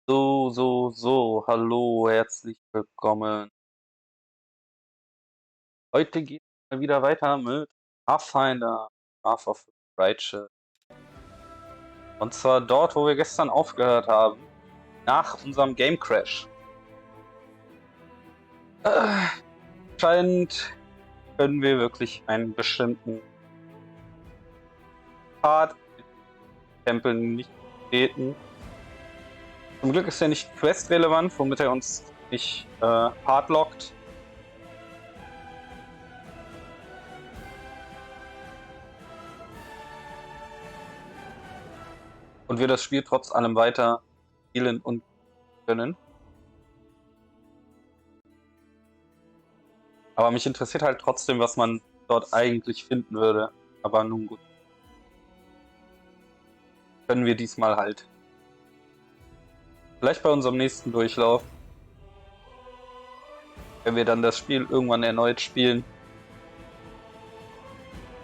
So, hallo, herzlich willkommen. Heute geht es mal wieder weiter mit Pathfinder, Path of Righteous. Und zwar dort, wo wir gestern aufgehört haben, nach unserem Game Crash. Anscheinend können wir wirklich einen bestimmten Part in den Tempeln nicht treten. Zum Glück ist er nicht questrelevant, womit er uns nicht hardlockt. Und wir das Spiel trotz allem weiter spielen und können. Aber mich interessiert halt trotzdem, was man dort eigentlich finden würde. Aber nun gut. Können wir diesmal halt. Vielleicht bei unserem nächsten Durchlauf. Wenn wir dann das Spiel irgendwann erneut spielen.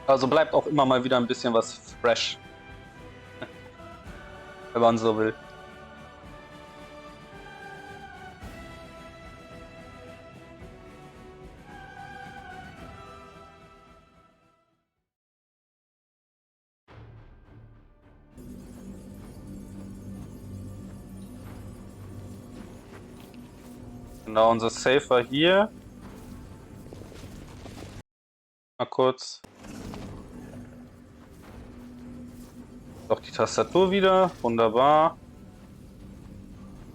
Also bleibt auch immer mal wieder ein bisschen was fresh. Wenn man so will. Genau, unser Safe war hier. Mal kurz. Doch die Tastatur wieder. Wunderbar.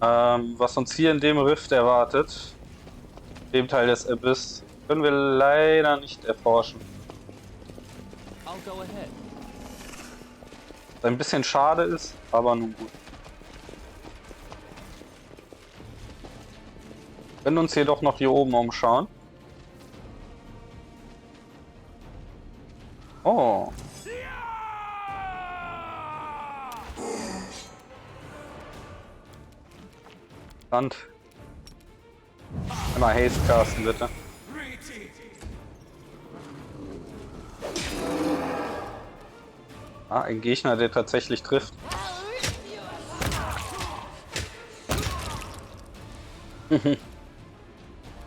Was uns hier in dem Rift erwartet, dem Teil des Abyss, können wir leider nicht erforschen. Was ein bisschen schade ist, aber nun gut. Wir können uns jedoch noch hier oben umschauen. Oh. Sand. Einmal Haste casten, bitte. Ah, ein Gegner, der tatsächlich trifft.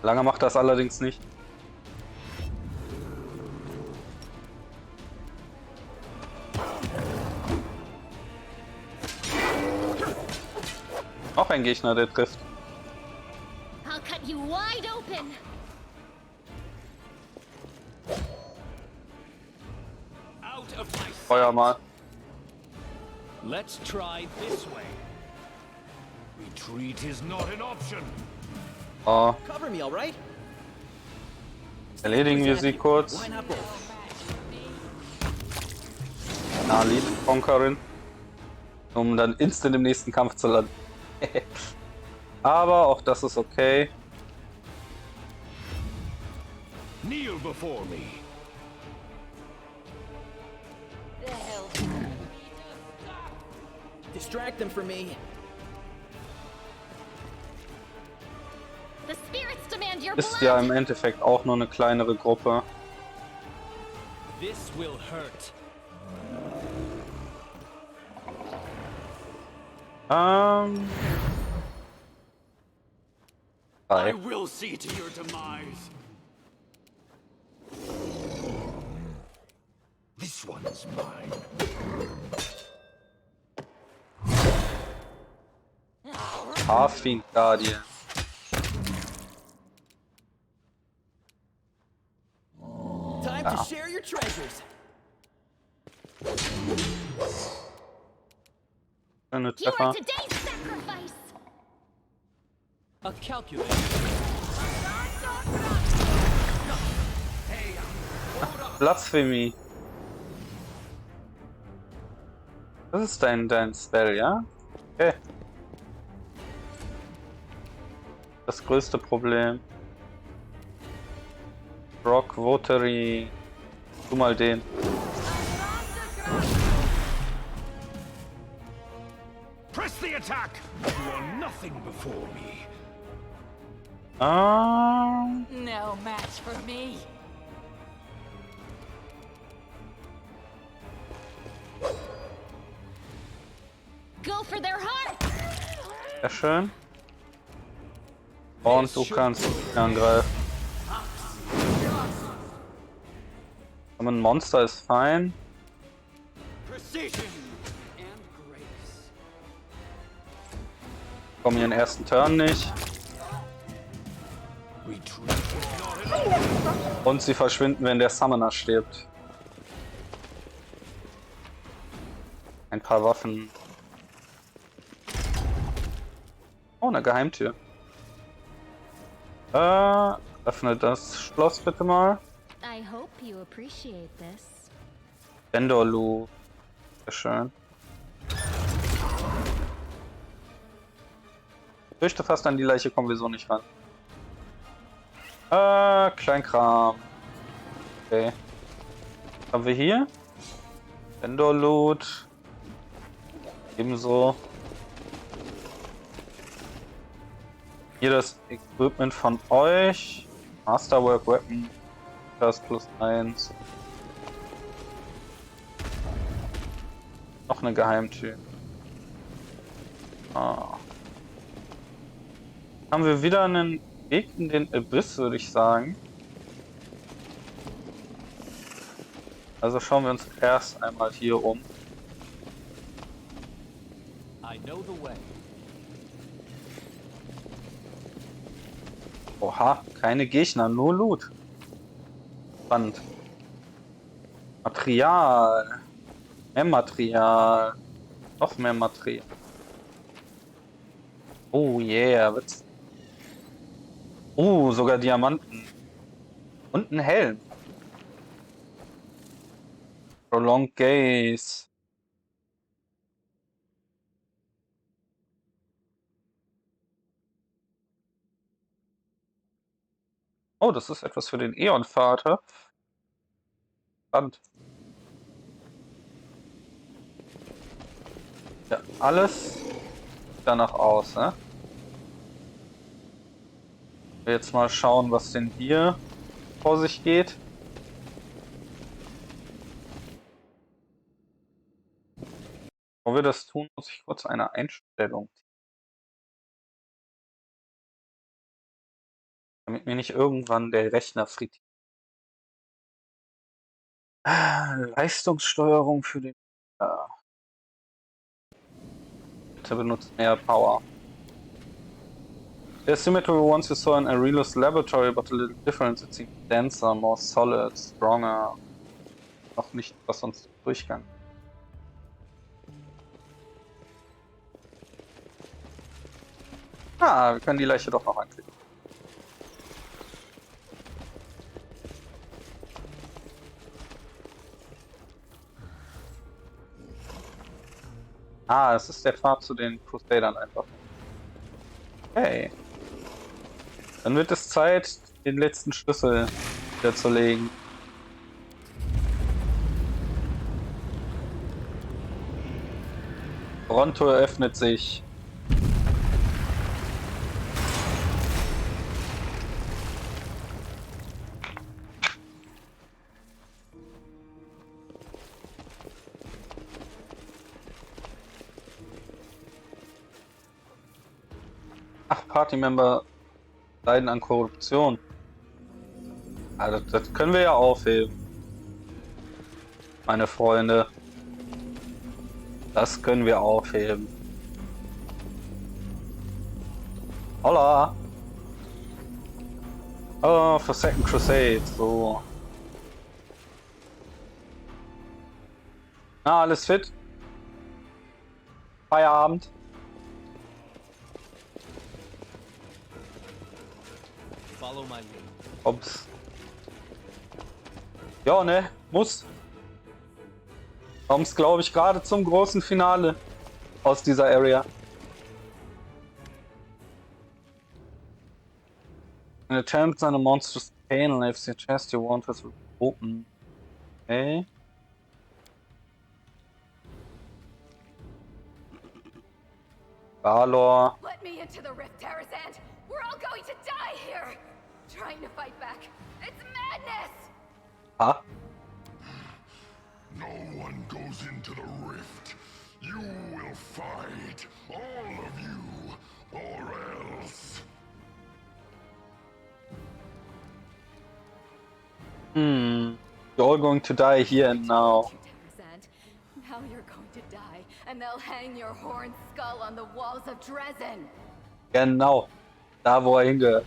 Lange macht das allerdings nicht. Noch ein Gegner, der trifft. Feuer mal. Let's try this way. Retreat is not an option. Oh. Cover me, all right? Erledigen wir sie kurz. Why not both? Na, lieb, Conquerin. Um dann instant im nächsten Kampf zu landen. Aber auch das ist okay. Kneel before me. Distract them for me. The spirits demand your Ist ja blood. im Endeffekt auch nur eine kleinere Gruppe. This will hurt. I will see to your demise. This one's mine. Pathfinder. Time to share your treasures. Schöne You Treffer. are today's sacrifice. A calculator. Blasphemie. Das ist dein Spell, ja? Okay. Das größte Problem. Rock, WotR. Tu mal den. Press the attack. You are nothing before me. No match for me. Go for their heart. Sehr schön. Und du kannst angreifen. Aber ein Monster ist fein. Precision and grace. Kommen hier den ersten Turn nicht. Und sie verschwinden, wenn der Summoner stirbt. Ein paar Waffen. Oh, eine Geheimtür. Öffne das Schloss bitte mal. I hope you appreciate this. Vendor-Loot. Sehr schön. Ich fürchte fast, an die Leiche kommen wir so nicht ran. Kleinkram. Okay. Was haben wir hier? Vendor-Loot. Ebenso. Hier das Equipment von euch. Masterwork Weapon. Das +1. Noch eine Geheimtür. Ah. Haben wir wieder einen Weg in den Abyss, würde ich sagen. Also schauen wir uns erst einmal hier um. I know the way. Oha, keine Gegner, nur Loot. Spannend. Material. Mehr Material. Noch mehr Material. Oh yeah. Oh, sogar Diamanten. Und ein Helm. Prolonged Gaze. Oh, das ist etwas für den Äon-Vater. Spannend. Ja, alles danach aus, ne? Jetzt mal schauen, was denn hier vor sich geht. Bevor wir das tun, muss ich kurz eine Einstellung, damit mir nicht irgendwann der Rechner frittiert. Leistungssteuerung für den... Bitte benutzt mehr Power. The symmetry once you saw in Aurelius' laboratory, but a little difference. It seems denser, more solid, stronger. Noch nicht, was uns durchgang. Ah, wir können die Leiche doch noch anklicken. Ah, es ist der Pfad zu den Crusadern einfach. Okay. Dann wird es Zeit, den letzten Schlüssel wieder zu legen. Fronttor öffnet sich. Ach, Partymember leiden an Korruption. Also, das können wir ja aufheben. Meine Freunde. Das können wir aufheben. Holla! Oh, für Second Crusade, so. Na, alles fit? Feierabend? Follow my lead. Ups. Ja, ne? Muss. Kommst, glaube ich, gerade zum großen Finale aus dieser Area. An attempt on a monstrous pain leaves your chest, you want to open. Okay. Valor. Let me into the rift, Tarazand. We're all going to die here. Trying to fight back. It's madness. Ah. No one goes into the rift. You will fight. All of you. You're all going to die here and now. Now you're going to die, and they'll hang your horned skull on the walls of Dresden. Genau. Da, wo er hingehört.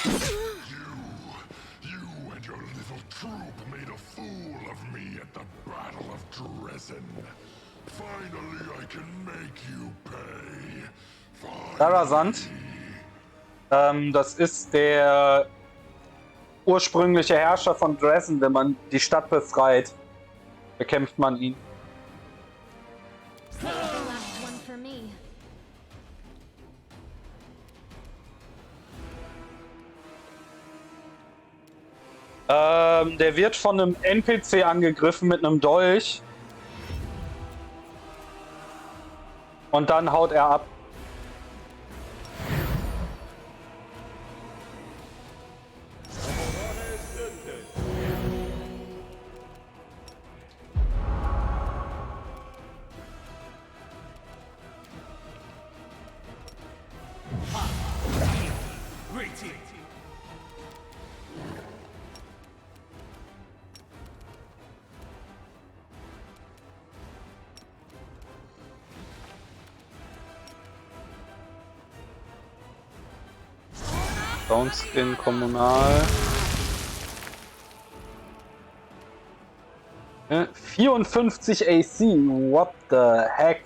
You and your little troop made a fool of me at the Battle of Dresden. Finally, I can make you pay. Sarasand. Das ist der ursprüngliche Herrscher von Dresden. Wenn man die Stadt befreit, bekämpft man ihn. The last one for me. Der wird von einem NPC angegriffen mit einem Dolch. Und dann haut er ab. Downskin kommunal. 54 AC, what the heck?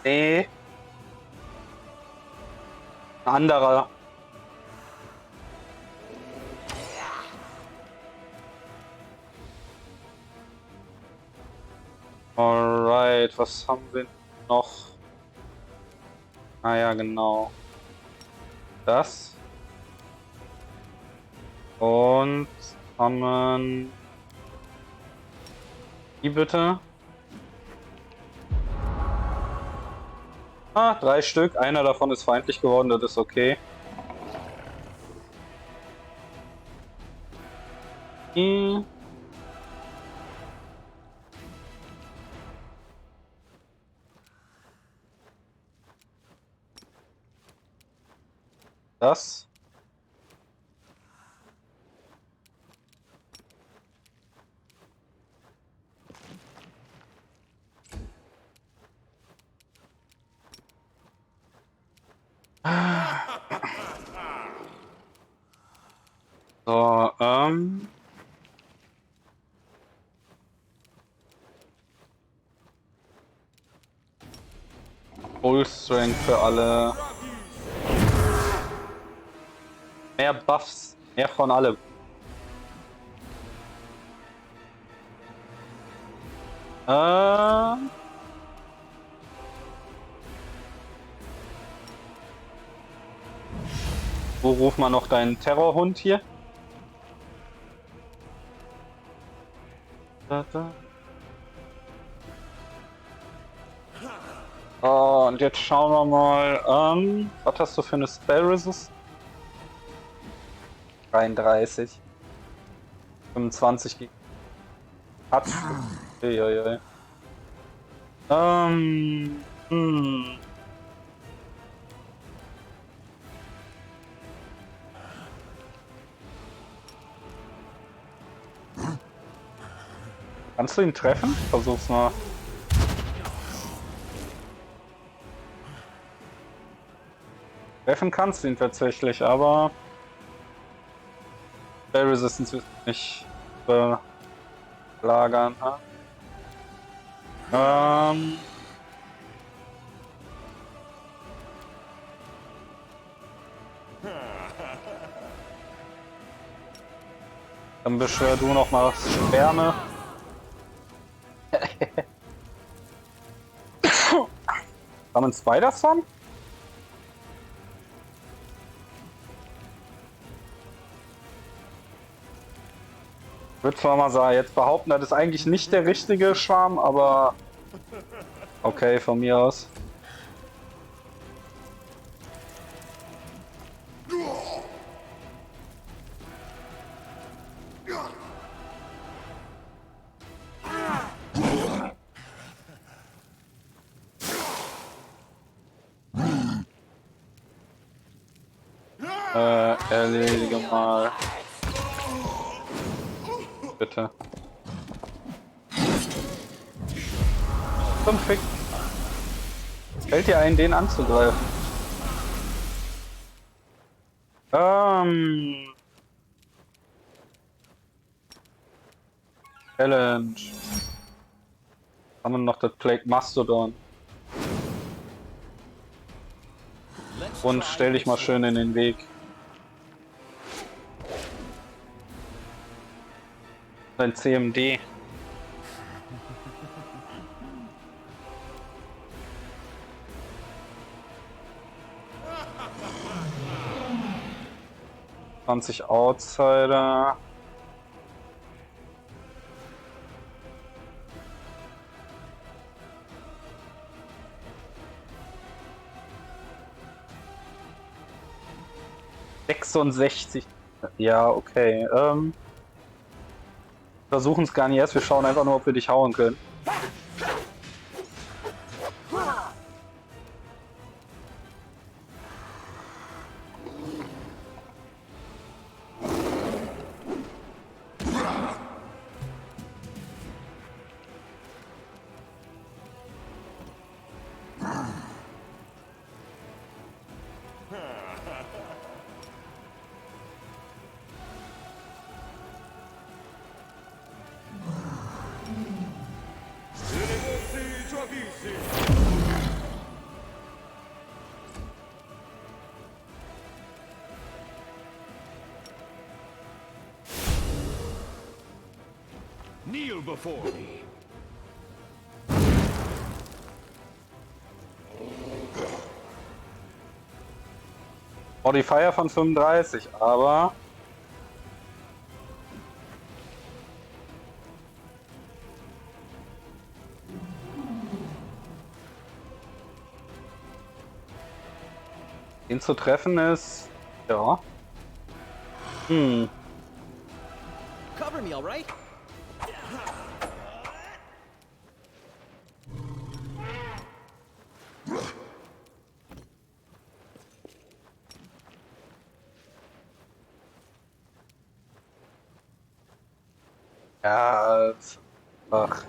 Nee. Ein anderer. Alright, was haben wir noch? Ah ja, genau. Das. Und haben die bitte. Ah, 3 Stück. Einer davon ist feindlich geworden, das ist okay. Das. So, Full Strength für alle. Mehr Buffs, mehr von allem. Wo ruft man noch deinen Terrorhund hier? Da. Oh, und jetzt schauen wir mal, was hast du für eine Spell Resist? 33. 25 gegen Touch. Uiuiui. Kannst du ihn treffen? Versuch's mal. Treffen kannst du ihn tatsächlich, aber Spell Resistance wird nicht belagern. Dann beschwör du noch mal Schwärme. Haben wir einen Spider-Son? Ich würde zwar mal sagen, jetzt behaupten, das ist eigentlich nicht der richtige Schwarm, aber okay, von mir aus. Erledige mal. Bitte. Zum Fick. Fällt dir ein, den anzugreifen? Challenge. Haben wir noch das Plague Mastodon. Und stell dich mal schön in den Weg. Dein CMD. ...20 Outsider. ...66. Ja, okay. Versuchen es gar nicht erst. Wir schauen einfach nur, ob wir dich hauen können. Kneel before me. Modifier von 35, aber... ihn zu treffen ist... ja. Cover me, all right? Ja... ach.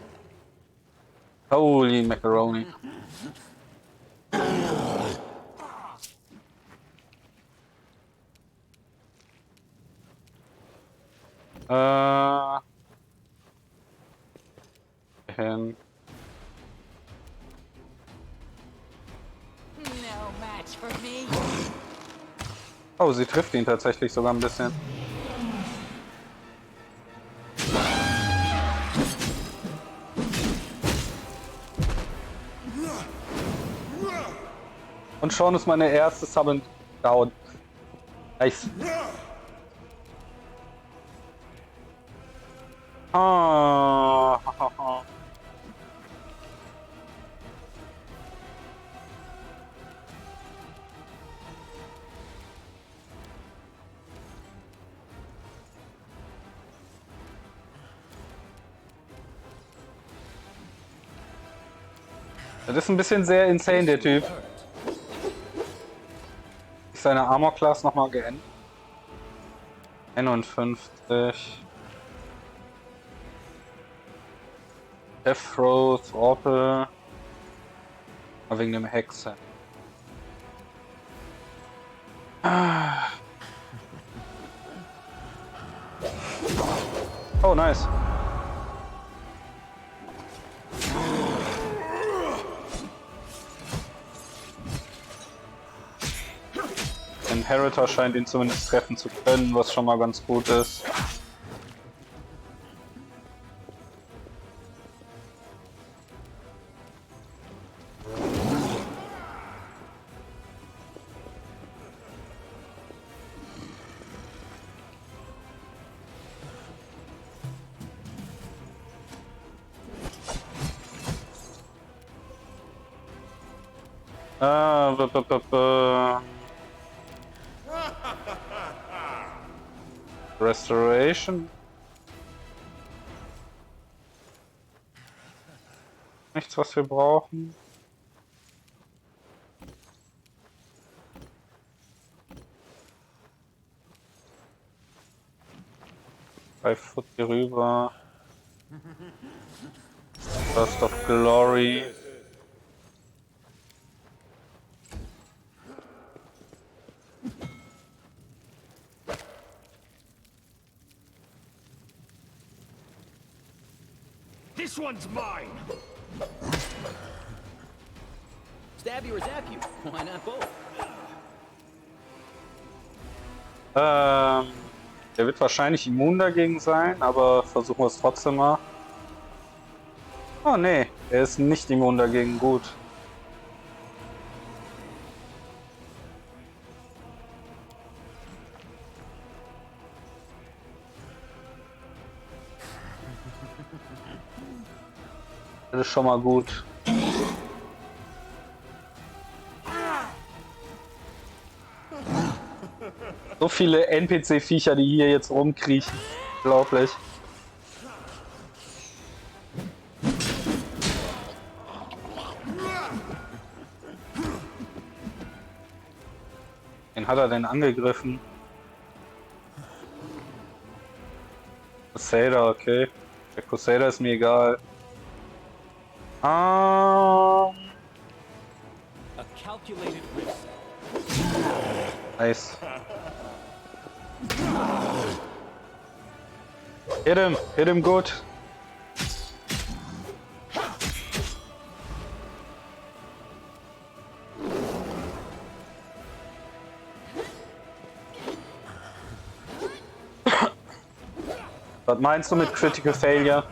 Holy Macaroni. Hin. No match for me. Oh, sie trifft ihn tatsächlich sogar ein bisschen. Und schon ist meine erste Summon down. Nice. Ah. Das ist ein bisschen sehr insane, der Typ. Ist seine Armor Class nochmal geändert? 51. Death Throw, Throttle. Wegen dem Hexen. Oh, nice. Inheritor scheint ihn zumindest treffen zu können, was schon mal ganz gut ist. Restoration. Nichts, was wir brauchen. 5 Foot hier rüber. Burst of Glory. This one's mine. Stab you or zap you? Why not both? Der wird wahrscheinlich immun dagegen sein, aber versuchen wir es trotzdem mal. Oh nee, er ist nicht immun dagegen, gut. Das ist schon mal gut. So viele NPC-Viecher, die hier jetzt rumkriechen. Unglaublich. Wen hat er denn angegriffen? Crusader, okay. Der Crusader ist mir egal. A calculated risk. Nice. Hit him good. Was meinst du mit Critical Failure?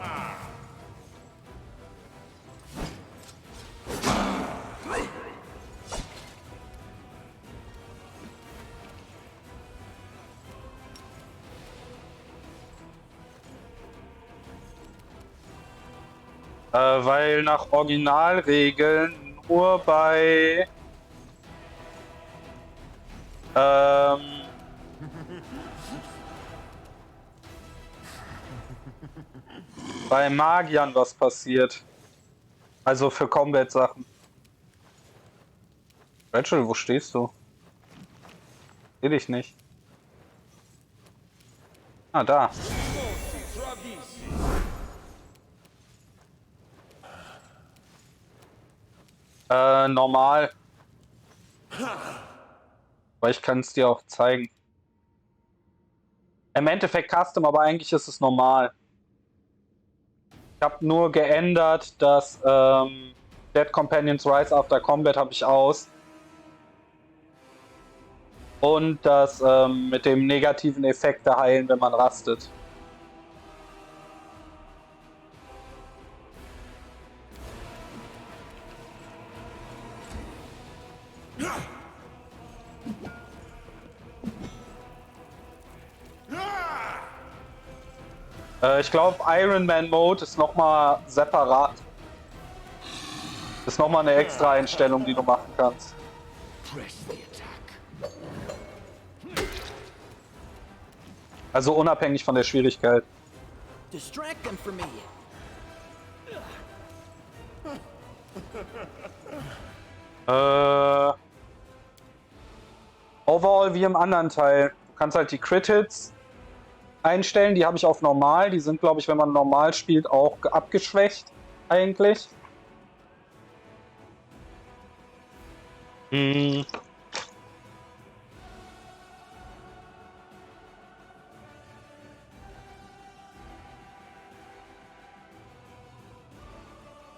Weil nach Originalregeln nur bei bei Magiern was passiert. Also für Combat-Sachen. Rachel, wo stehst du? Seh dich nicht. Ah, da. Normal. Aber ich kann es dir auch zeigen. Im Endeffekt Custom, aber eigentlich ist es normal. Ich habe nur geändert, dass Dead Companions Rise After Combat habe ich aus. Und das mit dem negativen Effekte heilen, wenn man rastet. Ich glaube, Iron Man Mode ist nochmal separat. Ist nochmal eine extra Einstellung, die du machen kannst. Also unabhängig von der Schwierigkeit. Distract them for me. Overall wie im anderen Teil. Du kannst halt die Crit-Hits einstellen, die habe ich auf normal. Die sind, glaube ich, wenn man normal spielt, auch abgeschwächt eigentlich. Wie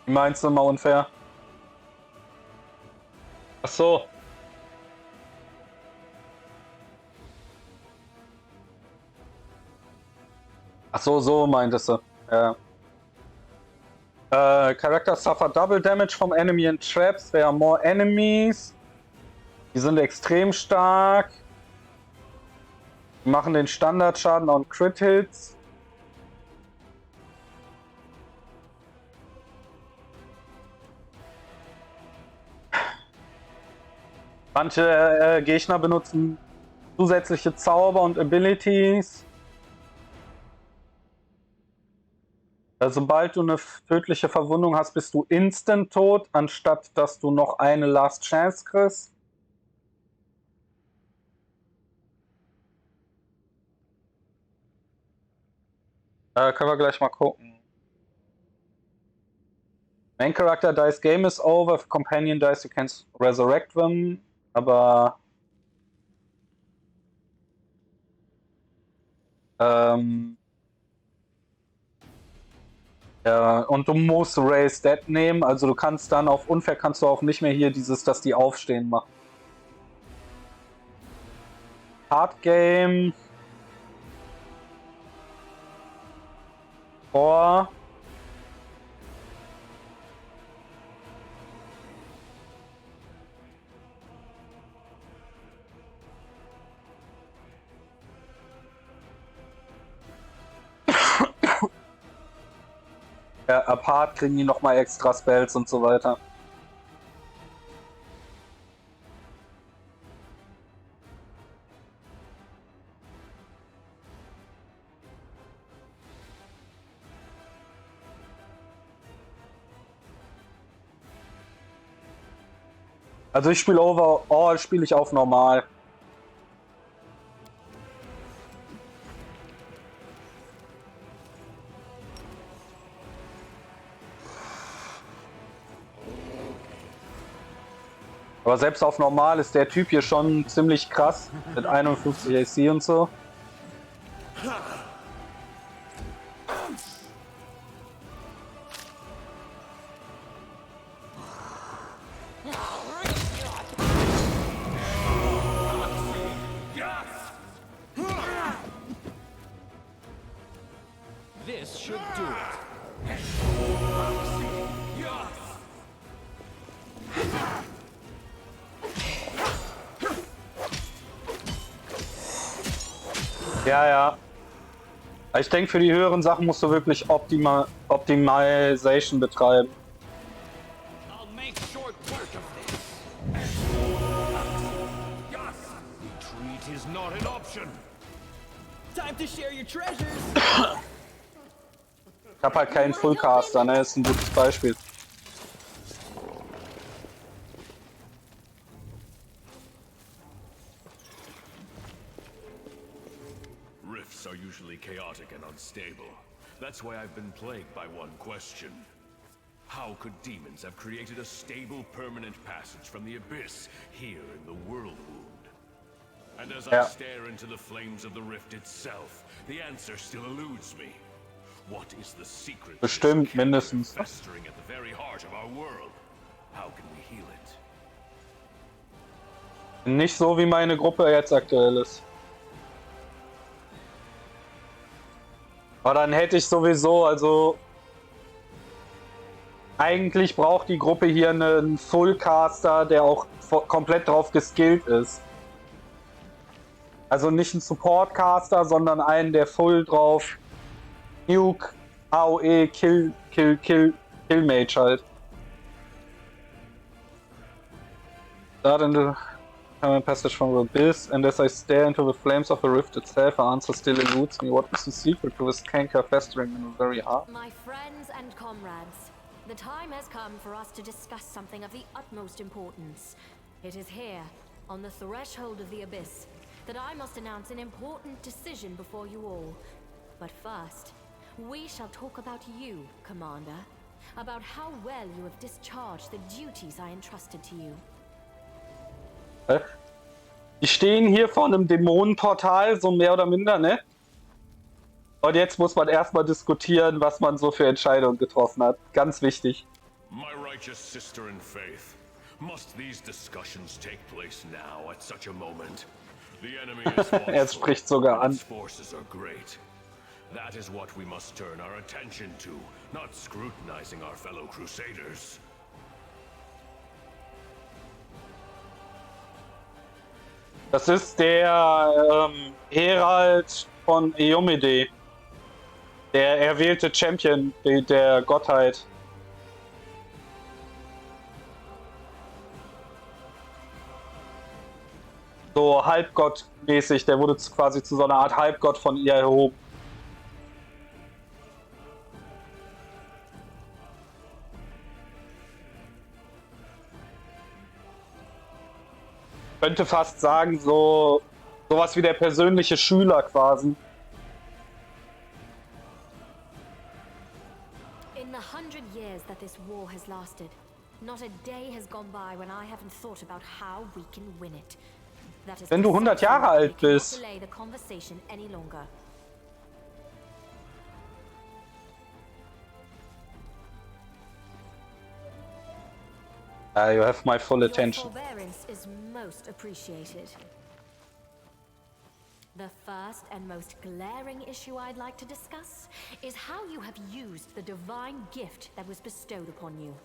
meinst du mal unfair? Ach so. Ach so, so meintest du. Ja. Character suffer double damage from enemy and traps. There are more enemies. Die sind extrem stark. Die machen den Standardschaden und Crit-Hits. Manche Gegner benutzen zusätzliche Zauber und Abilities. Sobald du eine tödliche Verwundung hast, bist du instant tot, anstatt dass du noch eine Last Chance kriegst. Können wir gleich mal gucken. Main Character dies, game is over. If companion dies, you can resurrect them. Aber ja, und du musst Raise Dead nehmen, also du kannst dann auf Unfair kannst du auch nicht mehr hier dieses, dass die aufstehen machen. Hard Game. Vor. Ja, apart kriegen die nochmal extra Spells und so weiter. Also ich spiele overall, spiele ich auf normal. Aber selbst auf normal ist der Typ hier schon ziemlich krass. Mit 51 AC und so. This should do it. Ja, ja. Ich denke, für die höheren Sachen musst du wirklich Optimization betreiben. I'll make short work of this. Retreat is not an option. Time to share your treasures. Ich hab halt keinen Fullcaster, ne? Das ist ein gutes Beispiel. Rifts are usually chaotic and unstable. That's why I've been plagued by one question. How could demons have created a stable, permanent passage from the abyss here in the World Wound? And as I stare into the flames of the rift itself, the answer still eludes me. What is the secret? Bestimmt, mindestens. Festering at the very heart of our world. How can we heal it? Nicht so, wie meine Gruppe jetzt aktuell ist. Aber dann hätte ich sowieso, also eigentlich braucht die Gruppe hier einen Fullcaster, der auch komplett drauf geskillt ist. Also nicht ein Supportcaster, sondern einen, der full drauf Nuke, AOE, Kill Mage halt. Start into a passage from the abyss, and as I stare into the flames of the rift itself, an answer still eludes me. What is the secret to this canker festering in the very heart? My friends and comrades, the time has come for us to discuss something of the utmost importance. It is here, on the threshold of the abyss, that I must announce an important decision before you all. But first, we shall talk about you, Commander. About how well you have discharged the duties I entrusted to you. Die stehen hier vor einem Dämonenportal, so mehr oder minder, ne? Und jetzt muss man erstmal diskutieren, was man so für Entscheidungen getroffen hat. Ganz wichtig. My righteous sister in faith, must these discussions take place now at such a moment? The enemy is Er spricht sogar an. its forces are great. That is what we must turn our attention to, not scrutinizing our fellow crusaders. Das ist der Herald von Eomede. Der erwählte Champion der Gottheit. So halbgottmäßig, der wurde quasi zu so einer Art Halbgott von ihr erhoben. Ich könnte fast sagen, sowas wie der persönliche Schüler quasi. war has lasted. Not a day has gone by when I haven't thought about how we can win it. That is Wenn du 100 precisely Jahre why we alt cannot bist. delay the conversation any longer. You have my full attention. Your forbearance is most appreciated. The first and most glaring issue I'd like to discuss is how you have used the divine gift that was bestowed upon you.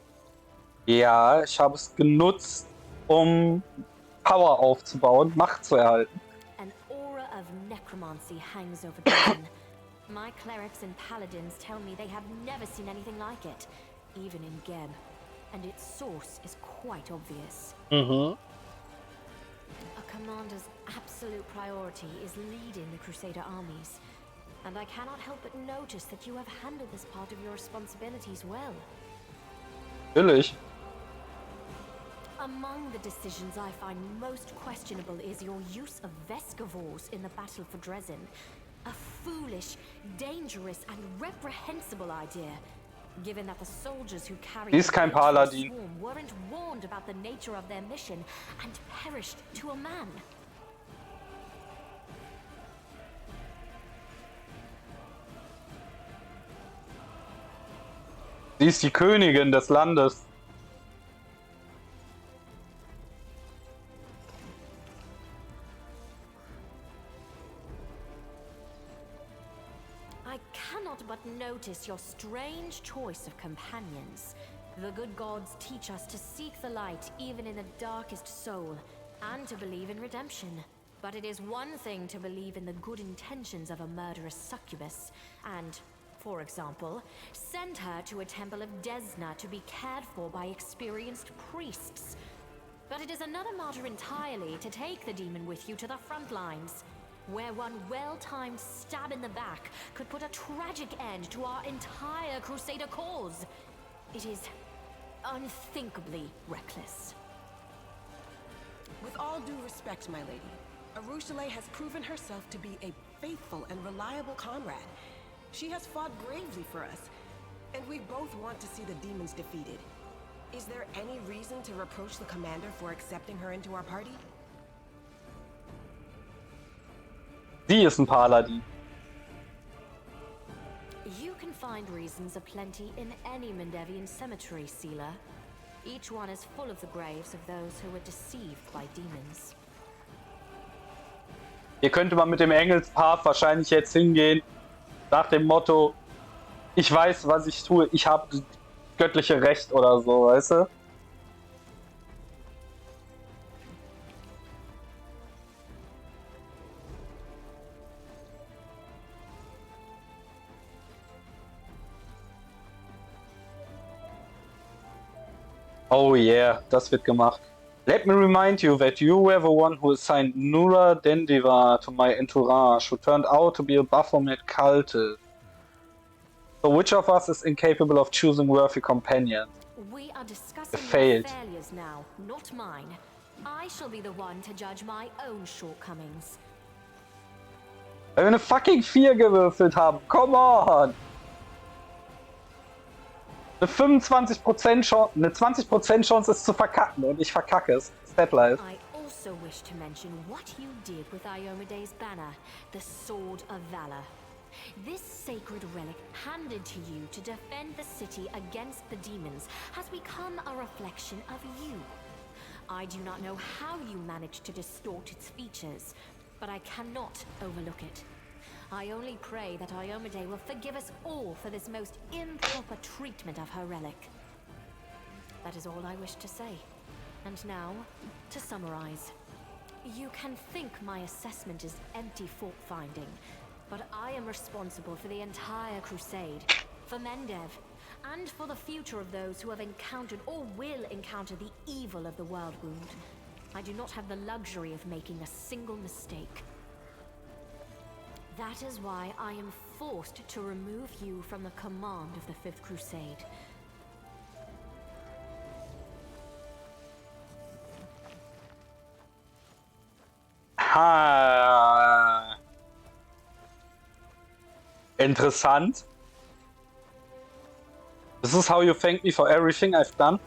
Ja, ich habe es genutzt, um Power aufzubauen, Macht zu erhalten. An aura of necromancy hangs over Dämonen. My clerics and paladins tell me they have never seen anything like it, even in Geb, and its source is quite obvious. Mhm. A commander's absolute priority is leading the Crusader armies, and I cannot help but notice that you have handled this part of your responsibilities well. Natürlich. Among the decisions I find most questionable is your use of Vescivores in the battle for Dresden. A foolish, dangerous, and reprehensible idea, given that the soldiers who carried Sie ist kein the weight of the Paladin. swarm weren't warned about the nature of their mission and perished to a man. Sie ist die Königin des Landes. I cannot but notice your strange choice of companions. The good gods teach us to seek the light even in the darkest soul, and to believe in redemption. But it is one thing to believe in the good intentions of a murderous succubus, and, for example, send her to a temple of Desna to be cared for by experienced priests. But it is another matter entirely to take the demon with you to the front lines, where one well-timed stab in the back could put a tragic end to our entire Crusader cause. It is unthinkably reckless. With all due respect, my lady, Arushale has proven herself to be a faithful and reliable comrade. She has fought bravely for us, and we both want to see the demons defeated. Is there any reason to reproach the commander for accepting her into our party? Sie ist ein Paladin. You can find reasons aplenty in any Mendevian cemetery, Sealer. Each one is full of the graves of those who were deceived by demons. Hier könnte man mit dem Engelspath wahrscheinlich jetzt hingehen, nach dem Motto, ich weiß, was ich tue, ich habe das göttliche Recht oder so, weißt du? Oh yeah, das wird gemacht. Let me remind you that you were the one who assigned Nura Dendiva to my entourage, who turned out to be a Baphomet cultist. So which of us is incapable of choosing worthy companions? We are discussing your Failed. failures now, not mine. I shall be the one to judge my own shortcomings. Weil wir eine fucking 4 gewürfelt haben, come on! Eine 25% Chance, eine 20% Chance es zu verkacken und ich verkacke es. Stat life. I also wish to mention what you did with Iomede's banner, the Sword of Valor. This sacred relic, handed to you to defend the city against the demons, has become a reflection of you. I do not know how you managed to distort its features, but I cannot overlook it. I only pray that Iomede will forgive us all for this most improper treatment of her relic. That is all I wish to say. And now, to summarize. You can think my assessment is empty fault-finding, but I am responsible for the entire crusade, for Mendev, and for the future of those who have encountered or will encounter the evil of the World Wound. I do not have the luxury of making a single mistake. That is why I am forced to remove you from the command of the Fifth Crusade. Ha. Interessant. This is how you thank me for everything I've done?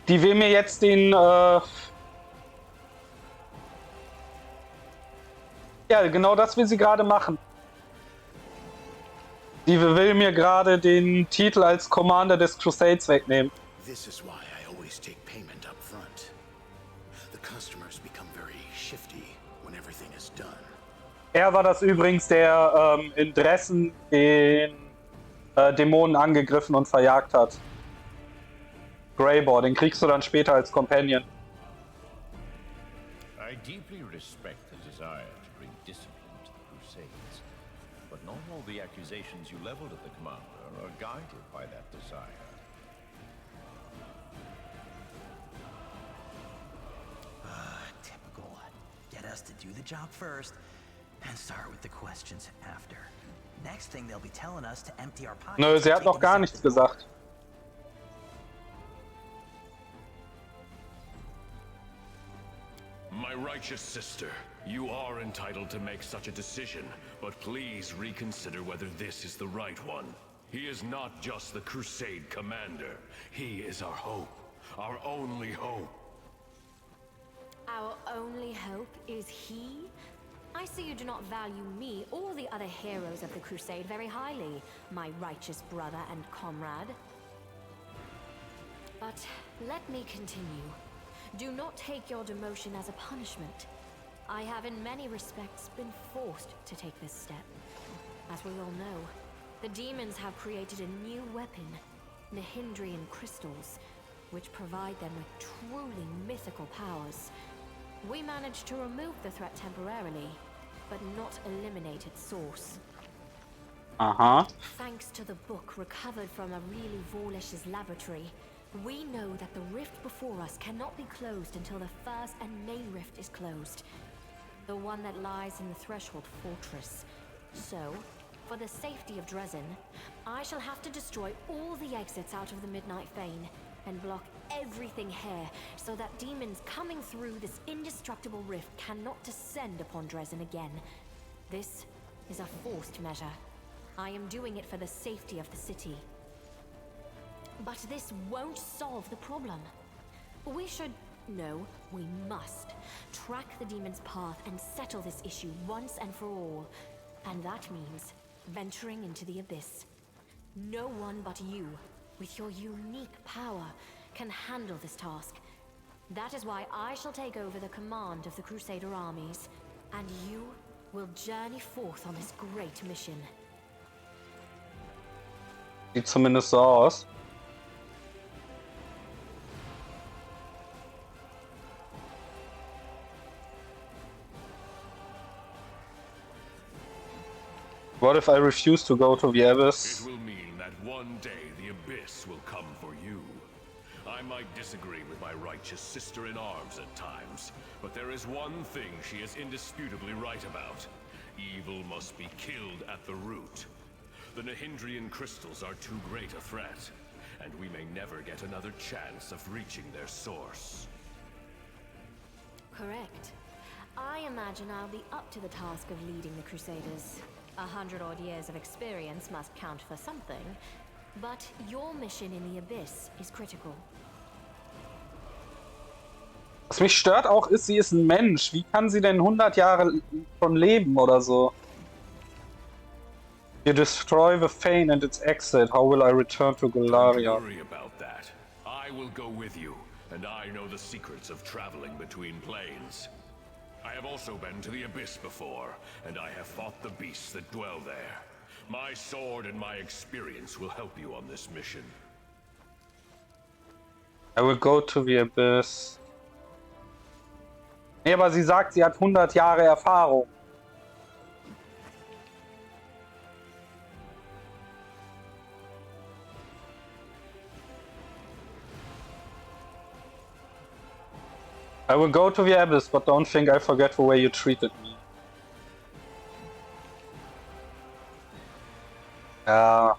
Die will mir jetzt den, ja, genau das will sie gerade machen. Die will mir gerade den Titel als Commander des Crusades wegnehmen. This is why I always take payment up front. The customers become very shifty when everything is done. Er war das übrigens, der in Dressen den Dämonen angegriffen und verjagt hat. Greybor, den kriegst du dann später als Companion. I deeply respect the desire to bring discipline to the Crusades, but not all the accusations you leveled at the commander are guided by that desire. Typical. Get us to do the job first, and start with the questions after. Next thing they'll be telling us to empty our pockets. Nö, sie hat noch gar nichts gesagt. My righteous sister, you are entitled to make such a decision, but please reconsider whether this is the right one. He is not just the Crusade commander. He is our hope. Our only hope. Our only hope is he? I see you do not value me or the other heroes of the Crusade very highly, my righteous brother and comrade. But let me continue. Do not take your demotion as a punishment. I have in many respects been forced to take this step. As we all know, the demons have created a new weapon, Nihindrian crystals, which provide them with truly mythical powers. We managed to remove the threat temporarily, but not eliminate its source. Thanks to the book recovered from Aureli Vorlish's laboratory, we know that the rift before us cannot be closed until the first and main rift is closed. The one that lies in the Threshold Fortress. So, for the safety of Dresden, I shall have to destroy all the exits out of the Midnight Fane and block everything here so that demons coming through this indestructible rift cannot descend upon Dresden again. This is a forced measure. I am doing it for the safety of the city. But this won't solve the problem. We should... no, we must track the demon's path and settle this issue once and for all. And that means venturing into the Abyss. No one but you, with your unique power, can handle this task. That is why I shall take over the command of the Crusader armies, and you will journey forth on this great mission. Sieht zumindest so aus. What if I refuse to go to the Abyss? It will mean that one day the Abyss will come for you. I might disagree with my righteous sister-in-arms at times, but there is one thing she is indisputably right about. Evil must be killed at the root. The Nihindrian crystals are too great a threat, and we may never get another chance of reaching their source. Correct. I imagine I'll be up to the task of leading the Crusaders. 100-odd years of experience must count for something, but your mission in the Abyss is critical. Was mich stört auch ist, sie ist ein Mensch. Wie kann sie denn 100 Jahre schon leben oder so? You destroy the Fane and its exit. How will I return to Galaria? Don't worry about that. I will go with you, and I know the secrets of traveling between planes. I have also been to the Abyss before, and I have fought the beasts that dwell there. My sword and my experience will help you on this mission. I will go to the Abyss. Nee, aber sie sagt, sie hat 100 Jahre Erfahrung. I will go to the Abyss, but don't think I forget the way you treated me. Ja.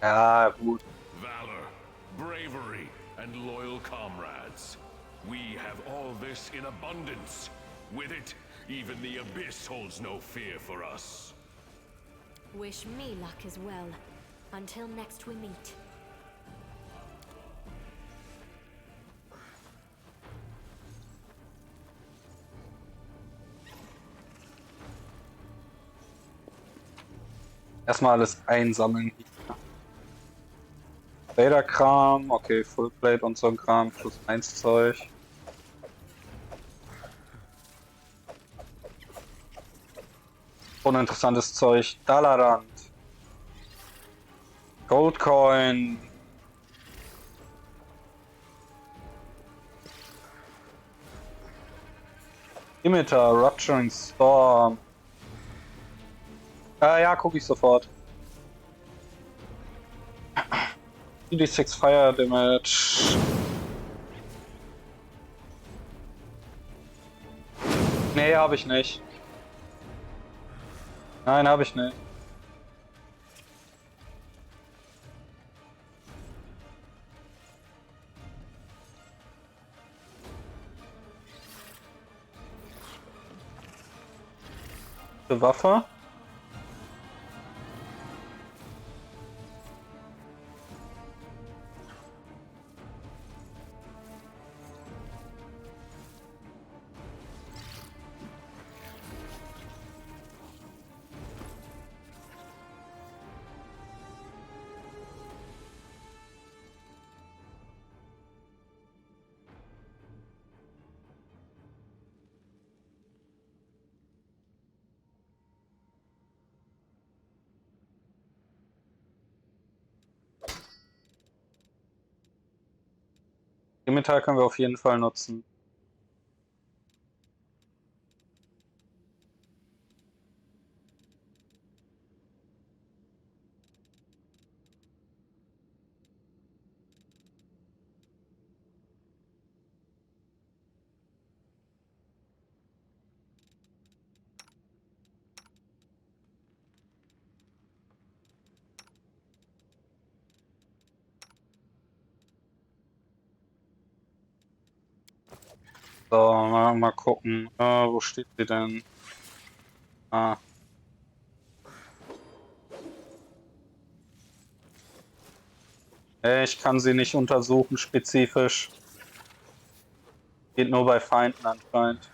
Ja, gut. Valor, bravery, and loyal comrades. We have all this in abundance. With it, even the Abyss holds no fear for us. Wish me luck as well. Until next we meet. Erstmal alles einsammeln. Vader-Kram, okay, Fullplate und so ein Kram, plus 1 Zeug. Uninteressantes Zeug. Dalarand. Goldcoin. Emitter, Rupturing Storm. Ja, gucke ich sofort. D6 Fire Damage. Nee, habe ich nicht. Nein, habe ich nicht. Die Waffe. Den Metall können wir auf jeden Fall nutzen. So, mal gucken. Wo steht sie denn? Ah. Ich kann sie nicht untersuchen, spezifisch. Geht nur bei Feinden anscheinend.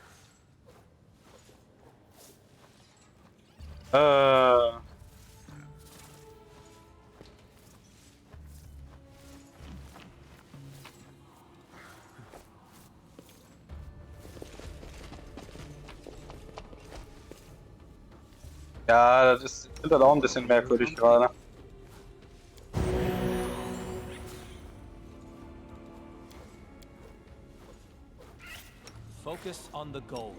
Ja, ich finde das auch ein bisschen merkwürdig gerade. Focus on the goal.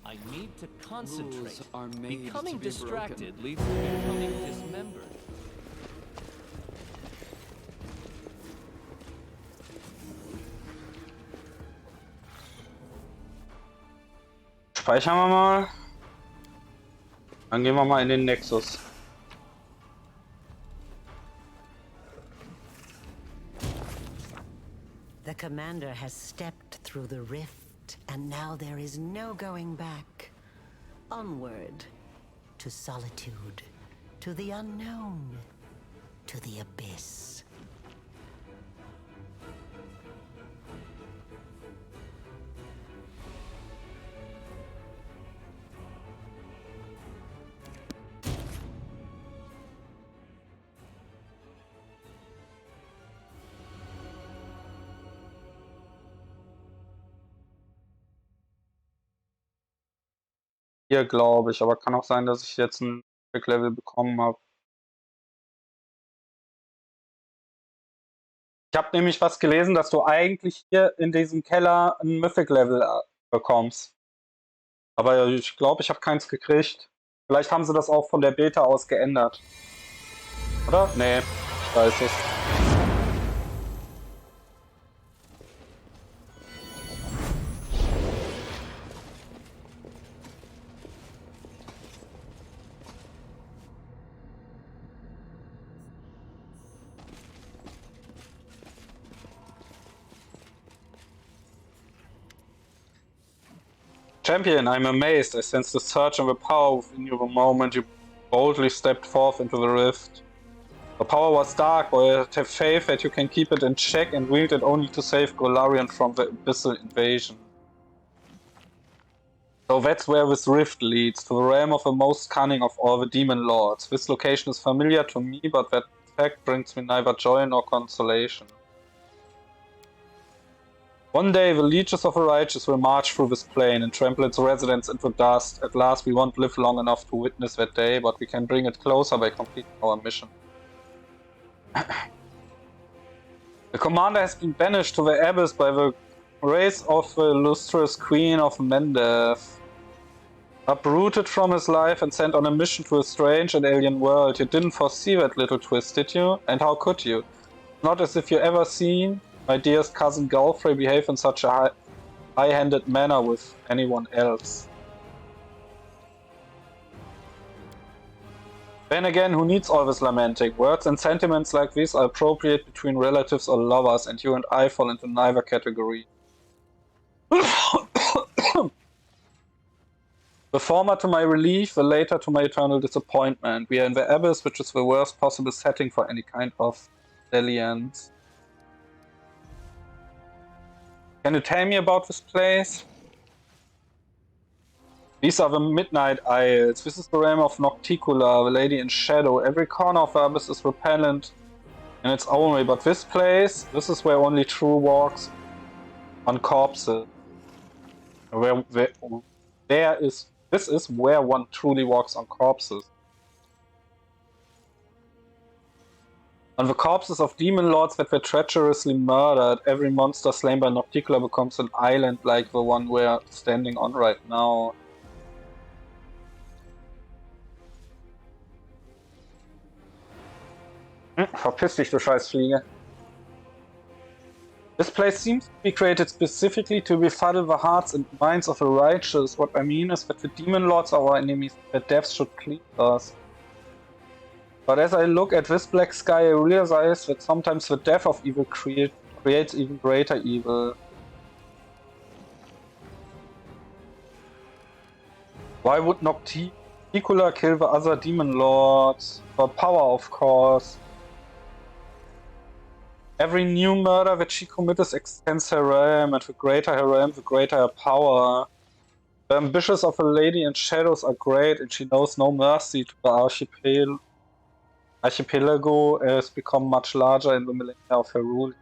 I need to concentrate. Becoming distracted leads to becoming dismembered. Speichern wir mal. Dann gehen wir mal in den Nexus. The commander has stepped through the rift, and now there is no going back. Onward to solitude, to the unknown, to the abyss. Hier glaube ich, aber kann auch sein, dass ich jetzt ein Level bekommen habe. Ich habe nämlich was gelesen, dass du eigentlich hier in diesem Keller ein Mythic-Level bekommst. Aber ich glaube, ich habe keins gekriegt. Vielleicht haben sie das auch von der Beta aus geändert. Oder? Nee. Scheiße. Champion, I'm amazed. I sense the surge of the power within you the moment you boldly stepped forth into the rift. The power was dark, but I have faith that you can keep it in check and wield it only to save Golarion from the abyssal invasion. So that's where this rift leads, to the realm of the most cunning of all the demon lords. This location is familiar to me, but that fact brings me neither joy nor consolation. One day the leeches of the righteous will march through this plain and trample its residents into dust. At last we won't live long enough to witness that day, but we can bring it closer by completing our mission. The commander has been banished to the abyss by the grace of the illustrious Queen of Mendeth. Uprooted from his life and sent on a mission to a strange and alien world. You didn't foresee that little twist, did you? And how could you? Not as if you ever seen my dearest cousin Galfrey behave in such a high-handed manner with anyone else. Then again, who needs all this lamenting? Words and sentiments like these are appropriate between relatives or lovers, and you and I fall into neither category. The former to my relief, the later to my eternal disappointment. We are in the abyss, which is the worst possible setting for any kind of dalliance. Can you tell me about this place? These are the Midnight Isles. This is the realm of Nocticula, the Lady in Shadow. Every corner of the abyss is repellent in its own way, but this place, this is where only true walks on corpses. This is where one truly walks on corpses. On the corpses of demon lords that were treacherously murdered, every monster slain by Nocticula becomes an island like the one we're standing on right now. Verpiss dich, du Scheißfliege. This place seems to be created specifically to befuddle the hearts and minds of the righteous. What I mean is that the demon lords are our enemies, their deaths should please us. But as I look at this black sky, I realize that sometimes the death of evil creates even greater evil. Why would Nocticula kill the other demon lords? For power, of course. Every new murder that she commits extends her realm, and the greater her realm, the greater her power. The ambitions of a Lady in Shadows are great, and she knows no mercy to the archipelago has become much larger in the millennia of her rule.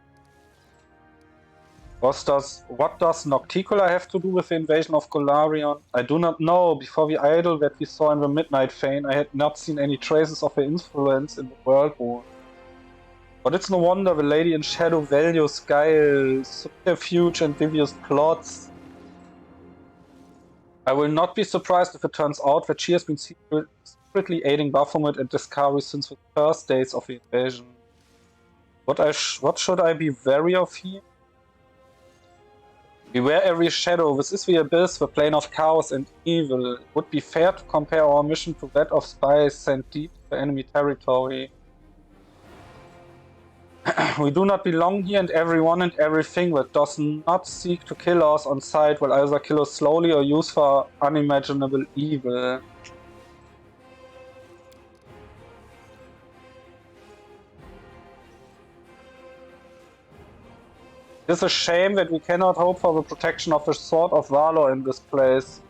What does Nocticula have to do with the invasion of Golarion? I do not know. Before the idol that we saw in the Midnight Fane, I had not seen any traces of her influence in the world war. But it's no wonder the Lady in Shadow values guile, subterfuge and devious plots. I will not be surprised if it turns out that she has been secretly aiding Baphomet and Discovery since the first days of the invasion. What should I be wary of here? Beware every shadow. This is the abyss, the plane of chaos and evil. It would be fair to compare our mission to that of spies sent deep to enemy territory. We do not belong here, and everyone and everything that does not seek to kill us on sight will either kill us slowly or use for unimaginable evil. It is a shame that we cannot hope for the protection of the Sword of Valor in this place,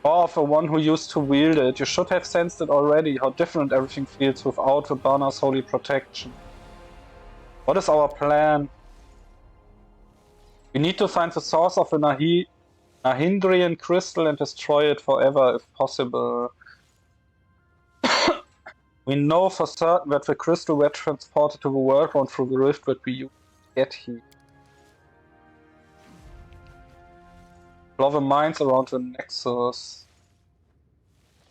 or of the one who used to wield it. You should have sensed it already, how different everything feels without the banner's holy protection. What is our plan? We need to find the source of the Nahindrian crystal and destroy it forever if possible. We know for certain that the crystal were transported to the world one through the rift that we used to get here. Blow the mines around the Nexus.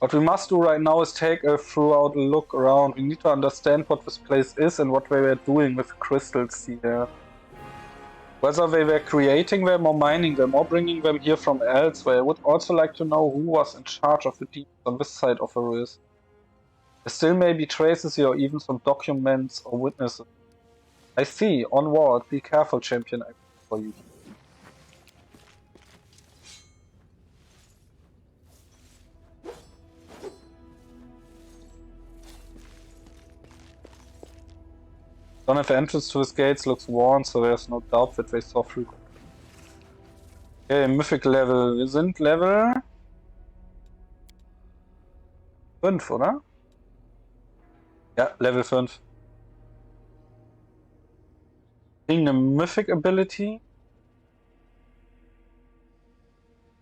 What we must do right now is take a throughout look around. We need to understand what this place is and what they were doing with crystals here. Whether they were creating them or mining them or bringing them here from elsewhere. I would also like to know who was in charge of the demons on this side of the rift. There still may be traces here or even some documents or witnesses. I see. Onward. Be careful, champion. I wait for you. One of the entrance to his gates looks worn, so there's no doubt that they saw through. Okay, Mythic Level. Wir sind Level 5, oder? Ja, Level 5. Kriegen eine Mythic Ability.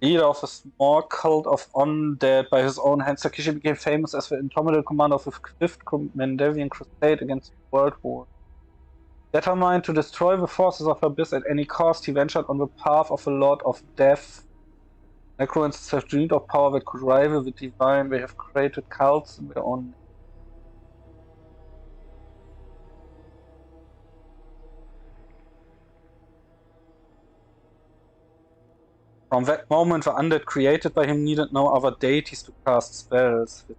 Leader of a small cult of undead by his own hands, Takichi became famous as the indomitable commander of the 5th Mandavian Crusade against the World War. Determined to destroy the forces of Abyss at any cost, he ventured on the path of the Lord of Death. Necromancers have dreamed of power that could rival the divine. They have created cults in their own name. From that moment, the undead created by him needed no other deities to cast spells. With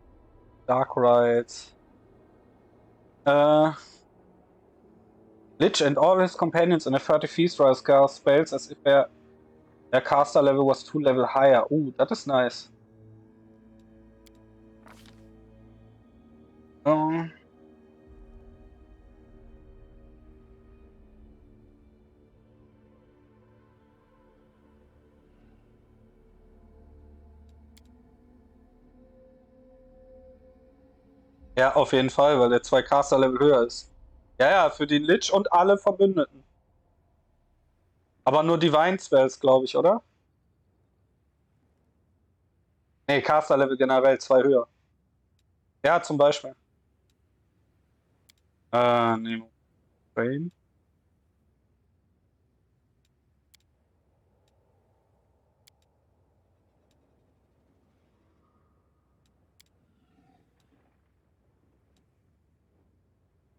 dark rites. Lich and all his companions in the 30 Feast Rise cast spells as if their caster level was 2 level higher. Ooh, that is nice. Ja, auf jeden Fall, weil der 2 Caster Level höher ist. Ja, ja, für den Lich und alle Verbündeten. Aber nur Divine Spells, glaube ich, oder? Nee, Caster Level generell 2 höher. Ja, zum Beispiel. Nee. Brain.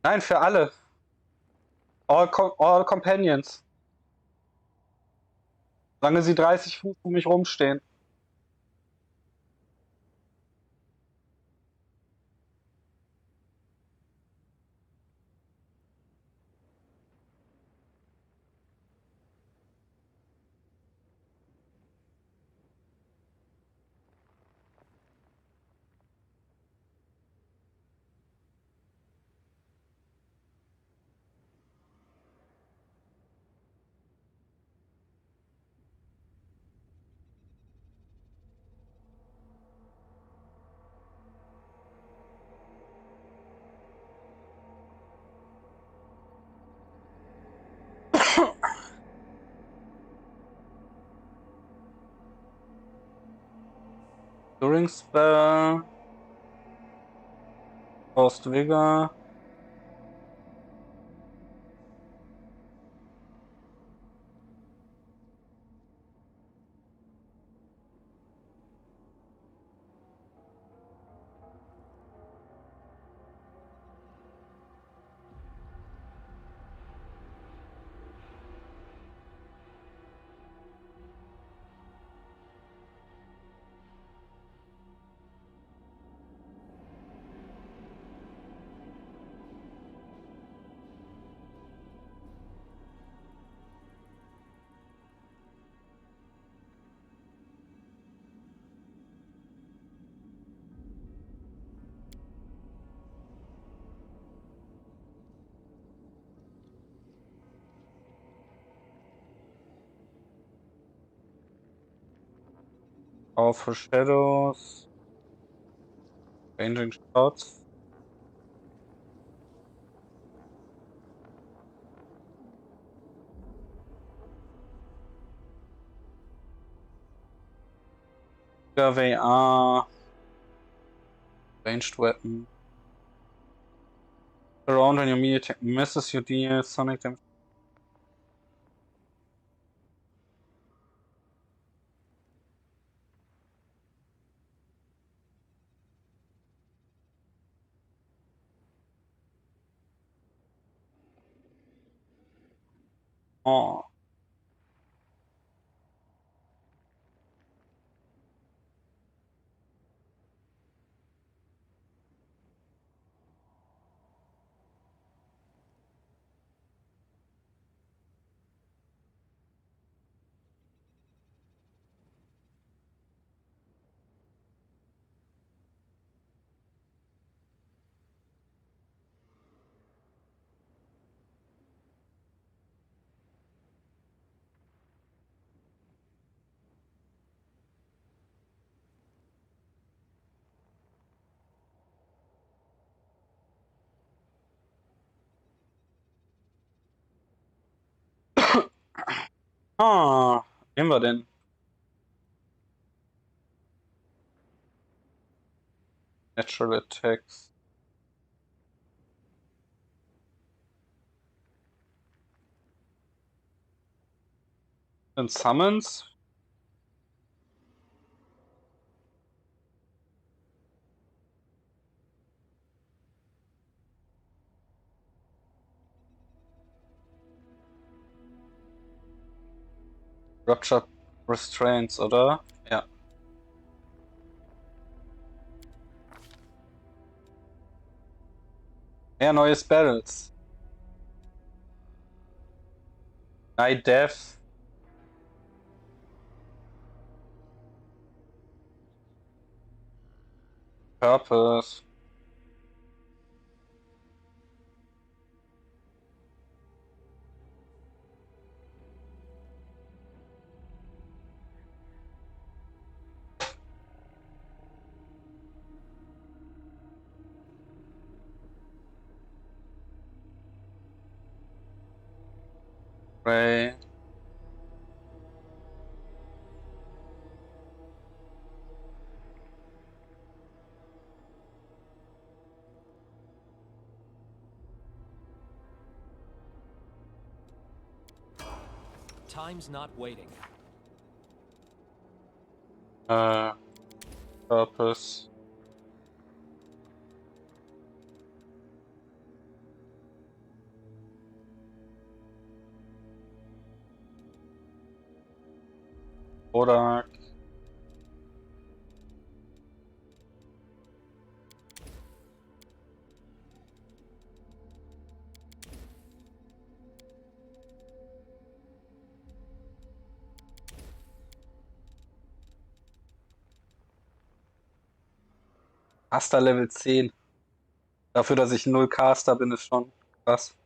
Nein, für alle. All Companions. Solange sie 30 Fuß um mich rumstehen. During Spell. Post Vigor. Powerful Shadows. Ranging Shots. WotR. Ranged Weapon. Around when your melee attack misses, you deal sonic damage. Oh. Ah, nehmen wir denn? Natural Attacks. Und Summons. Rupture Restraints, oder? Ja. Mehr neue Spells. Night Death. Purpose. Ray. Time's not waiting. Purpose. Oder Caster Level 10. Dafür, dass ich 0 Caster bin, ist schon krass.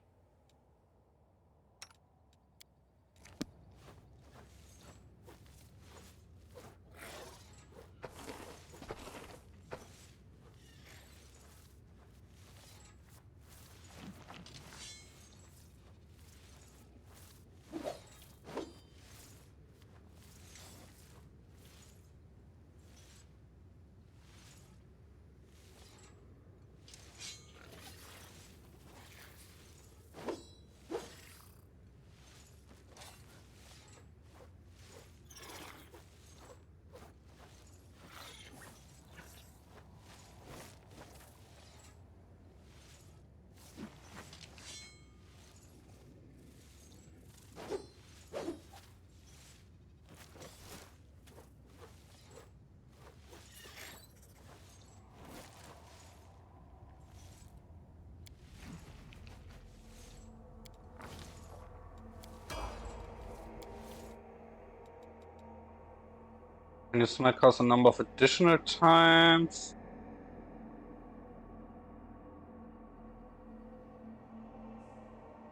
Can you smack us a number of additional times?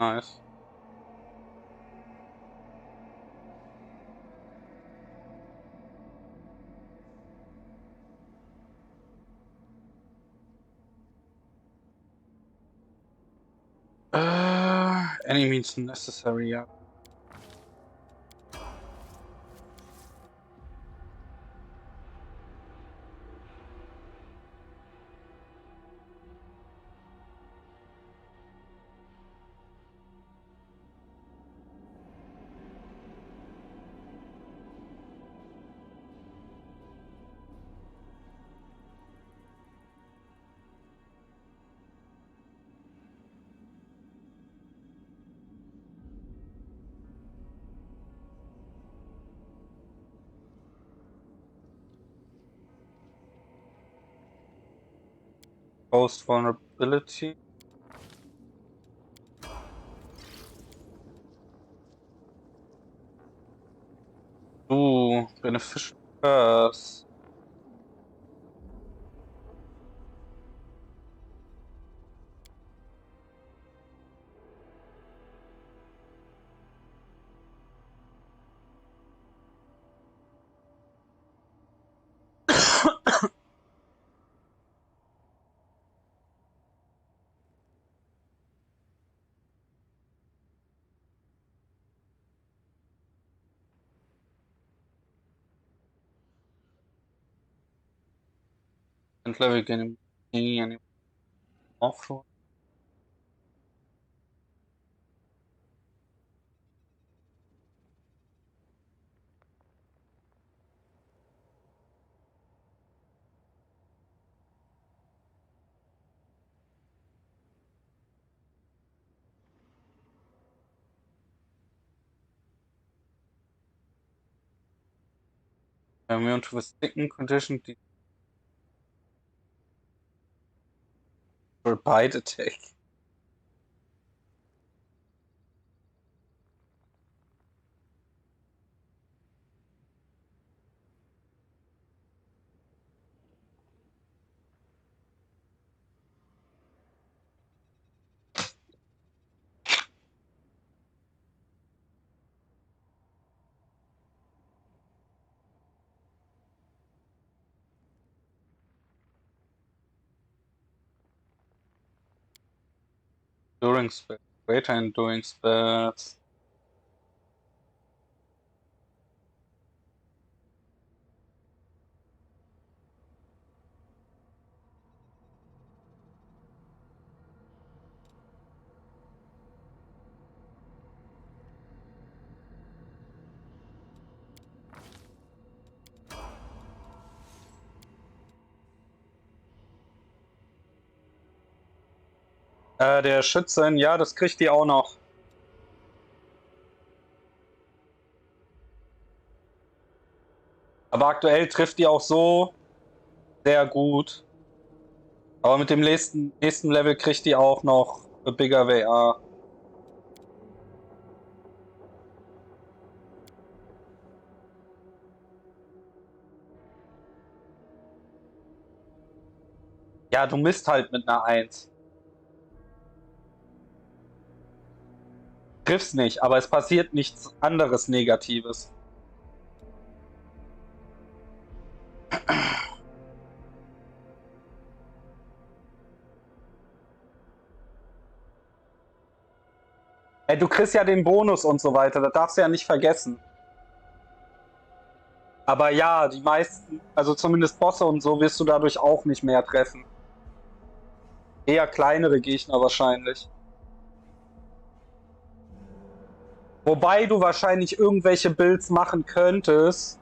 Nice. Any means necessary, yeah. Post Vulnerability. Beneficial Curse. Level getting any offroad. Immune to the sticking condition for bite attack. During spells. Greater enduring spells. Der Schützen, ja, das kriegt die auch noch. Aber aktuell trifft die auch so sehr gut. Aber mit dem nächsten Level kriegt die auch noch a bigger WR. Ja, du misst halt mit einer 1. Triffst nicht, aber es passiert nichts anderes Negatives. Ey, du kriegst ja den Bonus und so weiter, das darfst du ja nicht vergessen. Aber ja, die meisten, also zumindest Bosse und so, wirst du dadurch auch nicht mehr treffen. Eher kleinere Gegner wahrscheinlich. Wobei du wahrscheinlich irgendwelche Builds machen könntest.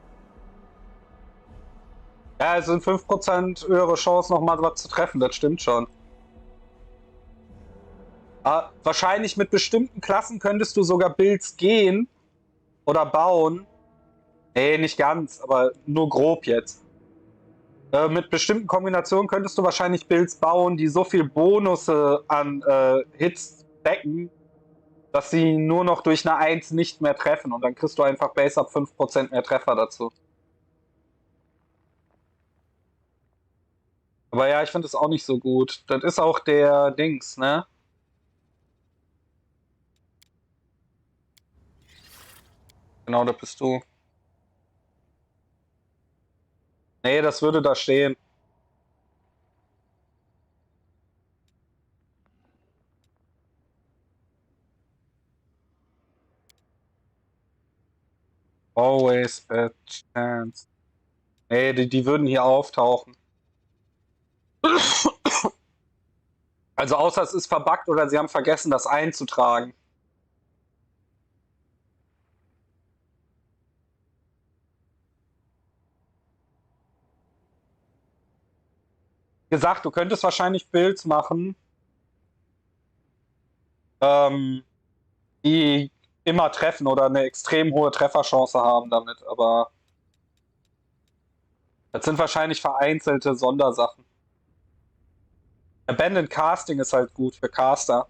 Ja, es sind 5% höhere Chance, nochmal was zu treffen, das stimmt schon. Wahrscheinlich mit bestimmten Klassen könntest du sogar Builds gehen oder bauen. Nee, nicht ganz, aber nur grob jetzt. Mit bestimmten Kombinationen könntest du wahrscheinlich Builds bauen, die so viel Bonusse an Hits decken, dass sie nur noch durch eine 1 nicht mehr treffen. Und dann kriegst du einfach Base up 5% mehr Treffer dazu. Aber ja, ich finde es auch nicht so gut. Das ist auch der Dings, ne? Genau, das bist du. Nee, das würde da stehen. Always bad chance. Nee, die würden hier auftauchen. Also außer es ist verbuggt oder sie haben vergessen, das einzutragen. Wie gesagt, du könntest wahrscheinlich Builds machen, die immer treffen oder eine extrem hohe Trefferchance haben damit, aber das sind wahrscheinlich vereinzelte Sondersachen. Abandoned Casting ist halt gut für Caster.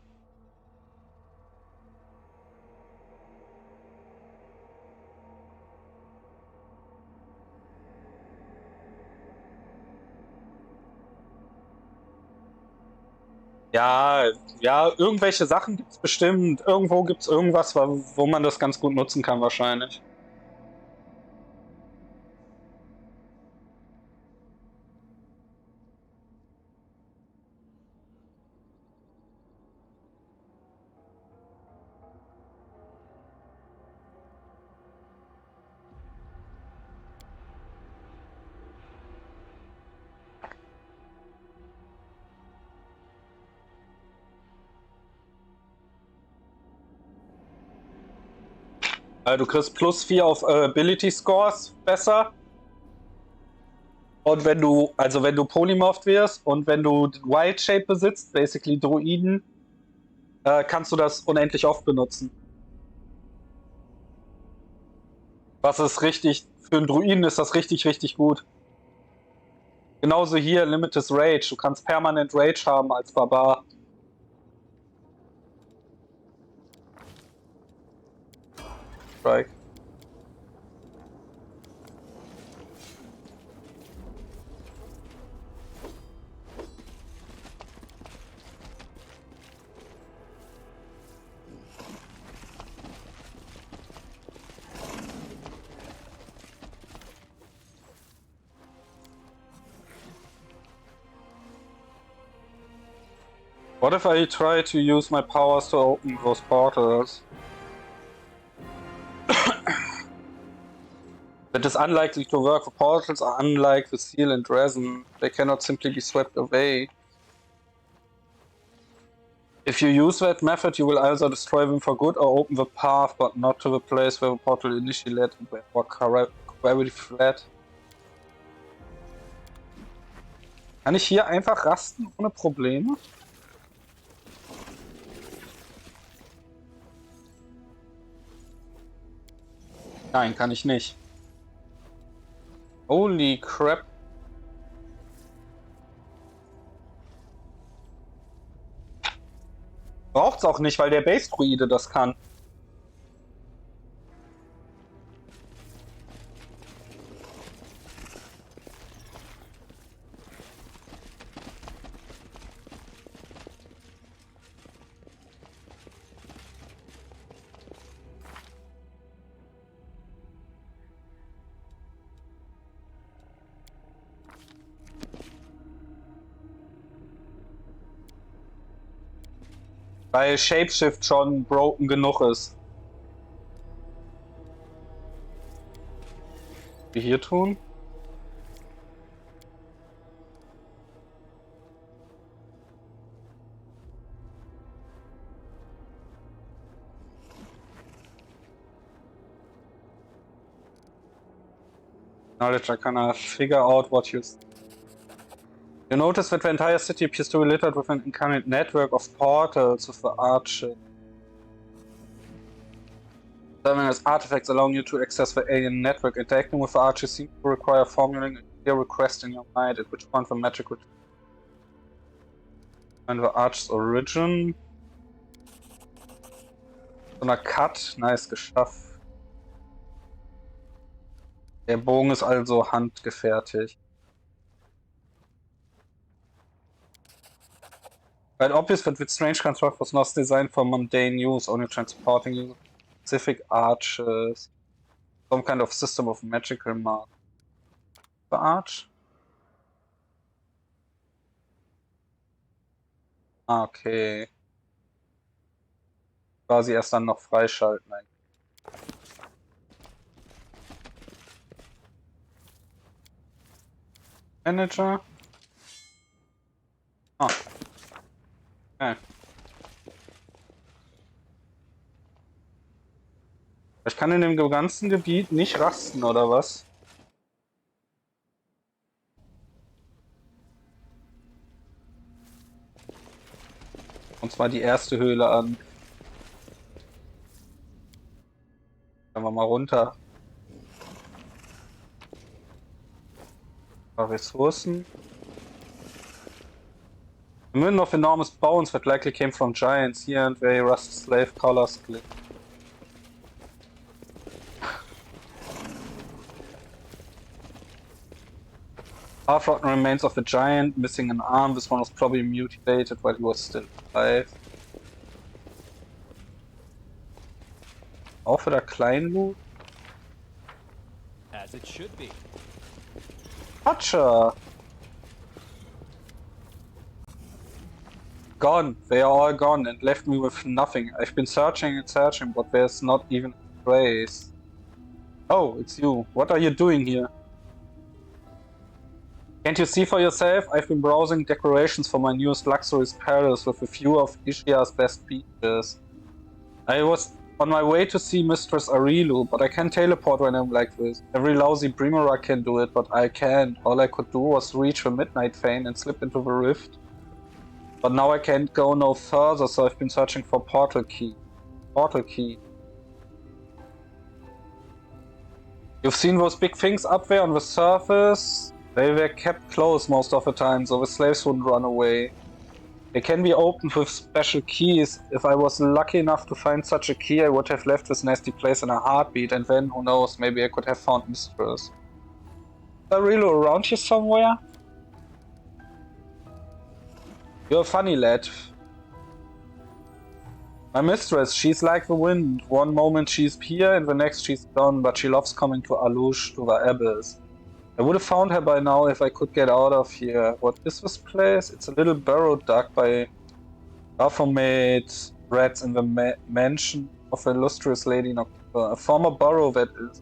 Ja, ja, irgendwelche Sachen gibt's bestimmt. Irgendwo gibt's irgendwas, wo man das ganz gut nutzen kann wahrscheinlich. Du kriegst +4 auf Ability Scores besser. Und wenn du polymorphed wirst und wenn du Wild Shape besitzt, basically Druiden, kannst du das unendlich oft benutzen. Was ist richtig, für einen Druiden ist das richtig, richtig gut. Genauso hier Limited Rage, du kannst permanent Rage haben als Barbar. Strike. What if I try to use my powers to open those portals? That is unlikely to work. The portals are unlike the steel and resin. They cannot simply be swept away. If you use that method, you will either destroy them for good or open the path, but not to the place where the portal initially led or very flat. Kann ich hier einfach rasten ohne Probleme? Nein, kann ich nicht. Holy crap. Braucht's auch nicht, weil der Base-Druide das kann. Weil Shapeshift schon broken genug ist. Wie hier tun? Knowledge, I cannot figure out what you... You notice that the entire city appears to be littered with an incarnate network of portals with the arches. Serving as artifacts allowing you to access the alien network. Interacting with the arches seems to require formulating a clear request in your mind, at which point the magic would find the arch's origin. So einer Cut, nice geschafft. Der Bogen ist also handgefertigt. Right, obvious that with strange construct was not designed for mundane use, only transporting specific arches. Some kind of system of magical mark. The arch? Ah, okay. Quasi erst dann noch freischalten eigentlich. Manager? Ah. Okay. Ich kann in dem ganzen Gebiet nicht rasten, oder was? Und zwar die erste Höhle an. Gehen wir mal runter. Ressourcen. A mountain of enormous bones that likely came from giants. Here and there rust slave collars glint. Half-rotten remains of a giant, missing an arm. This one was probably mutilated while he was still alive. Auch wieder Kleinloot? As it should be. Gotcha! Gone. They are all gone and left me with nothing. I've been searching and searching, but there's not even a trace. Oh, it's you. What are you doing here? Can't you see for yourself? I've been browsing decorations for my newest luxurious palace with a few of Ishia's best pieces. I was on my way to see Mistress Arilu, but I can't teleport when I'm like this. Every lousy Brimera can do it, but I can't. All I could do was reach the Midnight Fane and slip into the rift. But now I can't go no further, so I've been searching for portal key. Portal key. You've seen those big things up there on the surface? They were kept closed most of the time, so the slaves wouldn't run away. They can be opened with special keys. If I was lucky enough to find such a key, I would have left this nasty place in a heartbeat, and then, who knows, maybe I could have found Mistress. Is there really around here somewhere? You're a funny lad. My mistress, she's like the wind. One moment she's here, and the next she's gone, but she loves coming to Alush, to the abyss. I would have found her by now if I could get out of here. What is this place? It's a little burrow dug by Baphomet rats in the mansion of the illustrious Lady Noctua. A former burrow, that is.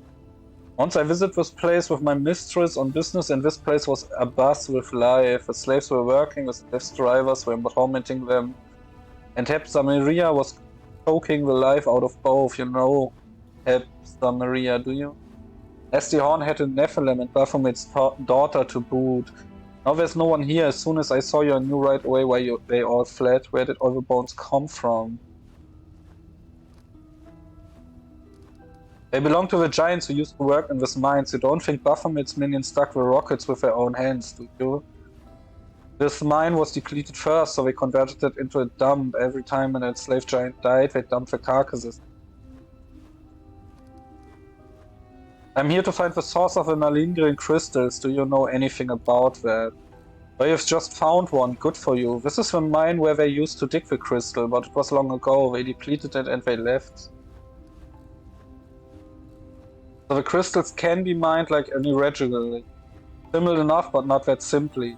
Once I visited this place with my mistress on business, and this place was abuzz with life. The slaves were working, the slaves' drivers were tormenting them. And Hepsamaria was choking the life out of both. You know Hepsamaria, do you? Esty Horn had a Nephilim and Baphomet's daughter to boot. Now there's no one here. As soon as I saw you, I knew right away why they all fled. Where did all the bones come from? They belong to the giants who used to work in this mines. You don't think Baphomet's minions stuck the rockets with their own hands, do you? This mine was depleted first, so they converted it into a dump. Every time an enslaved giant died, they dumped the carcasses. I'm here to find the source of the malingering crystals. Do you know anything about that? Well, you've just found one. Good for you. This is the mine where they used to dig the crystal, but it was long ago. They depleted it and they left. So the crystals can be mined like any regularly. Simple enough, but not that simply.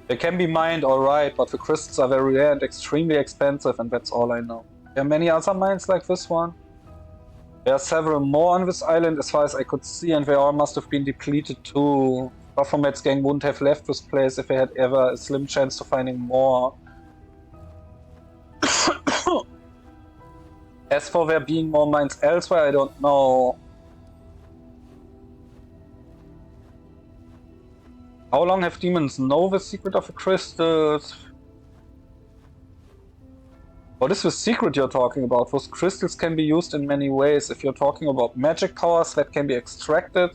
They can be mined alright, but the crystals are very rare and extremely expensive, and that's all I know. There are many other mines like this one. There are several more on this island as far as I could see, and they all must have been depleted too. Baphomet's gang wouldn't have left this place if they had ever a slim chance to finding more. As for there being more mines elsewhere, I don't know. How long have demons known the secret of the crystals? What is the secret you're talking about? Those crystals can be used in many ways. If you're talking about magic powers that can be extracted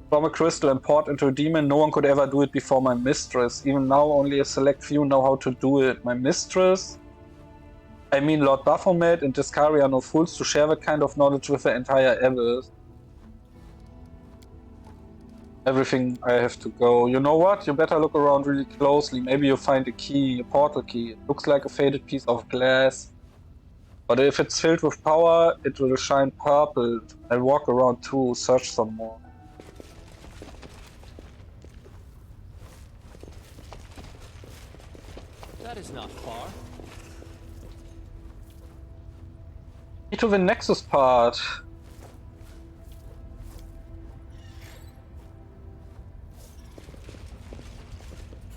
from a crystal and poured into a demon, no one could ever do it before my mistress. Even now, only a select few know how to do it. My mistress? I mean, Lord Baphomet and Discari are no fools to share that kind of knowledge with the entire abyss. Everything I have to go. You know what? You better look around really closely. Maybe you'll find a key, a portal key. It looks like a faded piece of glass. But if it's filled with power, it will shine purple. I'll walk around too, search some more. That is not far. To the Nexus part.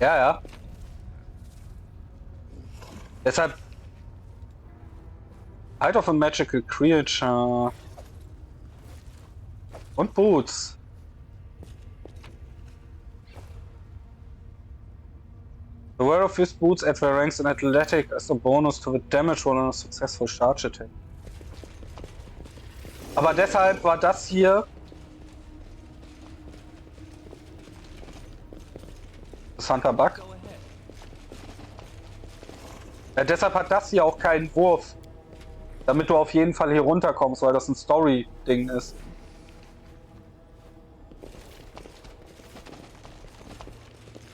Ja. Deshalb Height of a magical creature. Und Boots. The wear of these boots adds their ranks in athletic as a bonus to the damage roll on a successful charge attack. Aber deshalb war das hier interessanter Bug. Ja, deshalb hat das hier auch keinen Wurf. Damit du auf jeden Fall hier runterkommst, weil das ein Story-Ding ist.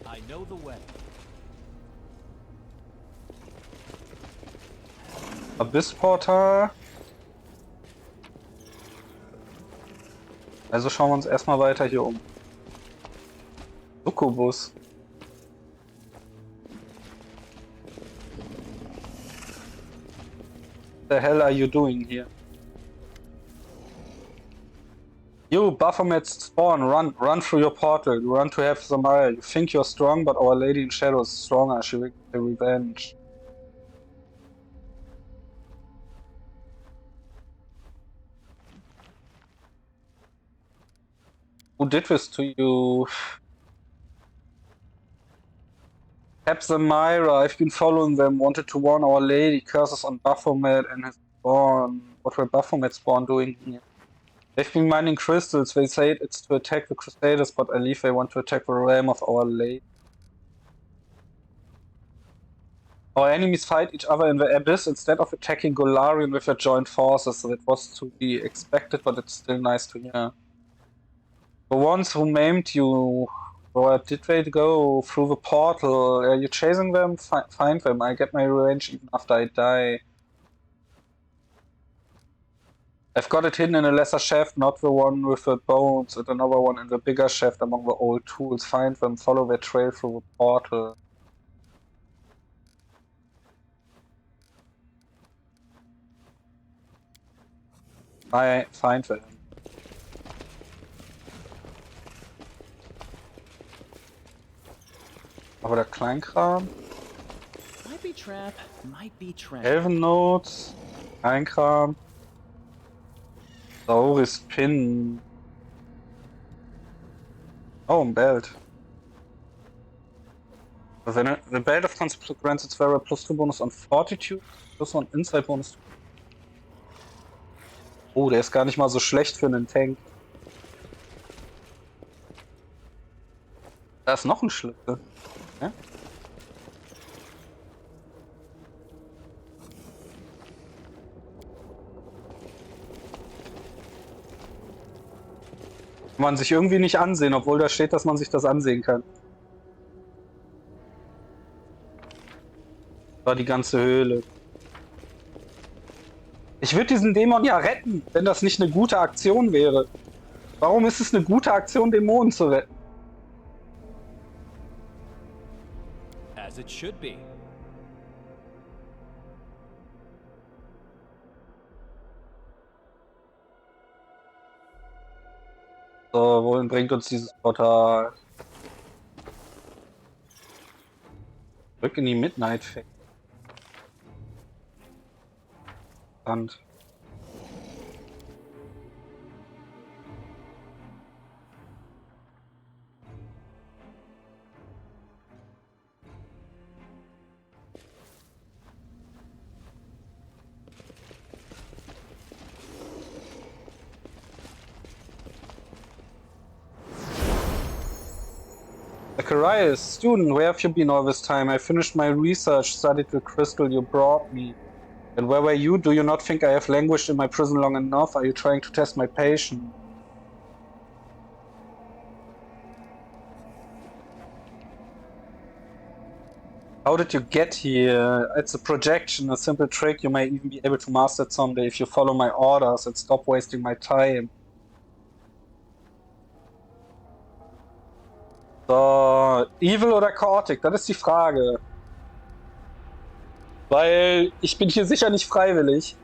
I know the way. Abyssportal. Also schauen wir uns erstmal weiter hier um. Succubus. What the hell are you doing here? You, Baphomet's spawn, run through your portal. You run to have the mile. You think you're strong, but Our Lady in Shadow is stronger. She will get revenge. Who did this to you? Myra, I've been following them, wanted to warn Our Lady, curses on Baphomet and his spawn. What were Baphomet's spawn doing here? They've been mining crystals, they say it's to attack the Crusaders, but I believe they want to attack the realm of Our Lady. Our enemies fight each other in the Abyss instead of attacking Golarion with their joint forces, so it was to be expected, but it's still nice to hear. The ones who maimed you, where did they go? Through the portal. Are you chasing them? Find them. I get my revenge even after I die. I've got it hidden in a lesser shaft, not the one with the bones, and another one in the bigger shaft among the old tools. Find them, follow their trail through the portal. I find them. Aber der Kleinkram. Might be trap, might be trap. Elvennotes. Kleinkram. Sauris Pin. Oh, ein Belt. The Belt of Concept grants its wearer +2 bonus on Fortitude, +1 Insight bonus. Oh, der ist gar nicht mal so schlecht für einen Tank. Da ist noch ein Schlüssel. Ja? Kann man sich irgendwie nicht ansehen, obwohl da steht, dass man sich das ansehen kann. War die ganze Höhle. Ich würde diesen Dämon ja retten, wenn das nicht eine gute Aktion wäre. Warum ist es eine gute Aktion, Dämonen zu retten? As it should be. So, wohin bringt uns dieses Portal? Zurück in die Midnight Fake. Spannend. Zacharias, student, where have you been all this time? I finished my research, studied the crystal you brought me. And where were you? Do you not think I have languished in my prison long enough? Are you trying to test my patience? How did you get here? It's a projection, a simple trick. You may even be able to master it someday if you follow my orders and stop wasting my time. So, evil oder chaotic? Das ist die Frage. Weil ich bin hier sicher nicht freiwillig.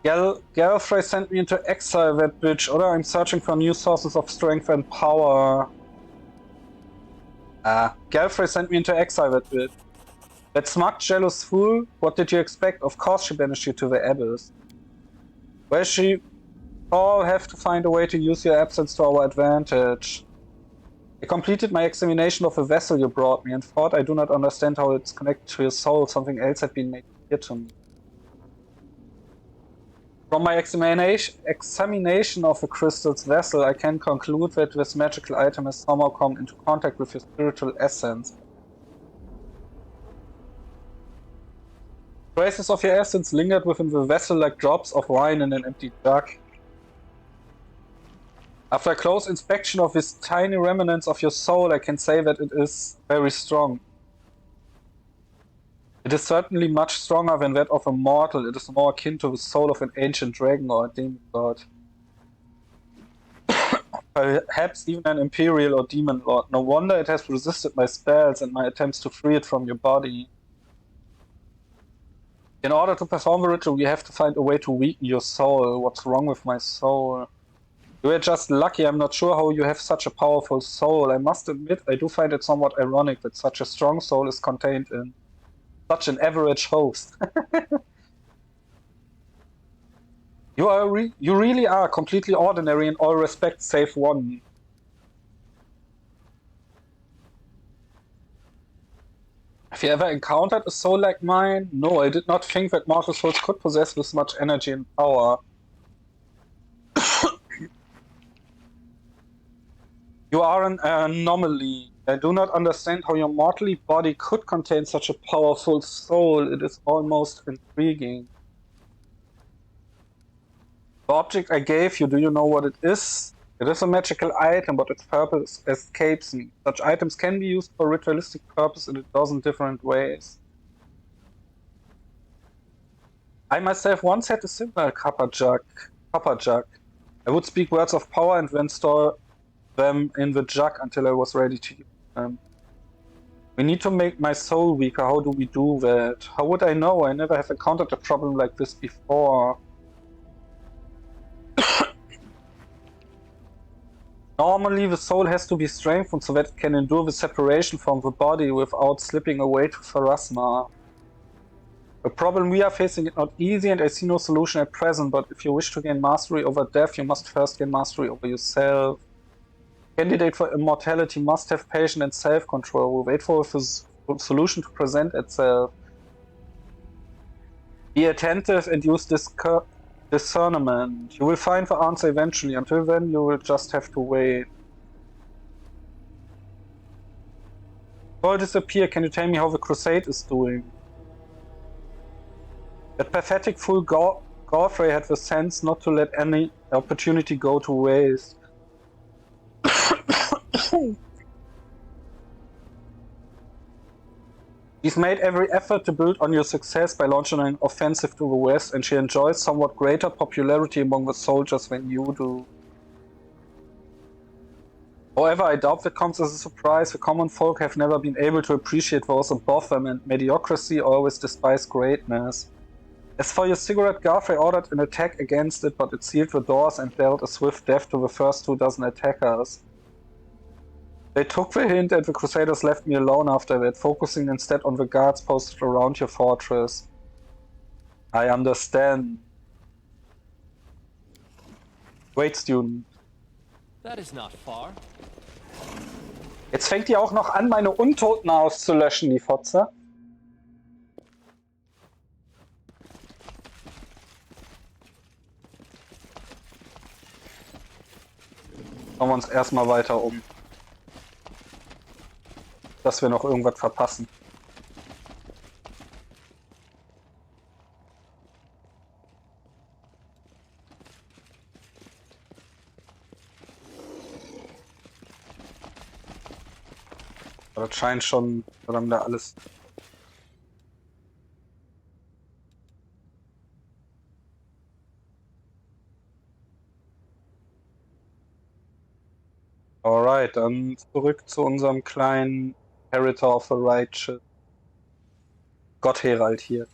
Galfrey sent me into exile, that bitch, oder? I'm searching for new sources of strength and power. Galfrey sent me into exile, that bitch. That smug, jealous fool? What did you expect? Of course she banished you to the Abyss. Well, she all have to find a way to use your absence to our advantage. I completed my examination of the vessel you brought me and thought I do not understand how it's connected to your soul. Something else had been made clear to me. From my examination of the crystal's vessel, I can conclude that this magical item has somehow come into contact with your spiritual essence. Traces of your essence lingered within the vessel like drops of wine in an empty jug. After a close inspection of these tiny remnants of your soul, I can say that it is very strong. It is certainly much stronger than that of a mortal. It is more akin to the soul of an ancient dragon or a demon god. Perhaps even an imperial or demon lord. No wonder it has resisted my spells and my attempts to free it from your body. In order to perform the ritual, you have to find a way to weaken your soul. What's wrong with my soul? You are just lucky. I'm not sure how you have such a powerful soul. I must admit, I do find it somewhat ironic that such a strong soul is contained in such an average host. You really are completely ordinary in all respects save one. Have you ever encountered a soul like mine? No, I did not think that mortal souls could possess this much energy and power. You are an anomaly. I do not understand how your mortally body could contain such a powerful soul. It is almost intriguing. The object I gave you, do you know what it is? It is a magical item, but its purpose escapes me. Such items can be used for ritualistic purpose in a dozen different ways. I myself once had a similar copper jug. I would speak words of power and then store them in the jug until I was ready to use them. We need to make my soul weaker. How do we do that? How would I know? I never have encountered a problem like this before. Normally the soul has to be strengthened so that it can endure the separation from the body without slipping away to Pharasma. The problem we are facing is not easy and I see no solution at present, but if you wish to gain mastery over death, you must first gain mastery over yourself. Candidate for immortality must have patience and self-control. Wait for a solution to present itself. Be attentive and use discernment. You will find the answer eventually. Until then, you will just have to wait. Before I disappear, can you tell me how the crusade is doing? That pathetic fool Godfrey had the sense not to let any opportunity go to waste. He's made every effort to build on your success by launching an offensive to the west, and she enjoys somewhat greater popularity among the soldiers than you do. However, I doubt that comes as a surprise. The common folk have never been able to appreciate those above them, and mediocrity always despised greatness. As for your cigarette, Godfrey ordered an attack against it, but it sealed the doors and dealt a swift death to the first 2 dozen attackers. They took the hint and the Crusaders left me alone after that, focusing instead on the guards posted around your fortress. I understand. Wait, student. That is not far. Jetzt fängt die auch noch an, meine Untoten auszulöschen, die Fotze. Schauen wir uns erstmal weiter um. Dass wir noch irgendwas verpassen. Aber das scheint schon, solange da alles... Alright, dann zurück zu unserem kleinen Inheritor of the Righteous. Gott Herald hier.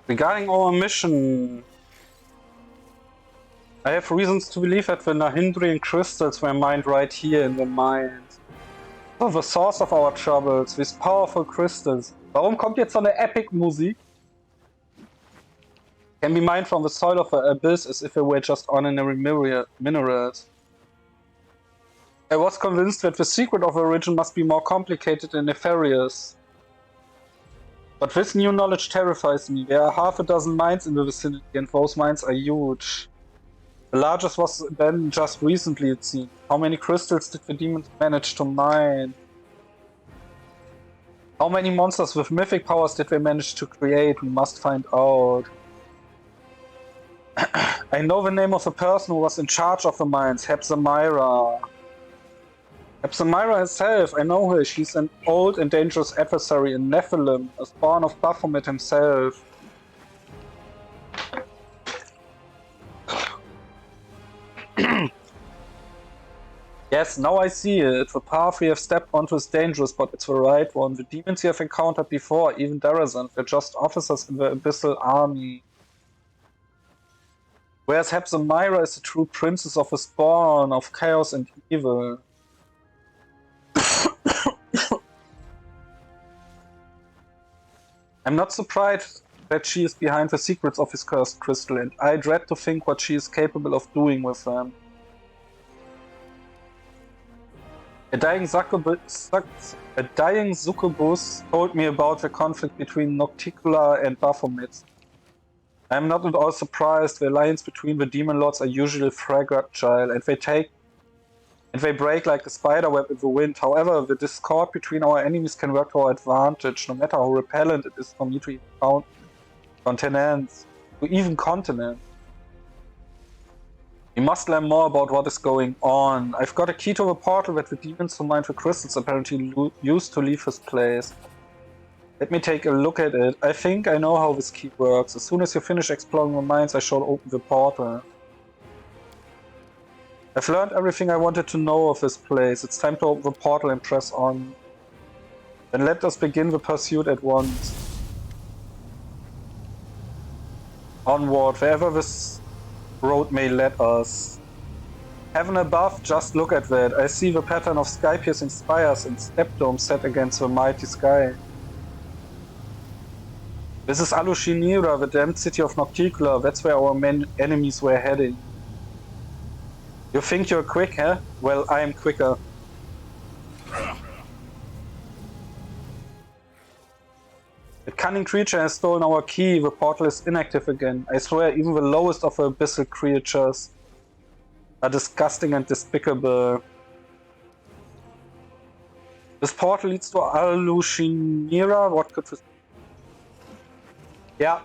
Regarding our mission, I have reasons to believe that the Nahindrian crystals were mined right here in the mines. So the source of our troubles, these powerful crystals. Warum kommt jetzt so eine Epic-Musik? can be mined from the soil of the abyss as if they were just ordinary minerals. I was convinced that the secret of the origin must be more complicated and nefarious. But this new knowledge terrifies me. There are half a dozen mines in the vicinity, and those mines are huge. The largest was abandoned just recently, it seems. How many crystals did the demons manage to mine? How many monsters with mythic powers did they manage to create? We must find out. I know the name of the person who was in charge of the mines, Hepzamira. Hepzamira herself, I know her. She's an old and dangerous adversary in Nephilim, a spawn of Baphomet himself. Yes, now I see it. The path we have stepped onto is dangerous, but it's the right one. The demons you have encountered before, even Darazan, were just officers in the Abyssal army. Whereas Hepzamira is the true princess of the spawn of chaos and evil. I'm not surprised that she is behind the secrets of his cursed crystal, and I dread to think what she is capable of doing with them. A dying succubus told me about the conflict between Nocticula and Baphomet. I am not at all surprised. The alliance between the demon lords are usually fragile, and they break like a spider web in the wind. However, the discord between our enemies can work to our advantage, no matter how repellent it is for me to even continents. We must learn more about what is going on. I've got a key to the portal that the demons who mined the crystals apparently used to leave this place. Let me take a look at it. I think I know how this key works. As soon as you finish exploring the mines, I shall open the portal. I've learned everything I wanted to know of this place. It's time to open the portal and press on. Then let us begin the pursuit at once. Onward, wherever this road may lead us. Heaven above, just look at that. I see the pattern of sky-piercing spires and step-domes set against the mighty sky. This is Alushinira, the damned city of Nocticula. That's where our enemies were heading. You think you're quick, huh? Well, I am quicker. The cunning creature has stolen our key. The portal is inactive again. I swear, even the lowest of the abyssal creatures are disgusting and despicable. This portal leads to Alushinira. What could this be? Yeah.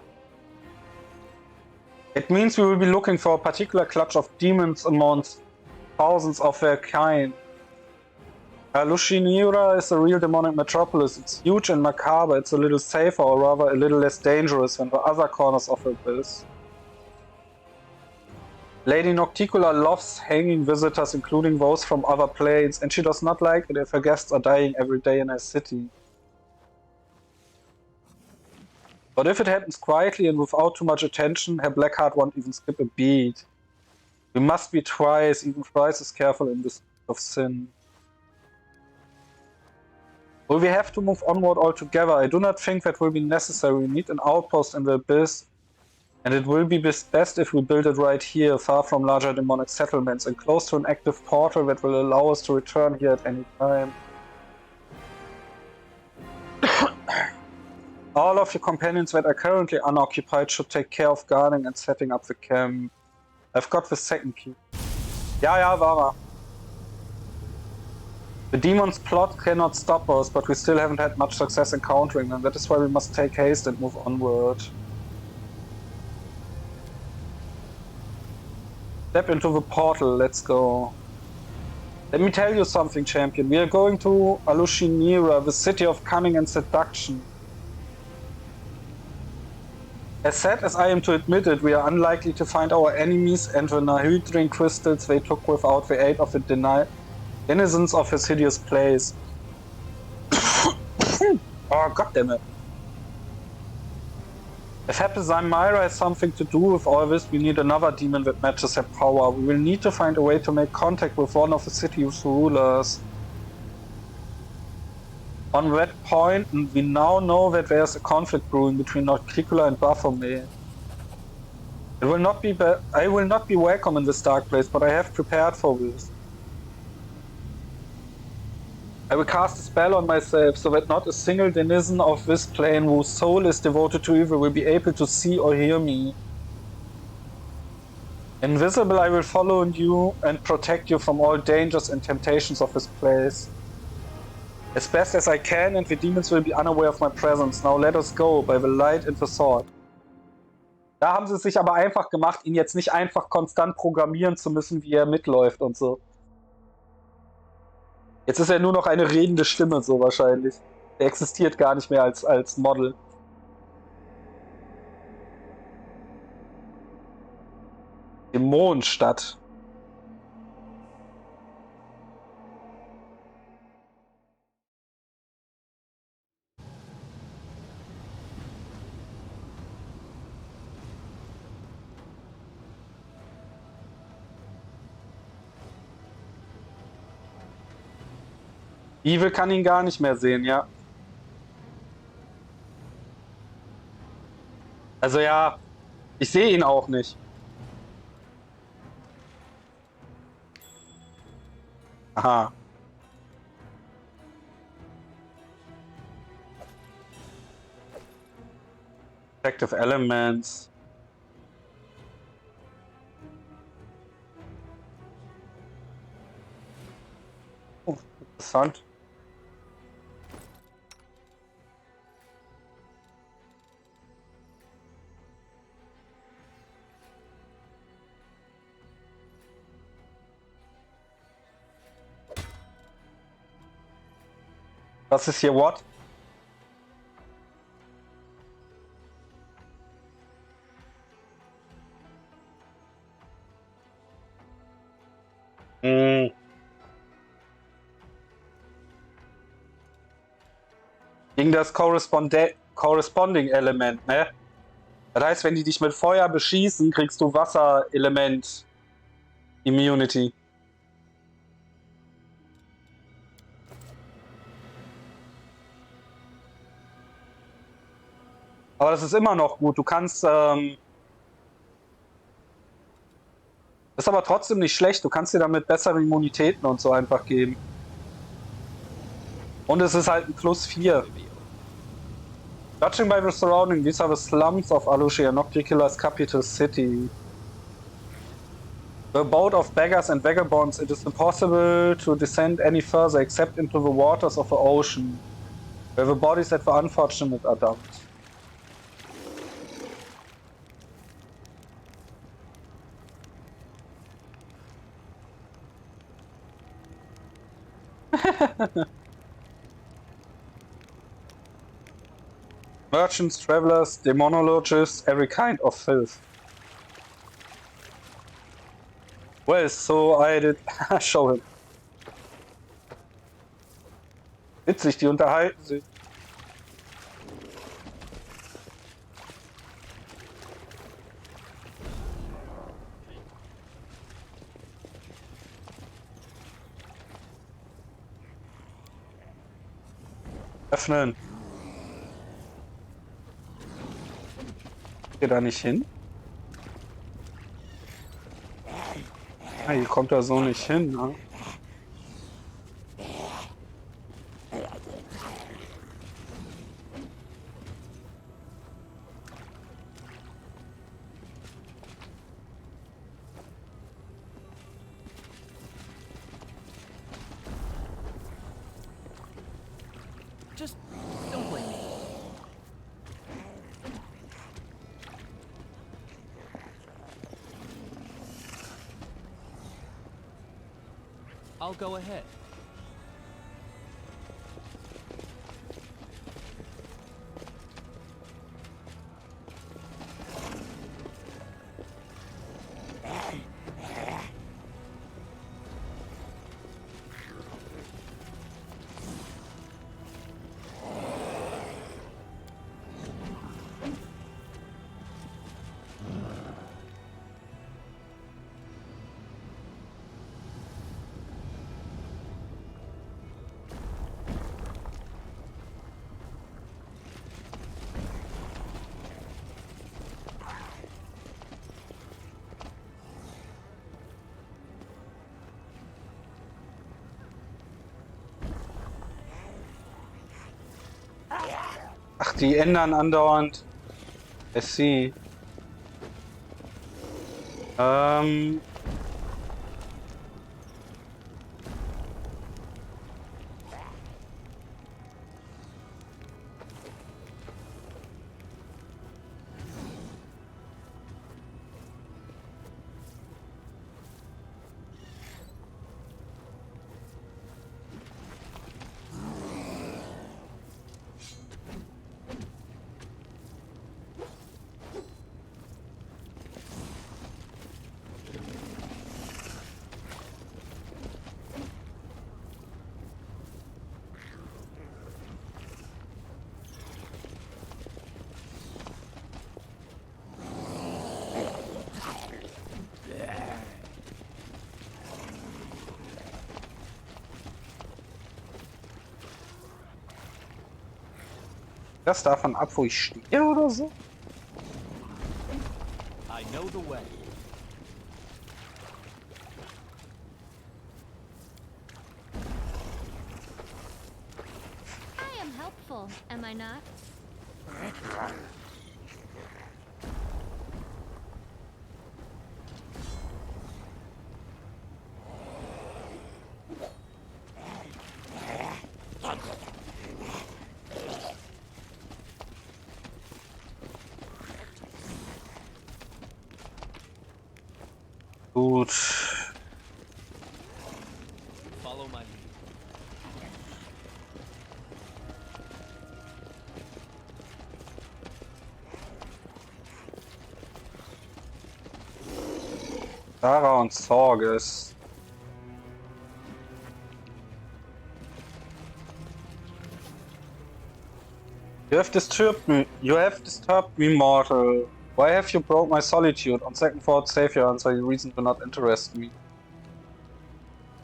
It means we will be looking for a particular clutch of demons amongst thousands of their kind. Alushinira is a real demonic metropolis. It's huge and macabre. It's a little safer, or rather a little less dangerous than the other corners of the abyss. Lady Nocticula loves hanging visitors, including those from other planes, and she does not like it if her guests are dying every day in her city. But if it happens quietly and without too much attention, her black heart won't even skip a beat. We must be even thrice as careful in this of sin. Will we have to move onward altogether? I do not think that will be necessary. We need an outpost in the abyss, and it will be best if we build it right here, far from larger demonic settlements, and close to an active portal that will allow us to return here at any time. All of your companions that are currently unoccupied should take care of guarding and setting up the camp. I've got the second key. Ja, Vara. The demons' plot cannot stop us, but we still haven't had much success encountering them. That is why we must take haste and move onward. Step into the portal, let's go. Let me tell you something, champion. We are going to Alushinira, the city of cunning and seduction. As sad as I am to admit it, we are unlikely to find our enemies and the Nahydrin crystals they took without the aid of the denizens of his hideous place. Oh, goddammit. If Hepzamira has something to do with all this, we need another demon that matches her power. We will need to find a way to make contact with one of the city's rulers. On that point, we now know that there's a conflict brewing between Nocticula and Baphomet. I will not be welcome in this dark place, but I have prepared for this. I will cast a spell on myself so that not a single denizen of this plane whose soul is devoted to evil will be able to see or hear me. Invisible, I will follow you and protect you from all dangers and temptations of this place. As best as I can, and the demons will be unaware of my presence. Now let us go by the light and the sword. Da haben sie es sich aber einfach gemacht, ihn jetzt nicht einfach konstant programmieren zu müssen, wie er mitläuft und so. Jetzt ist er nur noch eine redende Stimme, so wahrscheinlich. Er existiert gar nicht mehr als Model. Dämonenstadt. Evil kann ihn gar nicht mehr sehen, ja. Also ja, ich sehe ihn auch nicht. Aha. Protective Elements. Oh, interessant. Was ist hier what? Gegen das Corresponding Element, ne? Das heißt, wenn die dich mit Feuer beschießen, kriegst du Wasserelement Immunity. Aber das ist immer noch gut. Du kannst ist aber trotzdem nicht schlecht. Du kannst dir damit bessere Immunitäten und so einfach geben. Und es ist halt ein +4. Judging by the surrounding, these are the slums of Alushia, Nocticular's capital city. The abode of beggars and vagabonds, it is impossible to descend any further except into the waters of the ocean, where the bodies of the unfortunate are dumped. Merchants, travelers, demonologists, every kind of filth. Well, so I did show him. Witzig, die unterhalten sich. Öffnen. Geht da nicht hin? Ah, hier kommt er so nicht hin, ne? Just don't blame me. I'll go ahead. Die ändern andauernd. I see. Das davon ab, wo ich stehe oder so? I know the way. I am helpful, am I not? Gut. Follow my lead. Sarah und Sorges. You have disturbed me. You have disturbed me, mortal. Why have you broke my solitude? On second thought, save your answer. Your reason do not interest me.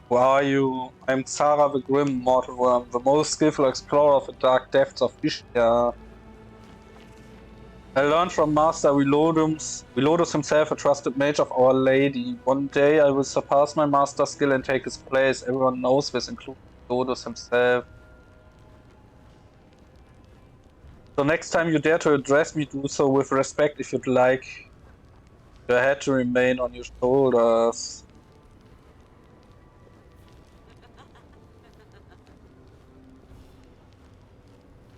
Who are you? I am Zara the Grim, mortal worm, the most skillful explorer of the dark depths of Ishia. I learned from Master Wilodus himself, a trusted mage of Our Lady. One day I will surpass my master's skill and take his place. Everyone knows this, including Wilodus himself. So next time you dare to address me, do so with respect if you'd like. Your head to remain on your shoulders.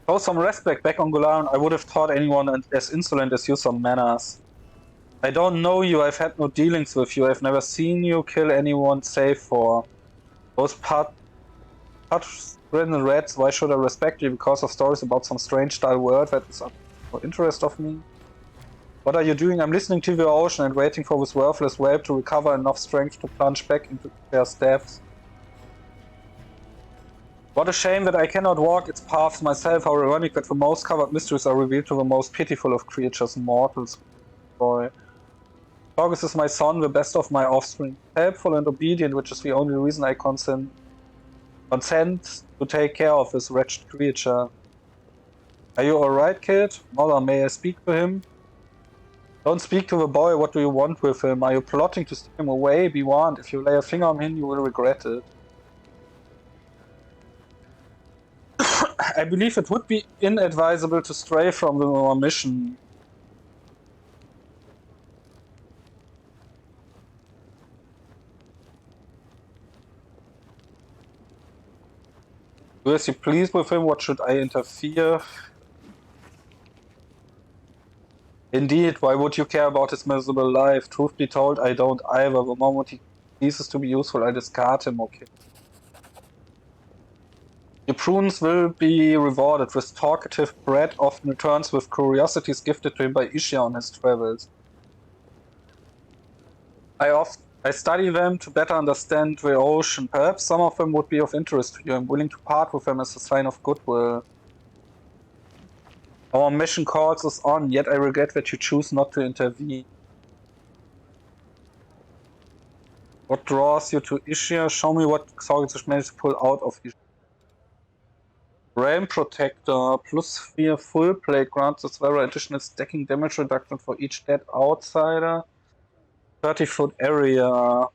Show some respect back on Golan. I would have taught anyone as insolent as you some manners. I don't know you, I've had no dealings with you, I've never seen you kill anyone save for those ridden rats. Why should I respect you? Because of stories about some strange dull world that is of no interest of me? What are you doing? I'm listening to the ocean and waiting for this worthless whale to recover enough strength to plunge back into their depths. What a shame that I cannot walk its paths myself. How ironic that the most covered mysteries are revealed to the most pitiful of creatures, mortals. Boy. August is my son, the best of my offspring. Helpful and obedient, which is the only reason I consent to take care of this wretched creature. Are you alright, kid? Mother, may I speak to him? Don't speak to the boy, what do you want with him? Are you plotting to steal him away? Be warned, if you lay a finger on him, you will regret it. I believe it would be inadvisable to stray from our mission. Do as you please with him, what should I interfere? Indeed, why would you care about his miserable life? Truth be told, I don't either. The moment he ceases to be useful, I discard him, okay? Your prudence will be rewarded. This talkative brat often returns with curiosities gifted to him by Ishia on his travels. I study them to better understand the ocean. Perhaps some of them would be of interest to you. I'm willing to part with them as a sign of goodwill. Our mission calls us on, yet I regret that you choose not to intervene. What draws you to Ishia? Show me what Sorgens has managed to pull out of Ishia. Realm Protector, +4 full plate grants as well additional stacking damage reduction for each dead outsider. 30-foot area.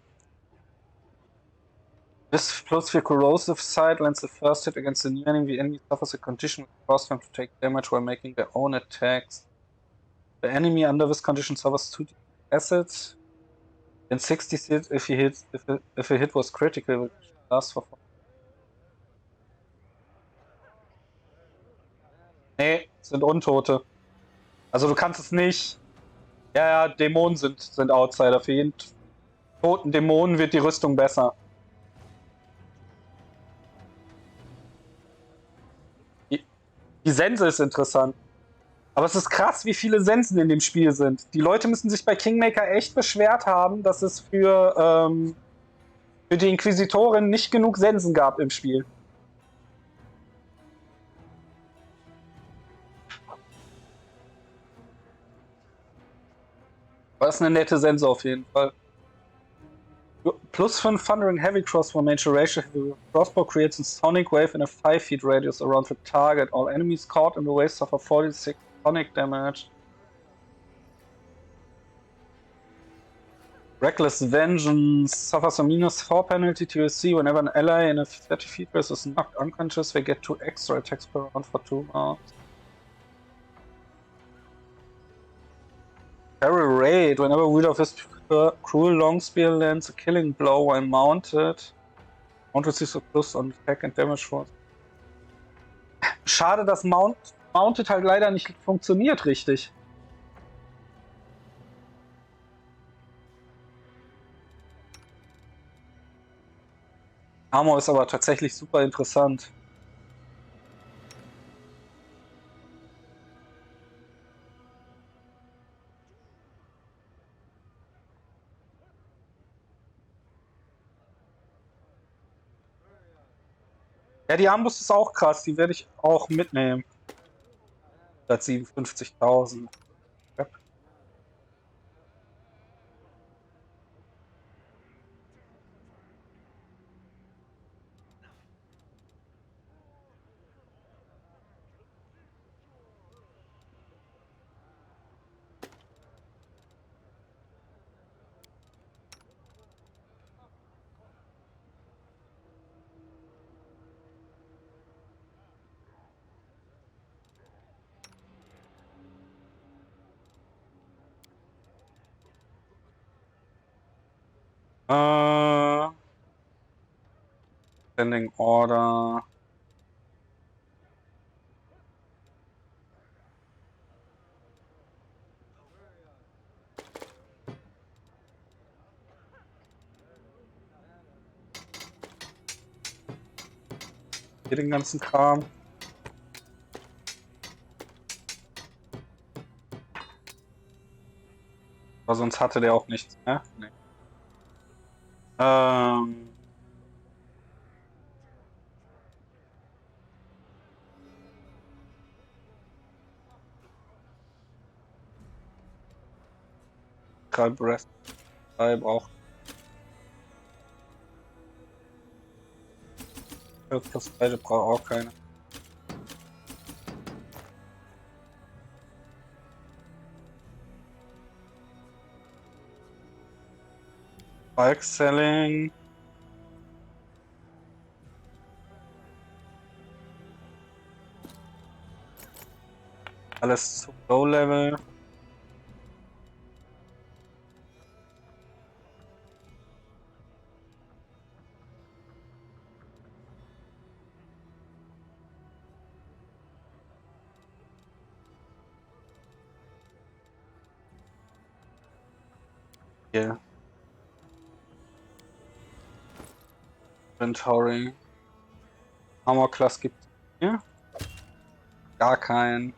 This plus for corrosive side lands the first hit against the new enemy. The enemy suffers a condition which causes them to take damage while making their own attacks. The enemy under this condition suffers 2 acids. In 60 hit if a hit was critical, which lasts for 4. Nee, sind Untote. Also du kannst es nicht. Ja, Dämonen sind Outsider. Für jeden toten Dämonen wird die Rüstung besser. Die Sense ist interessant. Aber es ist krass, wie viele Sensen in dem Spiel sind. Die Leute müssen sich bei Kingmaker echt beschwert haben, dass es für die Inquisitorin nicht genug Sensen gab im Spiel. Das ist eine nette Sense auf jeden Fall. Plus 5 Thundering Heavy Crossbow Major Ratio. The crossbow creates a sonic wave in a 5 feet radius around the target. All enemies caught in the wave suffer 46 sonic damage. Reckless Vengeance suffers a -4 penalty to AC whenever an ally in a 30 feet radius is knocked unconscious. They get 2 extra attacks per round for 2 rounds. Carry Raid whenever wielder of his cruel long spear lands a killing blow while mounted. Mount receives a plus on attack and damage force. Schade, dass Mounted halt leider nicht funktioniert richtig. Armor ist aber tatsächlich super interessant. Ja, die Armbrust ist auch krass, die werde ich auch mitnehmen. 157.000. Ja. Standing Order. Hier den ganzen Kram. Aber sonst hatte der auch nichts, ne? Nee. Breath 3 braucht. Plus beide braucht auch keine. Bulk Selling. Alles zu Low Level. Hier. Inventory. Armor Class gibt es hier. Gar keinen.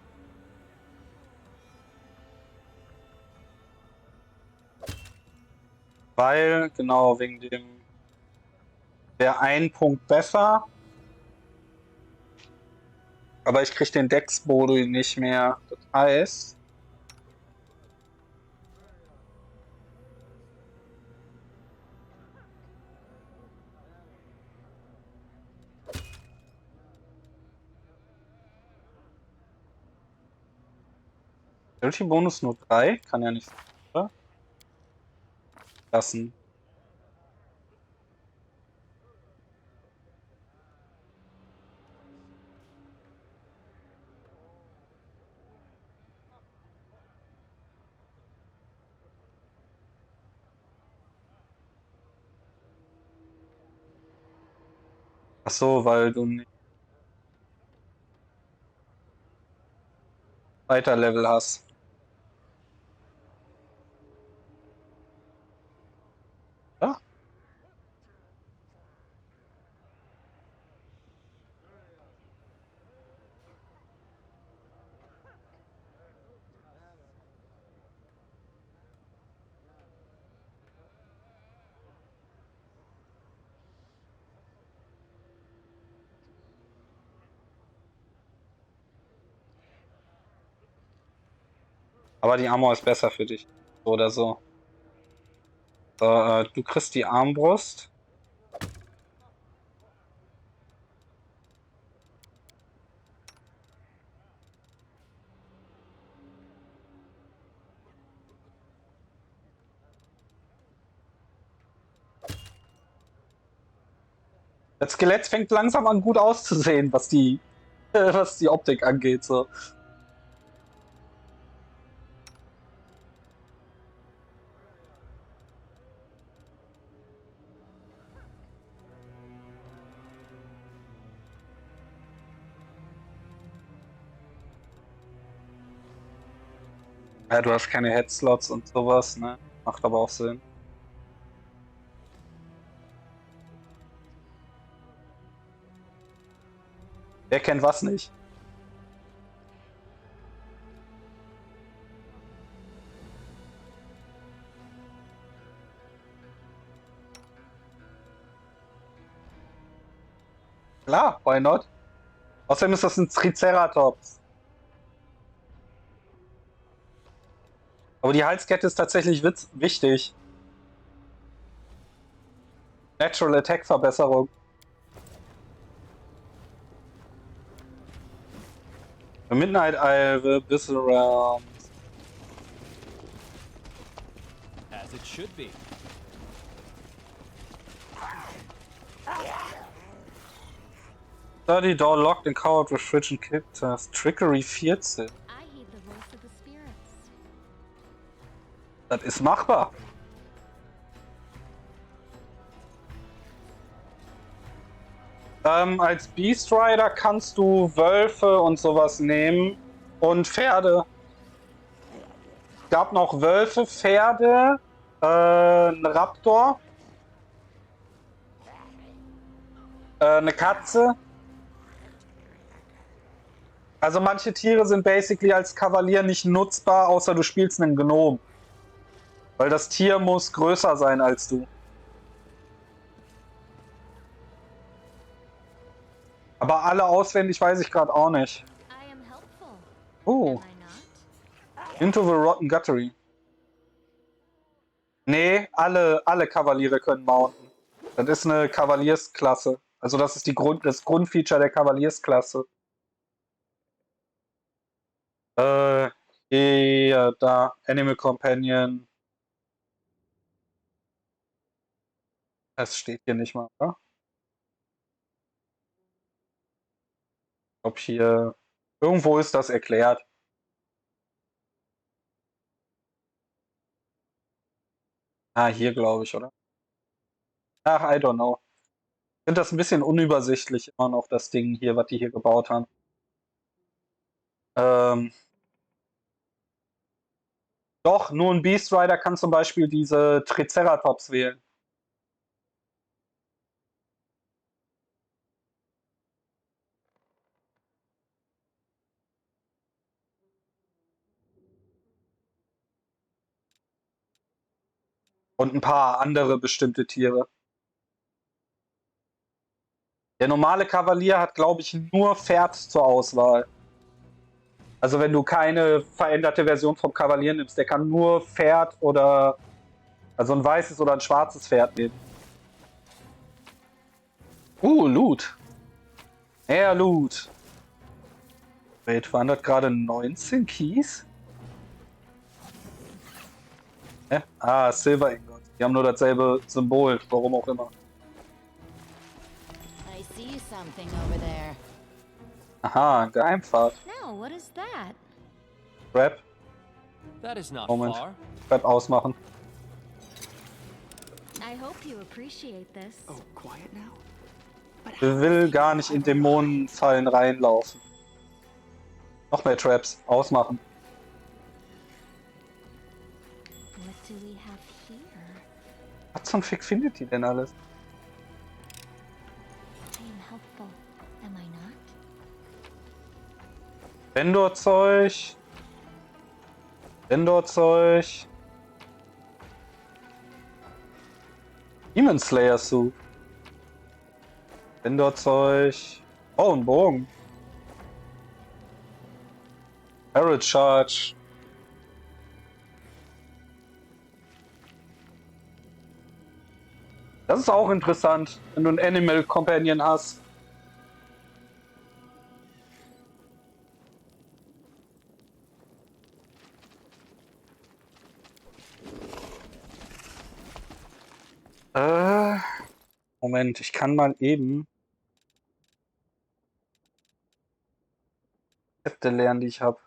Weil, genau, wegen dem der einen Punkt besser. Aber ich kriege den Dex-Modul nicht mehr. Das heißt. Bonus nur 3? Kann ja nicht sein, oder? Lassen. Ach so, weil du nicht weiter Level hast. Ja? Aber die Armor ist besser für dich. So oder so. So, du kriegst die Armbrust. Das Skelett fängt langsam an gut auszusehen, was die Optik angeht. So. Ja, du hast keine Headslots und sowas, ne? Macht aber auch Sinn. Wer kennt was nicht? Klar, why not? Außerdem ist das ein Triceratops. Aber die Halskette ist tatsächlich wichtig. Natural Attack Verbesserung. The Midnight Isle, the Abyssal Realms. As it should be. Study door locked and covered with frigid cactus. Trickery 14. I heed the voice of the spirits. Das ist machbar. Als Beast Rider kannst du Wölfe und sowas nehmen und Pferde. Es gab noch Wölfe, Pferde, ein Raptor, eine Katze. Also manche Tiere sind basically als Kavalier nicht nutzbar, außer du spielst einen Gnom. Weil das Tier muss größer sein als du. Aber alle auswendig weiß ich gerade auch nicht. I am helpful. Oh. Am I not? Into the Rotten Guttery. Nee, alle Kavaliere können mounten. Das ist eine Kavaliersklasse. Also das ist das Grundfeature der Kavaliersklasse. Hier, da, Animal Companion. Das steht hier nicht mal, oder? Ich glaube hier, irgendwo ist das erklärt. Ah, hier glaube ich, oder? Ach, I don't know. Ich finde das ein bisschen unübersichtlich immer noch, das Ding hier, was die hier gebaut haben. Doch, nur ein Beast Rider kann zum Beispiel diese Triceratops wählen. Und ein paar andere bestimmte Tiere. Der normale Kavalier hat, glaube ich, nur Pferd zur Auswahl. Also wenn du keine veränderte Version vom Kavalier nimmst, der kann nur Pferd oder also ein weißes oder ein schwarzes Pferd nehmen. Loot. Mehr Loot. Wait, waren das gerade 19 Keys? Ah, Silver Ingot. Die haben nur dasselbe Symbol, warum auch immer. I see something over there. Aha, ein Geheimpfad. No, what is that? Trap. That is not Moment. far. Trap ausmachen. I hope you appreciate this. Oh, quiet now? Ich will gar nicht in Dämonenfallen reinlaufen. Noch mehr Traps. Ausmachen. What do we have here? Was zum Fick findet die denn alles? I am helpful, am I not? Vendor-Zeug. Vendor-Zeug. Demon Slayer Suit. Vendor-Zeug. Oh, ein Bogen. Barrel Charge. Das ist auch interessant, wenn du einen Animal Companion hast. Moment, ich kann mal eben Rezepte lernen, die ich habe.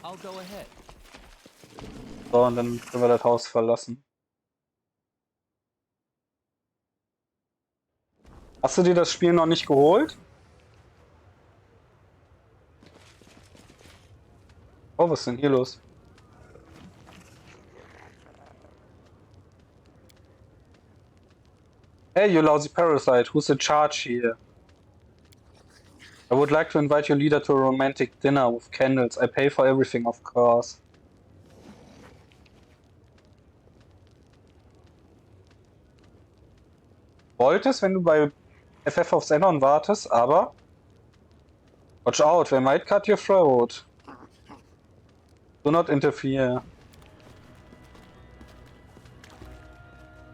I'll go ahead. So, und dann können wir das Haus verlassen. Hast du dir das Spiel noch nicht geholt? Oh, was ist denn hier los? Hey, you lousy parasite, who's in charge here? I would like to invite your leader to a romantic dinner with candles. I pay for everything, of course. Wolltest, wenn du bei FF aufs Addon wartest, aber watch out, they might cut your throat. Do not interfere.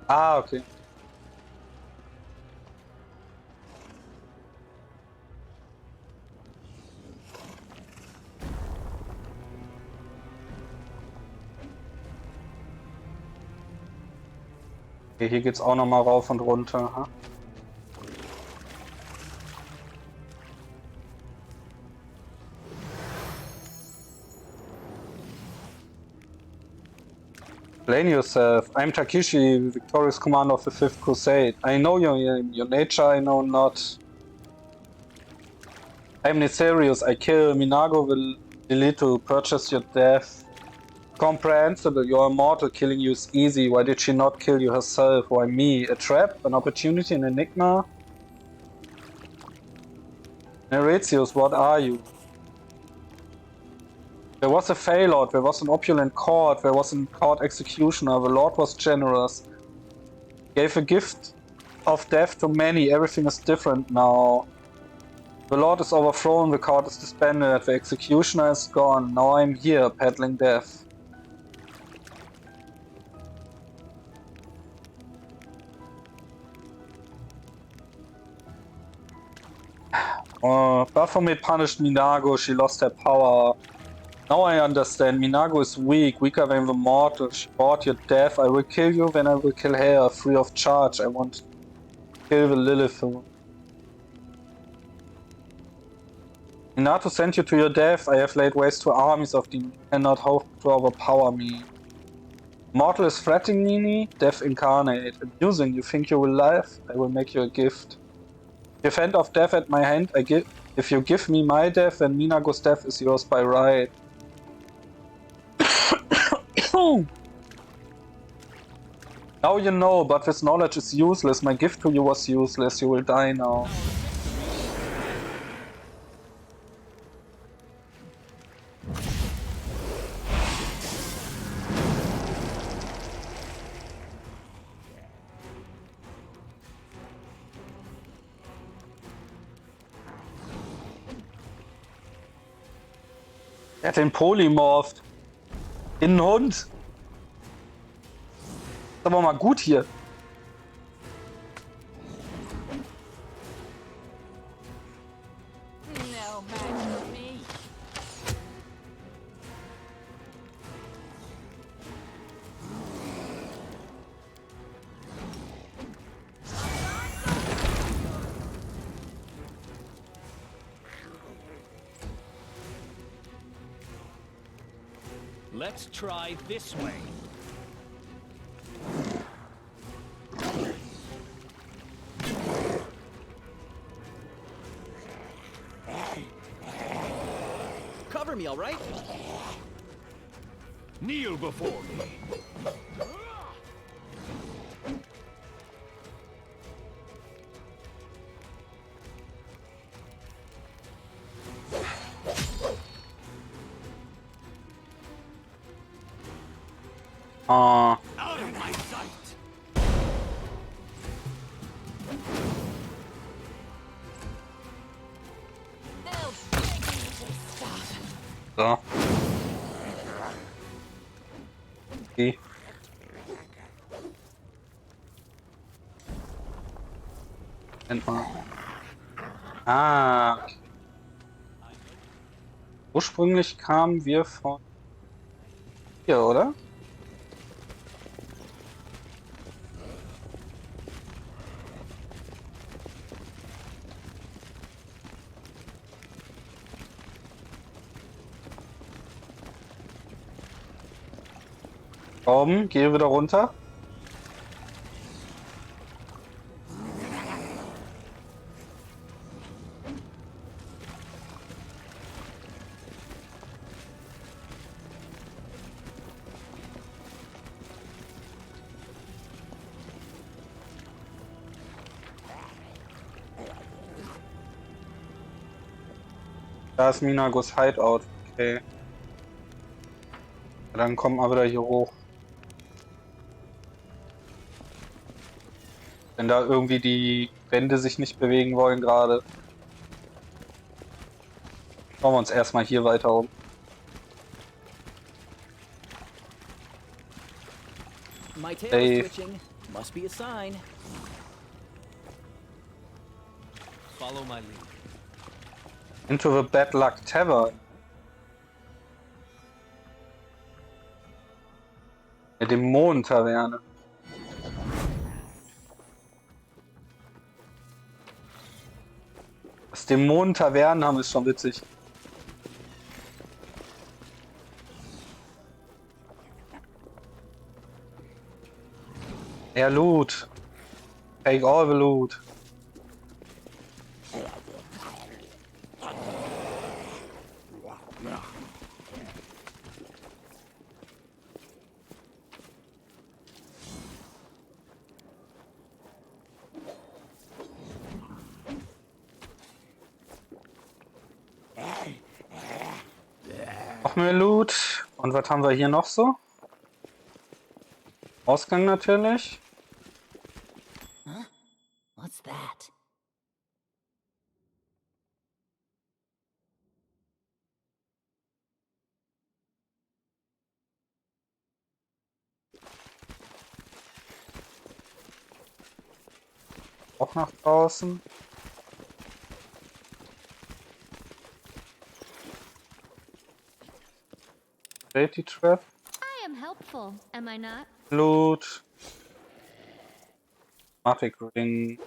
Ah, okay. Okay, hier geht's auch noch mal rauf und runter. Ha? Explain yourself. I'm Takichi, victorious commander of the 5th Crusade. I know your nature, I know not. I'm Necerius, I kill. Minago will delete to purchase your death. Comprehensible, you're immortal, killing you is easy. Why did she not kill you herself? Why me? A trap? An opportunity? An enigma? Neretius, what are you? There was a Failord, there was an opulent court, there was a court executioner, the Lord was generous. Gave a gift of death to many, everything is different now. The Lord is overthrown, the court is disbanded, the executioner is gone, now I'm here, peddling death. Baphomet punished Minago, she lost her power. Now I understand, Minago is weak, weaker than the mortal. She bought your death, I will kill you, then I will kill her, free of charge. I want to kill the Lilith. Minato sent you to your death, I have laid waste to armies of demons, cannot hope to overpower me. Mortal is threatening me, death incarnate. Amusing, you think you will live? I will make you a gift. Give hand of death at my hand, if you give me my death, then Minago's death is yours by right. Now you know, but this knowledge is useless. My gift to you was useless. You will die now. Er hat den polymorpht. In einen Hund. Ist aber mal gut hier. No match for me. Let's try this way. Cover me, all right? Kneel before me. Ah. Out of my sight. So. Okay. Moment mal. Ah. Okay. Ursprünglich kamen wir von hier, oder? Oben, gehe wieder runter. Da ist Minagos Hideout. Okay. Dann kommen wir wieder hier hoch. Wenn da irgendwie die Wände sich nicht bewegen wollen gerade. Schauen wir uns erstmal hier weiter um. My tail is twitching. Must be a sign. Follow my lead. Into the Bad Luck Tavern. Der Dämonen-Taverne. Das Dämonen-Tavernen haben ist schon witzig. Ja, Loot. Take all the loot. Noch mehr Loot. Und was haben wir hier noch so? Ausgang natürlich. Huh? What's that? Auch nach draußen. Safety Trap. I am helpful, am I not? Loot. Magic Ring.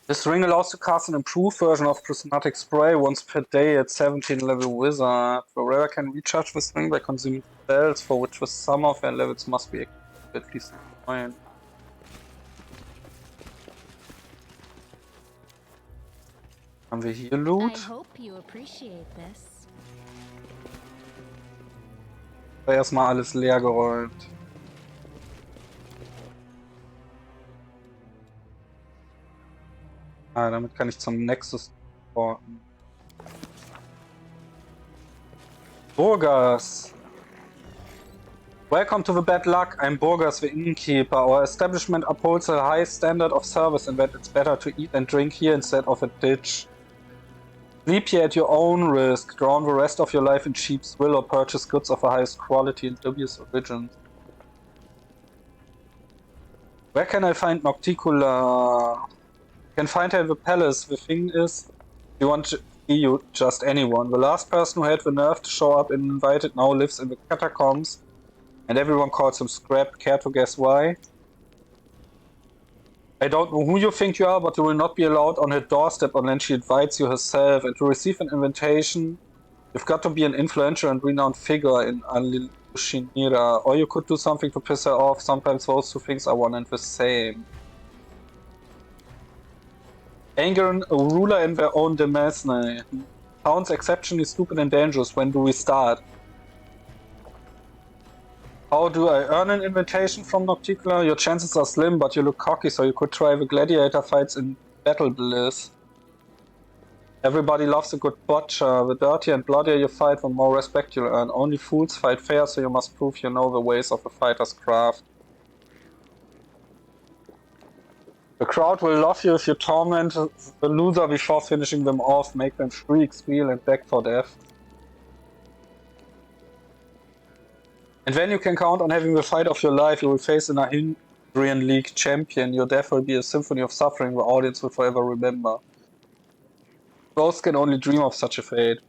This ring allows to cast an improved version of Prismatic Spray once per day at 17 level wizard. The wearer can recharge this ring by consuming spells for which the sum of their levels must be at least 9. Haben wir hier Loot? I hope you appreciate this. Erstmal alles leer geräumt. Ah, damit kann ich zum Nexus porten. Burgers. Welcome to the Bad Luck. I'm Burgers, the innkeeper. Our establishment upholds a high standard of service and that it's better to eat and drink here instead of a ditch. Sleep here at your own risk. Drown the rest of your life in cheap swill or purchase goods of the highest quality and dubious origin. Where can I find Nocticula? You can find her in the palace. The thing is, you want to see you just anyone. The last person who had the nerve to show up and invited now lives in the catacombs, and everyone calls him Scrap. Care to guess why? I don't know who you think you are, but you will not be allowed on her doorstep unless she invites you herself. And to receive an invitation, you've got to be an influential and renowned figure in Alushinira. Or you could do something to piss her off. Sometimes those two things are one and the same. Angering a ruler in their own domain. Sounds exceptionally stupid and dangerous. When do we start? How do I earn an invitation from Nocticula? Your chances are slim, but you look cocky, so you could try the gladiator fights in Battle Bliss. Everybody loves a good butcher. The dirtier and bloodier you fight, the more respect you'll earn. Only fools fight fair, so you must prove you know the ways of a fighter's craft. The crowd will love you if you torment the loser before finishing them off, make them shriek, squeal, and beg for death. And when you can count on having the fight of your life, you will face an Ahindrian League champion. Your death will be a symphony of suffering the audience will forever remember. Ghosts can only dream of such a fate.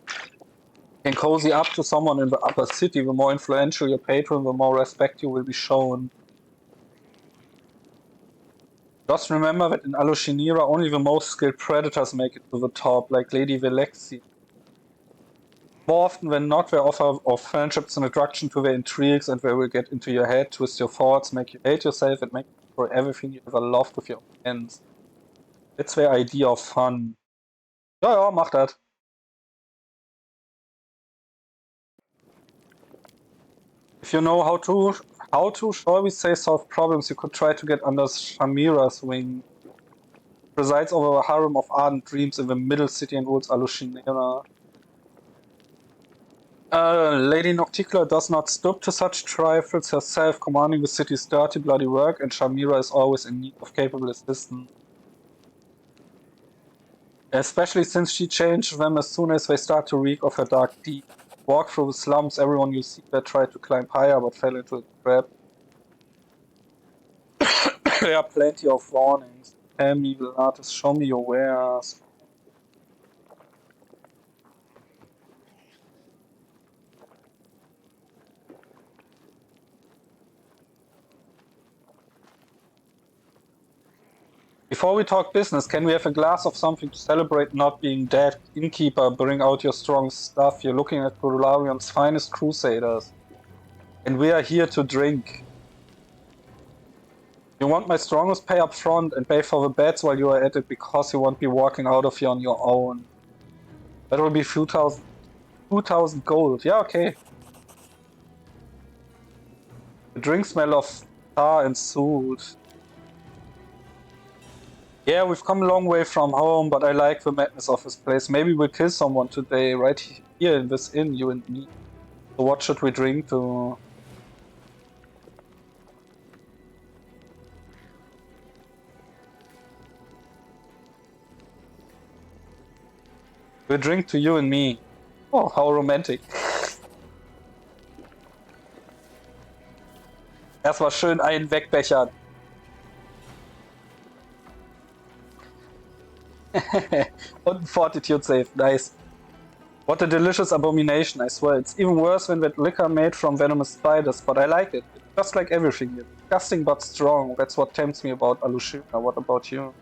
You can cozy up to someone in the upper city. The more influential your patron, the more respect you will be shown. Just remember that in Alushinira, only the most skilled predators make it to the top, like Lady Velexi. More often than not, they offer of friendships and attraction to their intrigues, and they will get into your head, twist your thoughts, make you hate yourself, and make you destroy everything you ever loved with your own hands. That's their idea of fun. Ja, mach das. If you know how to, shall we say, solve problems, you could try to get under Shamira's wing. Presides over a harem of ardent dreams in the middle city and rules Alushinira. Lady Nocticula does not stoop to such trifles herself, commanding the city's dirty, bloody work, and Shamira is always in need of capable assistance. Especially since she changed them as soon as they start to reek of her dark deed. Walk through the slums, everyone you see there tried to climb higher but fell into a trap. There are plenty of warnings. Tell me, evil artist, show me your wares. Before we talk business, can we have a glass of something to celebrate not being dead? Innkeeper, bring out your strong stuff. You're looking at Purularium's finest crusaders. And we are here to drink. You want my strongest, pay up front and pay for the beds while you are at it, because you won't be walking out of here on your own. That will be 2,000 gold. Yeah, okay. The drink smell of tar and salt. Yeah, we've come a long way from home, but I like the madness of this place. Maybe we'll kill someone today, right here in this inn, you and me. So what should we drink to? We'll drink to you and me. Oh, how romantic. Erstmal schön einen wegbechern. Und ein Fortitude save, nice. What a delicious abomination, I swear. It's even worse than that liquor made from venomous spiders, but I like it. It's just like everything here. Disgusting but strong. That's what tempts me about Alushina. What about you?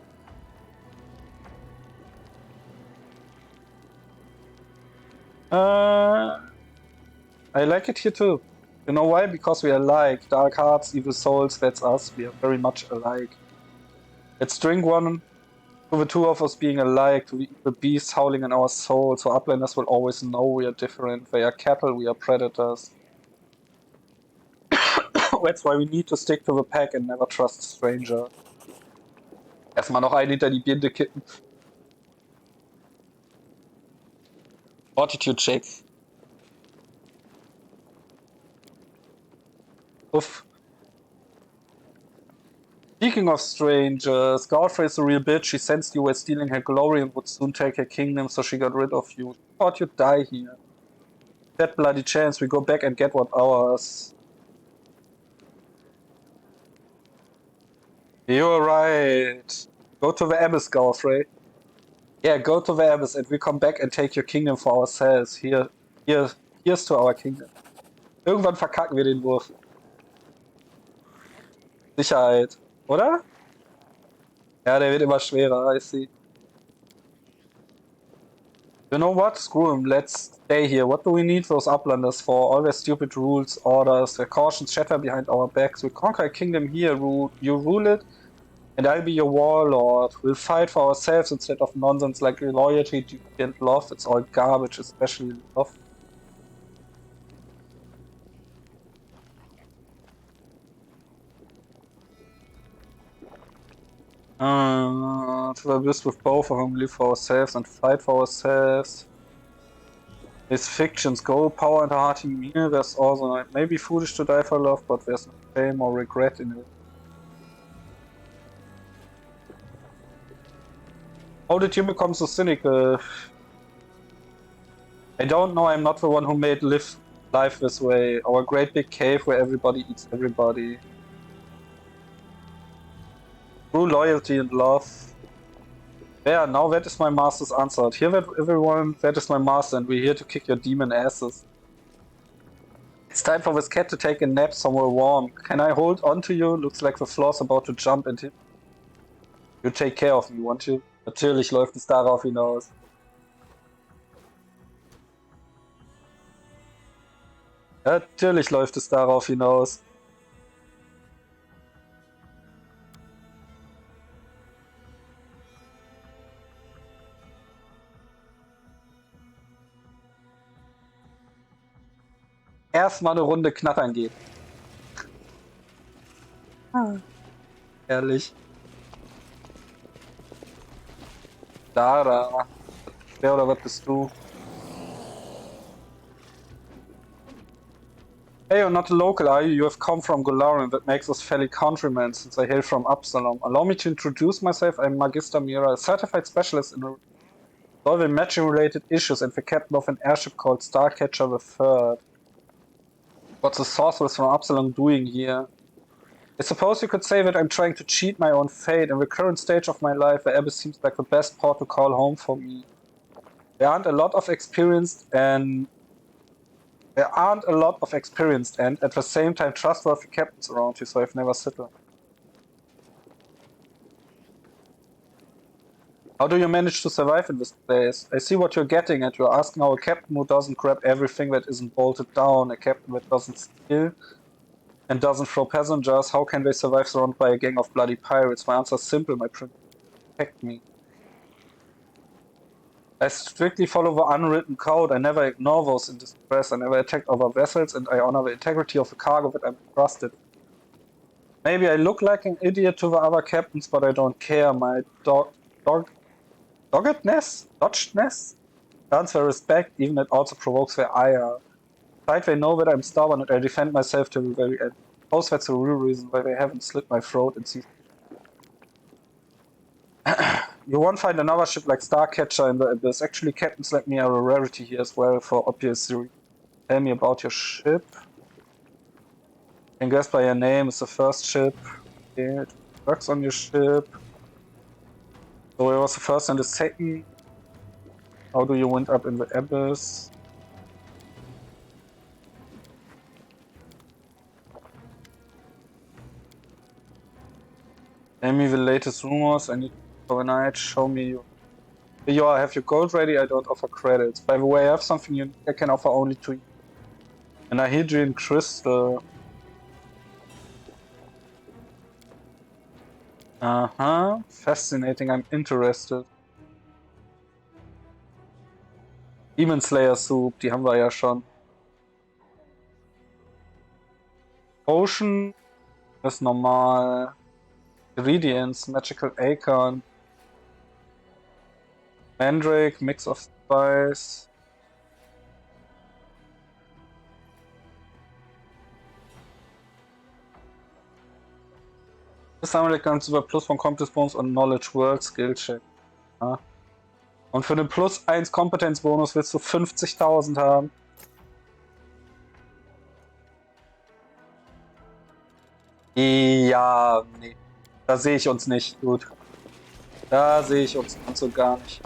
I like it here too. You know why? Because we are alike. Dark hearts, evil souls, that's us. We are very much alike. Let's drink one to the two of us being alike, to the evil beasts howling in our souls, so uplanders will always know we are different. They are cattle, we are predators. That's why we need to stick to the pack and never trust a stranger. Erstmal noch einen hinter die Binde kippen. Fortitude check. Uff. Speaking of strangers, Godfrey's a real bitch. She sensed you were stealing her glory and would soon take her kingdom, so she got rid of you. She thought you'd die here. That bloody chance, we go back and get what's ours. You're right. Go to the Abyss, Godfrey. Yeah, go to the Abyss and we come back and take your kingdom for ourselves. Here's to our kingdom. Irgendwann verkacken wir den Wurf. Sicherheit, oder? Ja, der wird immer schwerer, I see. You know what? Screw him. Let's stay here. What do we need those uplanders for? Always stupid rules, orders. Their cautions shatter behind our backs. We conquer a kingdom here. You rule it, and I'll be your warlord. We'll fight for ourselves instead of nonsense like loyalty, duty, and love. It's all garbage, especially love. To the abyss with both of them, live for ourselves and fight for ourselves. These fictions, gold, power, and a hearty meal. There's also, it may be foolish to die for love, but there's no shame or regret in it. How did you become so cynical? I don't know, I'm not the one who made life this way. Our great big cave where everybody eats everybody. True loyalty and love. Yeah, now that is my master's answered. Hear that, everyone? That is my master, and we're here to kick your demon asses. It's time for this cat to take a nap somewhere warm. Can I hold on to you? Looks like the floor's about to jump and hit. You take care of me, won't you? Natürlich läuft es darauf hinaus. Natürlich läuft es darauf hinaus. Erstmal eine Runde knattern gehen. Ehrlich. Da. Wer oder was bist du? Hey, you're not a local, are you? You have come from Golarion. That makes us fellow countrymen, since I hail from Absalom. Allow me to introduce myself. I'm Magister Mira, a certified specialist in solving matching-related issues and the captain of an airship called Starcatcher III. What's the sorceress from Absalom doing here? I suppose you could say that I'm trying to cheat my own fate. In the current stage of my life, the Abyss seems like the best port to call home for me. There aren't a lot of experienced and at the same time trustworthy captains around you, so I've never settled. How do you manage to survive in this place? I see what you're getting at. You're asking how a captain who doesn't grab everything that isn't bolted down, a captain that doesn't steal and doesn't throw passengers, how can they survive surrounded by a gang of bloody pirates? My answer is simple, my prince protect me. I strictly follow the unwritten code. I never ignore those in distress. I never attack other vessels, and I honor the integrity of the cargo that I'm entrusted. Maybe I look like an idiot to the other captains, but I don't care. My doggedness earns their respect, even it also provokes their ire. Besides, they know that I'm stubborn and I defend myself to the very end. I suppose that's the real reason why they haven't slit my throat in season. You won't find another ship like Starcatcher in the Abyss. Actually, captains like me are a rarity here as well, for obvious reasons. Tell me about your ship. Can guess by your name, it's the first ship. Okay, it works on your ship. So it was the first and the second. How do you wind up in the Abyss? Tell me the latest rumors. I need overnight. Show me you. I have your gold ready. I don't offer credits. By the way, I have something unique I can offer only to you. An Ahydrian crystal. Fascinating. I'm interested. Demon Slayer Soup, die haben wir ja schon. Ocean ist normal. Ingredients, Magical Acorn. Mandrake, Mix of Spice. Das haben wir ganz über Plus von Competence Bonus und Knowledge World Skill Check. Ja. Und für den Plus 1 Kompetenzbonus willst du 50.000 haben. Ja, nee. Da sehe ich uns nicht. Gut. Da sehe ich uns ganz so gar nicht.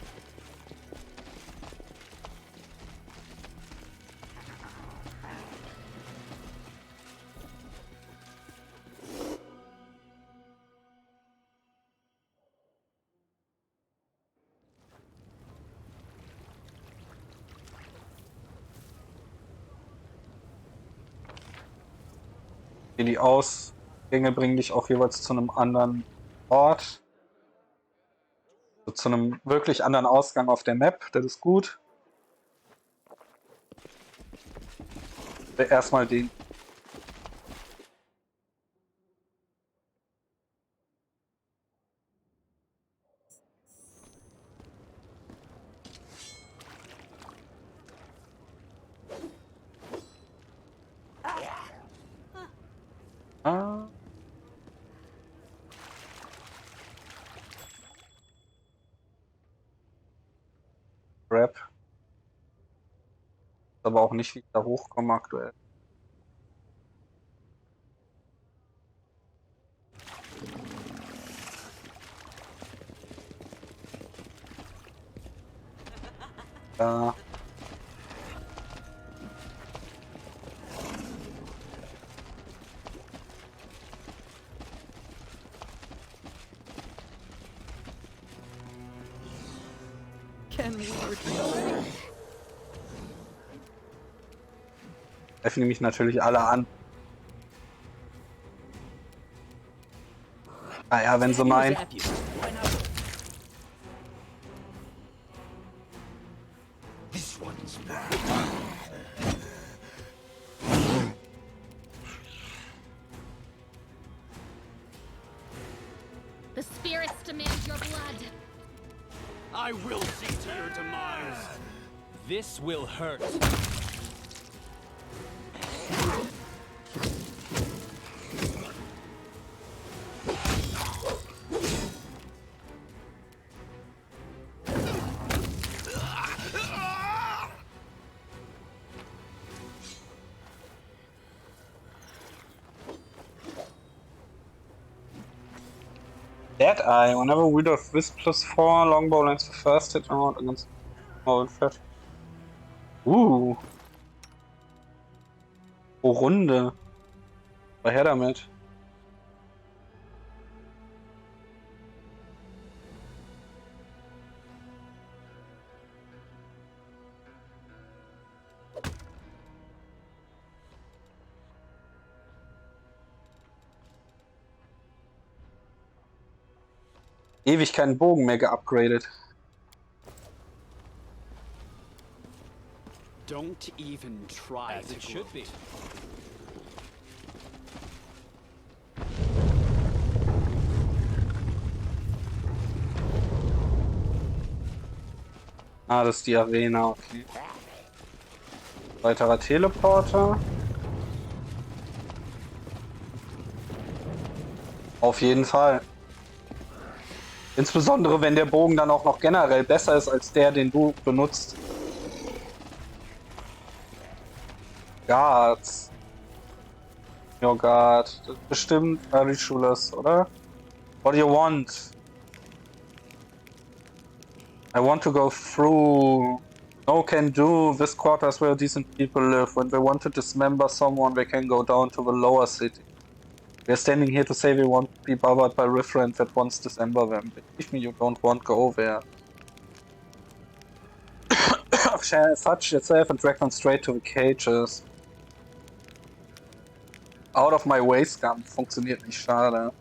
Die Ausgänge bringen dich auch jeweils zu einem anderen Ort. So, zu einem wirklich anderen Ausgang auf der Map. Das ist gut. Erstmal den. Ah. Rap. Aber auch nicht, wie ich da hochkomme aktuell. Ja. Treffen mich natürlich alle an. Naja, wenn sie meinen. The spirits demand your blood. I will see to your demise. This will hurt. Dead Eye. Whenever Wield of Wisp +4, Longbow lands the first hit round against Moral Flat. Oh, Runde. War her damit. Ewig keinen Bogen mehr geupgradet. Don't even try as it should be. Ah, das ist die Arena, okay. Weiterer Teleporter. Auf jeden Fall. Insbesondere wenn der Bogen dann auch noch generell besser ist als der, den du benutzt. Guards. Your Guard. Das ist bestimmt Early Schulers, oder? What do you want? I want to go through. No can do. This quarter is where decent people live. When they want to dismember someone, they can go down to the lower city. We are standing here to say we won't be bothered by referent that wants to dismember them. Believe me, you don't want go there. Fudge yourself and drag them straight to the cages. Out of my way, Scum. Funktioniert nicht, schade.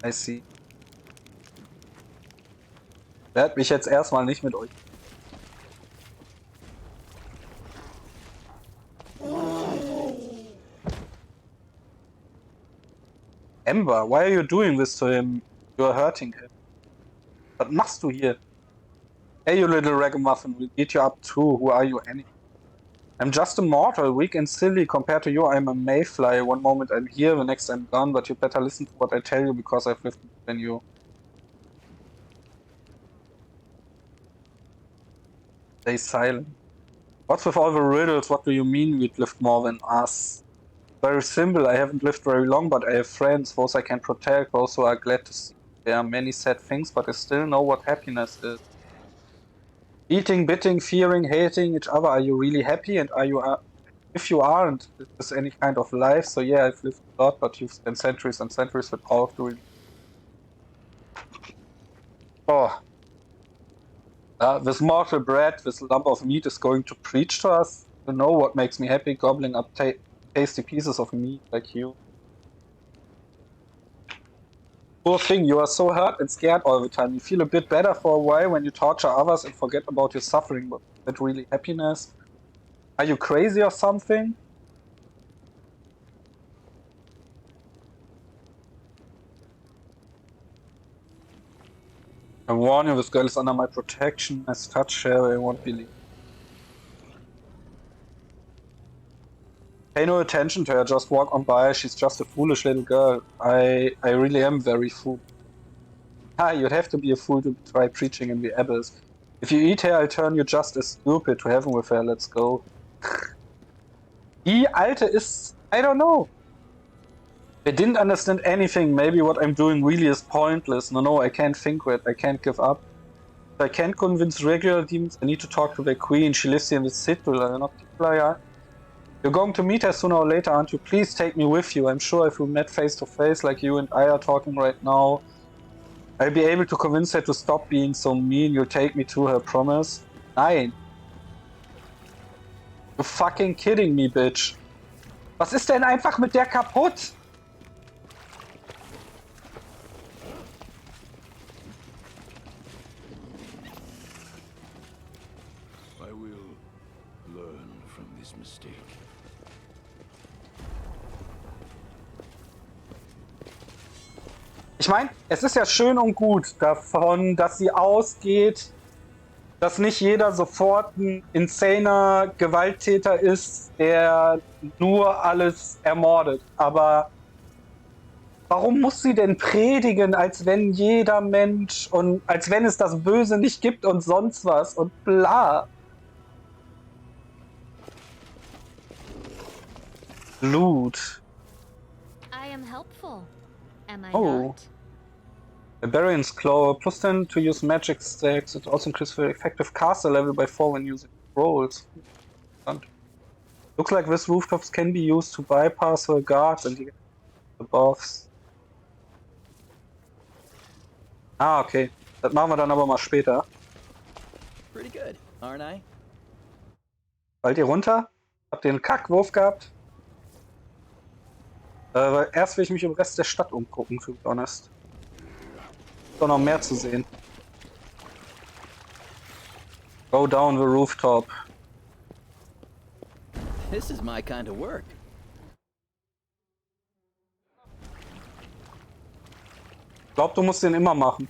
I see. Werd mich jetzt erstmal nicht mit euch. Ember, why are you doing this to him? You are hurting him. Was machst du hier? Hey, you little ragamuffin, we'll beat you up too. Who are you anyway? I'm just a mortal, weak and silly. Compared to you, I'm a mayfly. One moment I'm here, the next I'm gone, but you better listen to what I tell you because I've lived more than you. Stay silent. What's with all the riddles? What do you mean we'd lived more than us? Very simple, I haven't lived very long, but I have friends, those I can protect, those who are glad to see. There are many sad things, but I still know what happiness is. Eating, biting, fearing, hating each other. Are you really happy? And are you if you aren't, is this any kind of life? So yeah, I've lived a lot, but you've spent centuries and centuries without doing. Oh. This mortal bread, this lump of meat is going to preach to us. You know what makes me happy? Gobbling up tasty pieces of meat like you. Poor thing, you are so hurt and scared all the time. You feel a bit better for a while when you torture others and forget about your suffering, but is that really happiness? Are you crazy or something? I warn you, this girl is under my protection. As touch her, I won't believe. Pay no attention to her, just walk on by. She's just a foolish little girl. I really am very foolish. Ah, you'd have to be a fool to try preaching in the abyss. If you eat her, I'll turn you just as stupid. To heaven with her, let's go. Die Alte ist... I don't know. I didn't understand anything. Maybe what I'm doing really is pointless. No, I can't think it. I can't give up. If I can't convince regular demons, I need to talk to their queen. She lives here in the city. You're going to meet her sooner or later, aren't you? Please take me with you. I'm sure if we met face to face like you and I are talking right now, I'll be able to convince her to stop being so mean. You'll take me to her, promise? Nein. You're fucking kidding me, bitch. Was ist denn einfach mit der kaputt? I will learn from this mistake. Ich meine, es ist ja schön und gut davon, dass sie ausgeht, dass nicht jeder sofort ein insaner Gewalttäter ist, der nur alles ermordet. Aber warum muss sie denn predigen, als wenn jeder Mensch und als wenn es das Böse nicht gibt und sonst was und bla? Loot. I am helpful. Am I Oh. not? Barbarian's Claw, plus 10 to use magic stacks. It also increases the effective caster level by 4 when using rolls. Looks like these rooftops can be used to bypass the guards and the buffs. Ah, okay. Das machen wir dann aber mal später. Pretty good, aren't I? Fallt ihr runter? Habt ihr einen Kackwurf gehabt? Weil erst will ich mich im Rest der Stadt umgucken, to be honest. Doch noch mehr zu sehen. Go down the rooftop. This is my kind of work. Ich glaube, du musst den immer machen.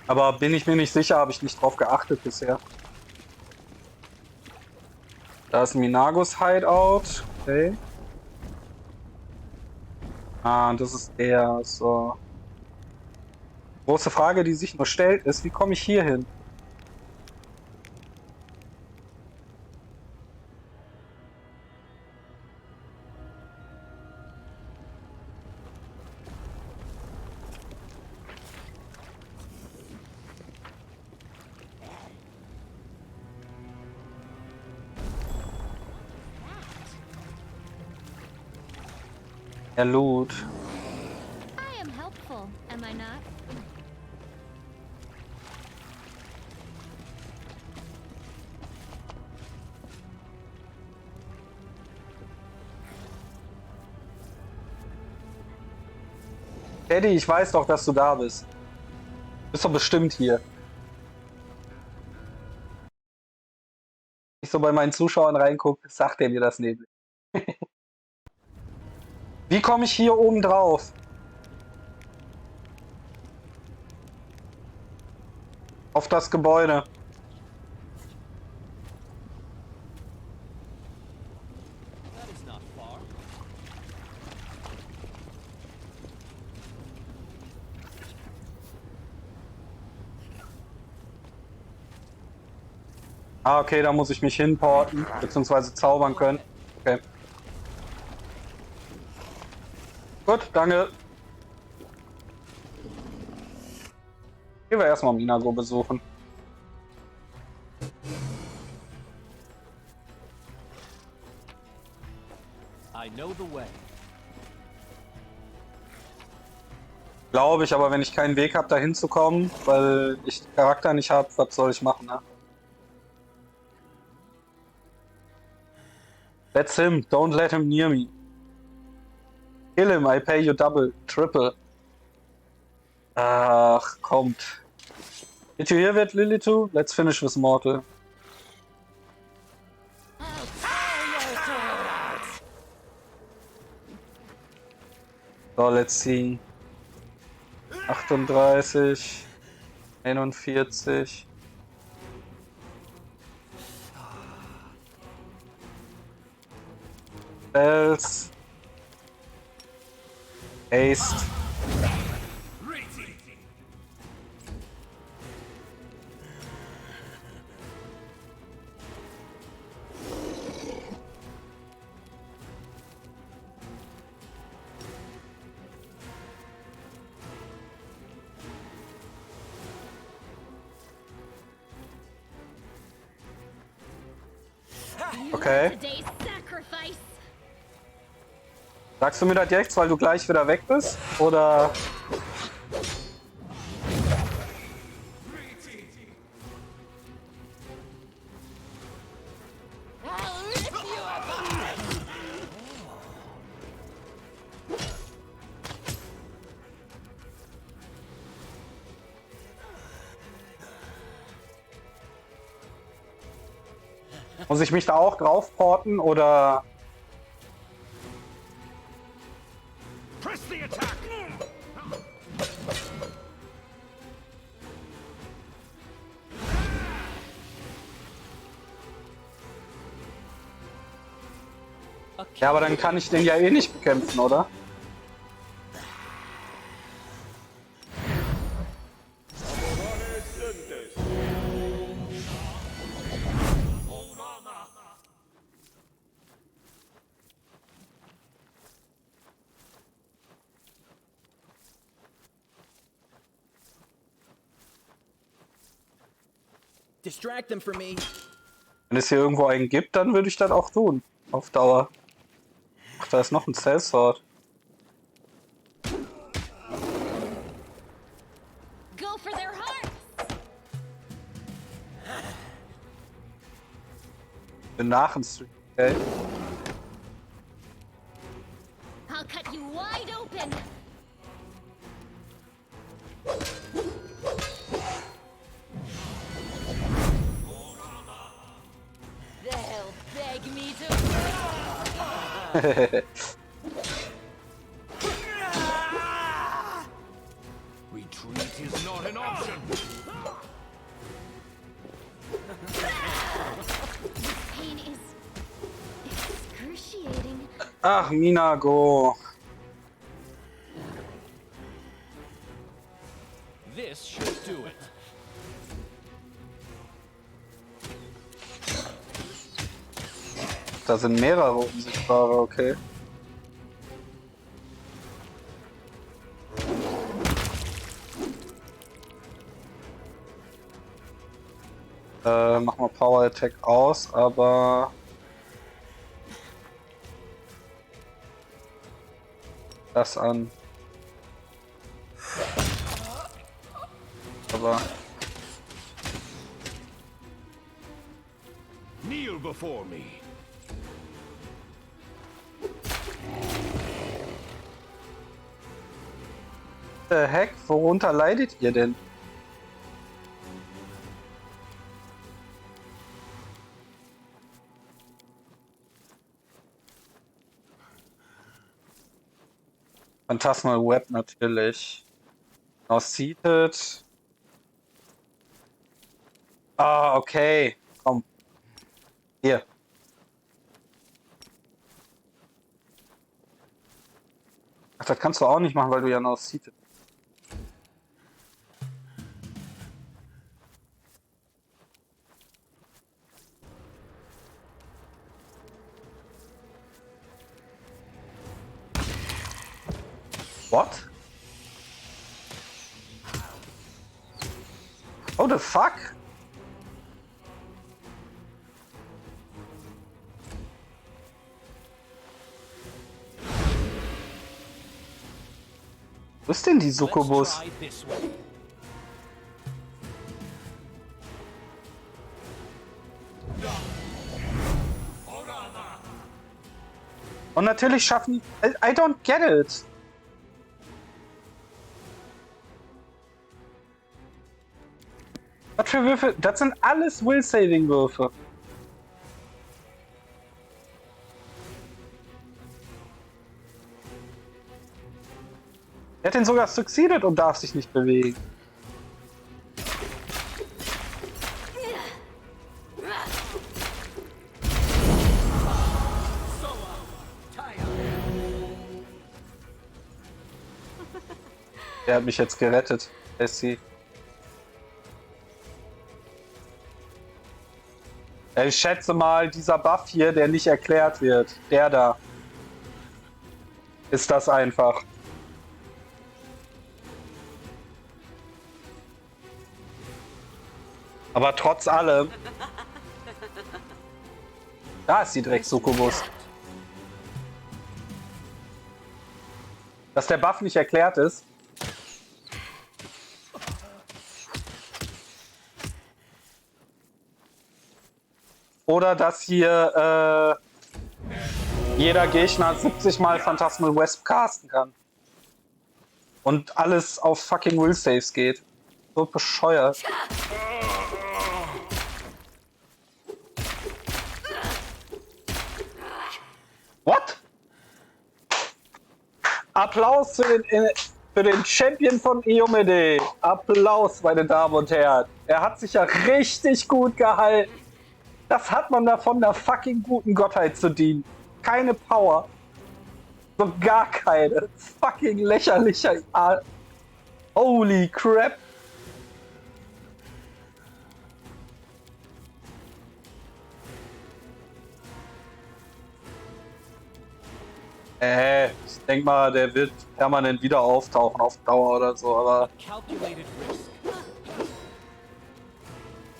Aber bin ich mir nicht sicher, habe ich nicht drauf geachtet bisher. Da ist Minagos Hideout. Okay. Ah, das ist der. So. Große Frage, die sich nur stellt, ist, wie komme ich hier hin? Der Loot. I am helpful. Am I not? Teddy, ich weiß doch, dass du da bist. Bist doch bestimmt hier. Ich so bei meinen Zuschauern reingucke, sagt er mir das nämlich. Wie komme ich hier oben drauf? Auf das Gebäude. That is not far. Ah, okay, da muss ich mich hinporten, beziehungsweise zaubern können. Okay. Gut, danke. Gehen wir erstmal Minago besuchen. I know the way. Glaube ich, aber wenn ich keinen Weg habe, da hinzukommen, weil ich den Charakter nicht habe, was soll ich machen, ne? That's him. Don't let him near me. Kill him. I pay you double, triple. Ach, kommt. Did you hear that, Lily too? Let's finish with Mortal. So, let's see. 38. 41. Spells. Haste. Okay. Sagst du mir das jetzt, weil du gleich wieder weg bist? Oder? Muss ich mich da auch drauf porten oder? Ja, aber dann kann ich den ja eh nicht bekämpfen, oder? Distract them for me. Wenn es hier irgendwo einen gibt, dann würde ich das auch tun. Auf Dauer. Ach, da ist noch ein Sellsword. Go for their hearts. Bin nach dem Stream, okay? I'll cut you wide open. They'll beg me to. Retreat is not an option. This pain is excruciating. Ach, Minago. This should do it. Da sind mehrere unsichtbare, okay. Mach mal Power Attack aus, aber das an. Aber Kneel before me. Heck, worunter leidet ihr denn? Phantasmal Web natürlich. Now seated. Ah, okay. Komm. Hier. Ach, das kannst du auch nicht machen, weil du ja now seated. What? Oh, the fuck? Wo ist denn die Succubus? Und natürlich schaffen... I don't get it. Was für Würfe? Das sind alles Will-Saving-Würfe. Er hat den sogar succeeded und darf sich nicht bewegen. Er hat mich jetzt gerettet, Essie. Ich schätze mal, dieser Buff hier, der nicht erklärt wird, der da, ist das einfach. Aber trotz allem, da ist die Drecksukubus. Dass der Buff nicht erklärt ist. Oder dass hier jeder Gegner 70 Mal Phantasmal Wisp casten kann. Und alles auf fucking Will Saves geht. So bescheuert. What? Applaus für den Champion von Iomede. Applaus, meine Damen und Herren. Er hat sich ja richtig gut gehalten. Das hat man davon, der fucking guten Gottheit zu dienen. Keine Power. So gar keine. Fucking lächerlicher Holy crap. Ich denke mal, der wird permanent wieder auftauchen auf Dauer oder so, aber...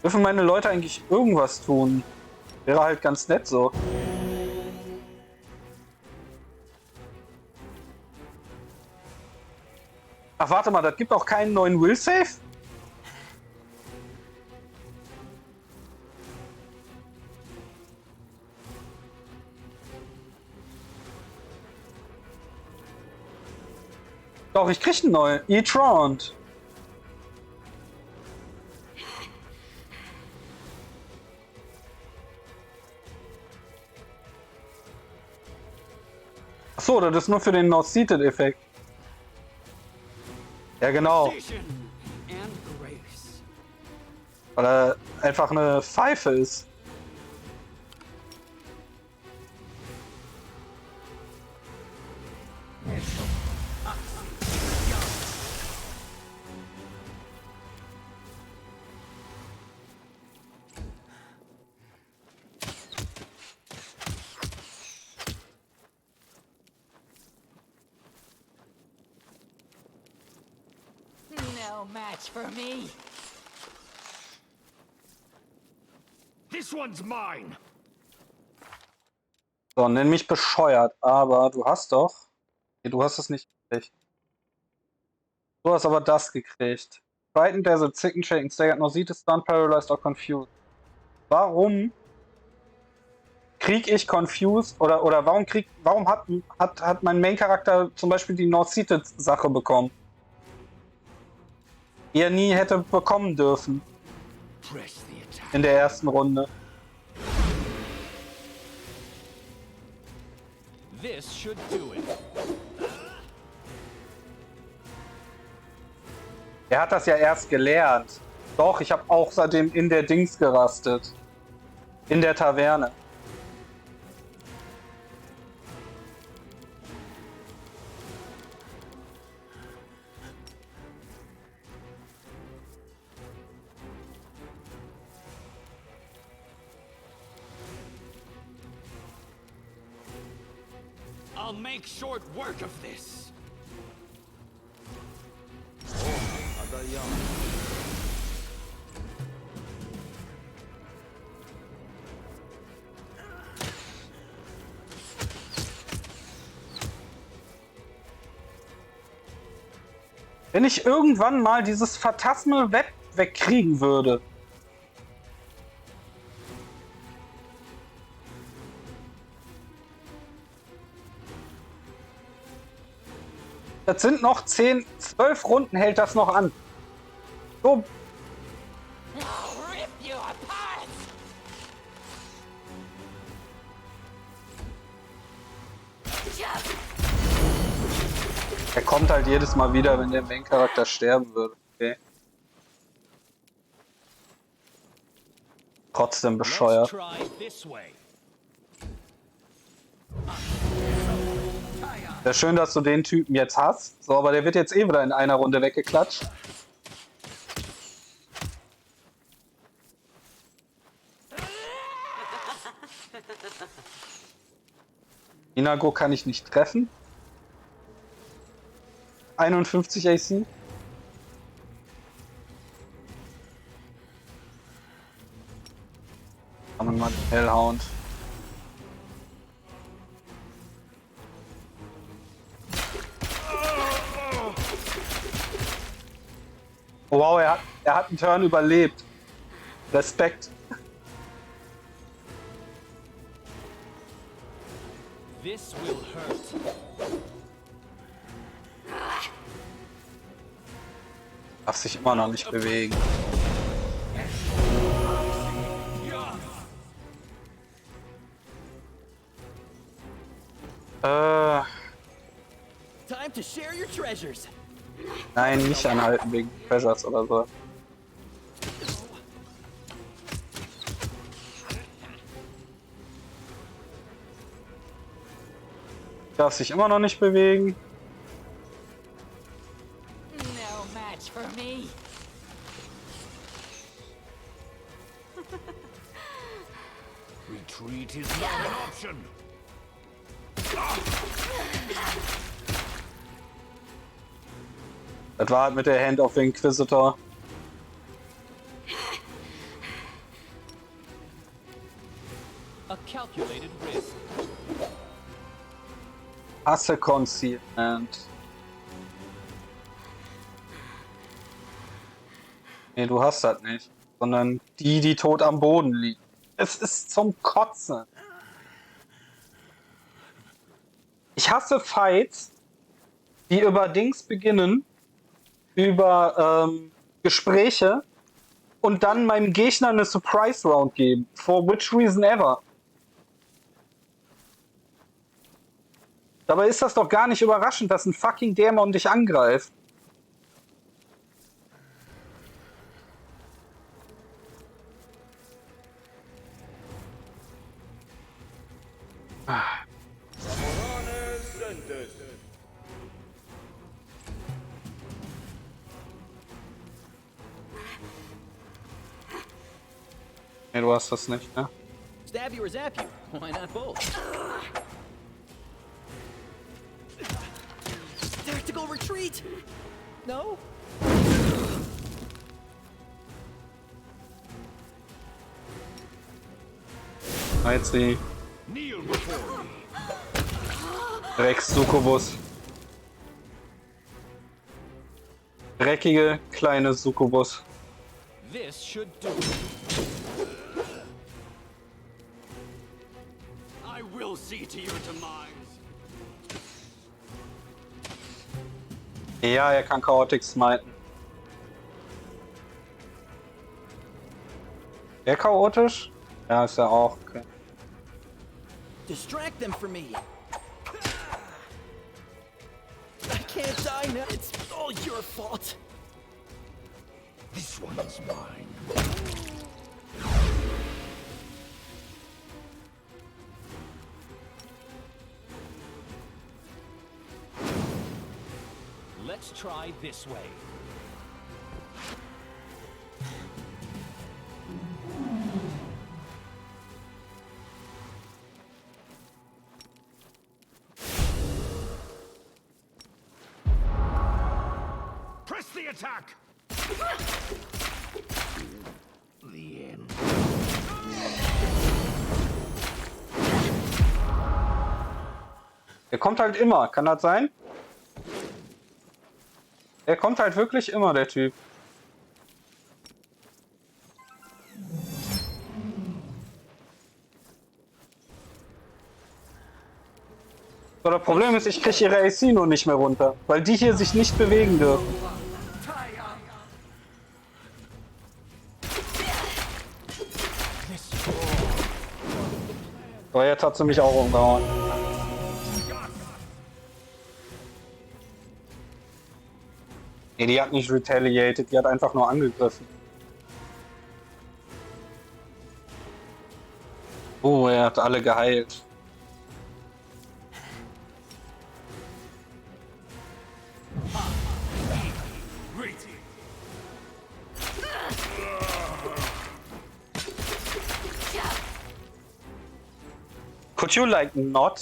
Dürfen meine Leute eigentlich irgendwas tun? Wäre halt ganz nett so. Ach, warte mal, das gibt auch keinen neuen Will Save? Doch, ich krieg einen neuen. Each Round. Achso, das ist nur für den Not-Seated-Effekt. Ja, genau. Weil er einfach eine Pfeife ist. No match for me. This one's mine. So, nenn mich bescheuert, aber du hast doch... Nee, du hast es nicht gekriegt. Du hast aber das gekriegt. Frightened, there's a chicken shaking, staggered, no seat, stunned, paralyzed or confused. Warum krieg ich confused oder warum hat mein Main-Charakter zum Beispiel die Not-Seated-Sache bekommen? Die er nie hätte bekommen dürfen. In der ersten Runde. This should do it. Er hat das ja erst gelernt. Doch, ich habe auch seitdem in der Dings gerastet. In der Taverne. I'll make short work of this. Wenn ich irgendwann mal dieses Phantasmal wegkriegen würde. Das sind noch 10, 12 Runden hält das noch an. So. Er kommt halt jedes Mal wieder, wenn der Main-Charakter sterben würde. Okay. Trotzdem bescheuert. Sehr schön, dass du den Typen jetzt hast. So, aber der wird jetzt eh wieder in einer Runde weggeklatscht. Inago kann ich nicht treffen. 51 AC. Kann man mal den Hellhound. Oh, wow, er hat einen Turn überlebt. Respekt. This will hurt. Darf sich immer noch nicht bewegen. Time to share your treasures. Nein, nicht anhalten wegen Treasures oder so. Darf sich immer noch nicht bewegen. No match for me. Retreat is not an option. Das war halt mit der Hand auf den Inquisitor. A calculated risk. Hasse Concealment. Nee, du hast das nicht. Sondern die tot am Boden liegt. Es ist zum Kotzen. Ich hasse Fights, die über Dings beginnen, über Gespräche und dann meinem Gegner eine Surprise Round geben. For which reason ever. Dabei ist das doch gar nicht überraschend, dass ein fucking Dämon dich angreift. Nee, du hast das nicht, ne? Stab you or zap you. Why not both? Tactical retreat. No? Jetzt die Rex-Succubus. Dreckige, kleine Succubus. This should do. I will see to your demise. Ja, er kann Chaotic smiten. Der chaotisch? Ja, ist er auch. Okay. Distract them for me. I can't die now. It's all your fault. This one is mine. Let's try this way. Press the attack! The end. Der kommt halt immer, kann das sein? Der kommt halt wirklich immer, der Typ. So, das Problem ist, ich kriege ihre AC nur nicht mehr runter, weil die hier sich nicht bewegen dürfen. So, jetzt hat sie mich auch umgehauen. Nee, die hat nicht retaliated, die hat einfach nur angegriffen. Oh, er hat alle geheilt. Could you like not?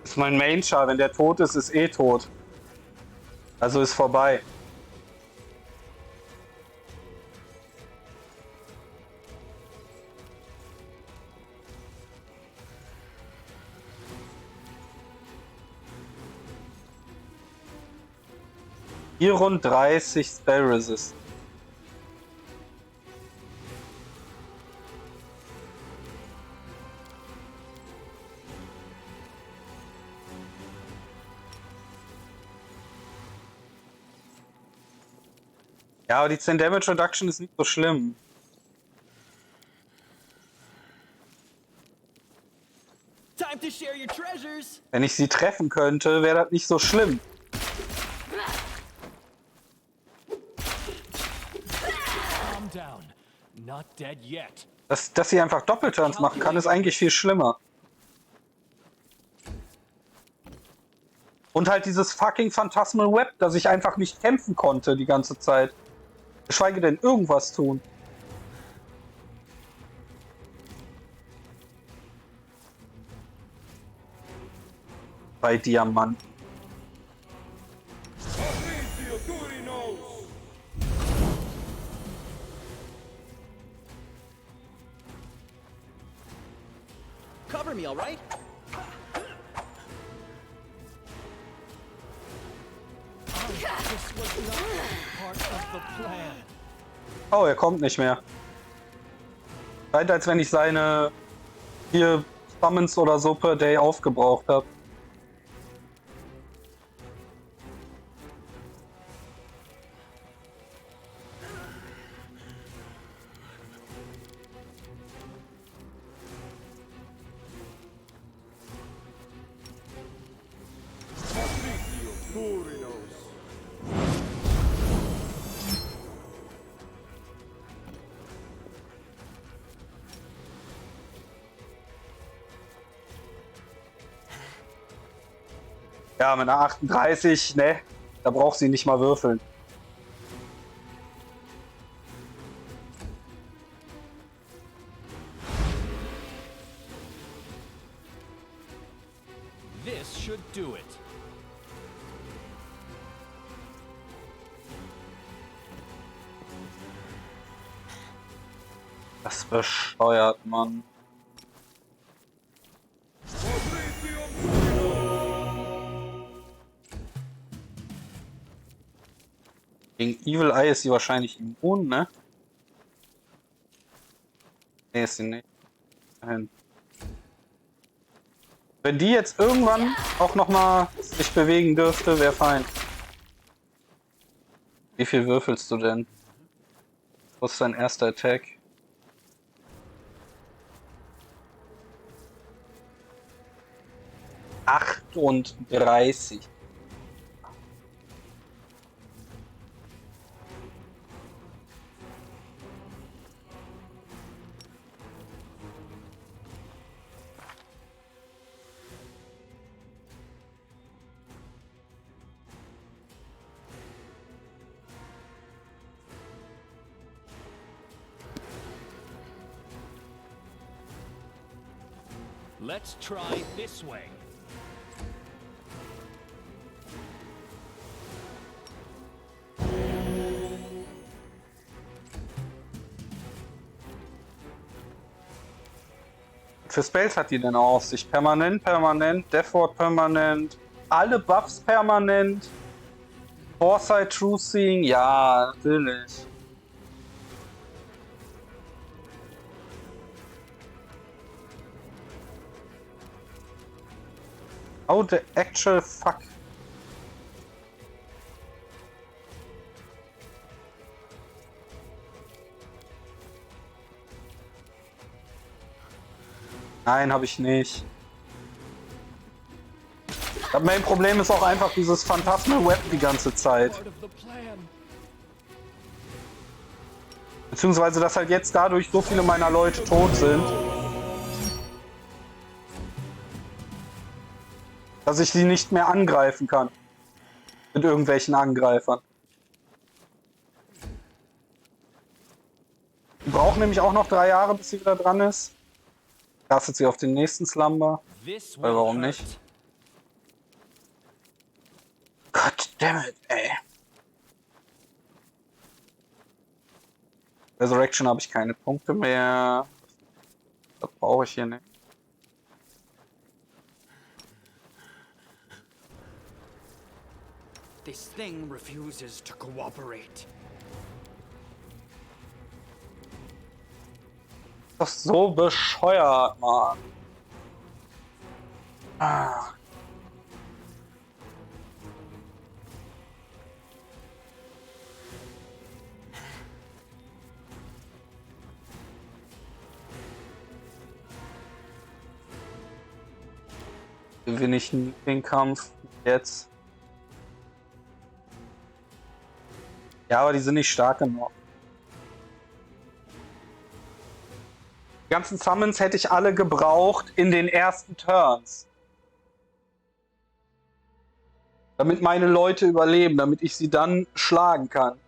Ist mein Main-Char, wenn der tot ist, ist eh tot. Also ist vorbei. Hier rund 30 Spell Resist. Ja, aber die 10 Damage Reduction ist nicht so schlimm. Time to share your treasures. Wenn ich sie treffen könnte, wäre das nicht so schlimm. Calm down. Not dead yet. Dass sie einfach Doppelturns machen kann, ist eigentlich viel schlimmer. Und halt dieses fucking Phantasmal Web, dass ich einfach nicht kämpfen konnte die ganze Zeit. Geschweige denn irgendwas tun. Bei Diamanten. Cover me, all right? Oh, er kommt nicht mehr. Scheint, als wenn ich seine 4 Summons oder so per Day aufgebraucht habe. Ja, mit einer 38, ne, da braucht sie nicht mal würfeln. This should do it. Das bescheuert, Mann. Gegen Evil Eye ist sie wahrscheinlich immun, ne? Ne, ist sie nicht. Dahin. Wenn die jetzt irgendwann auch nochmal sich bewegen dürfte, wäre fein. Wie viel würfelst du denn? Was ist dein erster Attack? ...38. Let's try this way. für Spells hat die denn Aussicht? Permanent, WotR permanent, alle Buffs permanent, Foresight, True Seeing, ja, natürlich. Oh, the actual fuck. Nein, habe ich nicht. Mein Problem ist auch einfach dieses Phantasmal Web die ganze Zeit. Beziehungsweise, dass halt jetzt dadurch so viele meiner Leute tot sind, dass ich sie nicht mehr angreifen kann. Mit irgendwelchen Angreifern. Die braucht nämlich auch noch 3 Jahre, bis sie wieder dran ist. Castet sie auf den nächsten Slumber. Weil warum nicht? Goddammit, ey. Resurrection habe ich keine Punkte mehr. Das brauche ich hier nicht. This thing refuses to cooperate. Das ist so bescheuert, Mann. Ah. Gewinne ich den Kampf jetzt? Ja, aber die sind nicht stark genug. Die ganzen Summons hätte ich alle gebraucht in den ersten Turns. Damit meine Leute überleben, damit ich sie dann schlagen kann.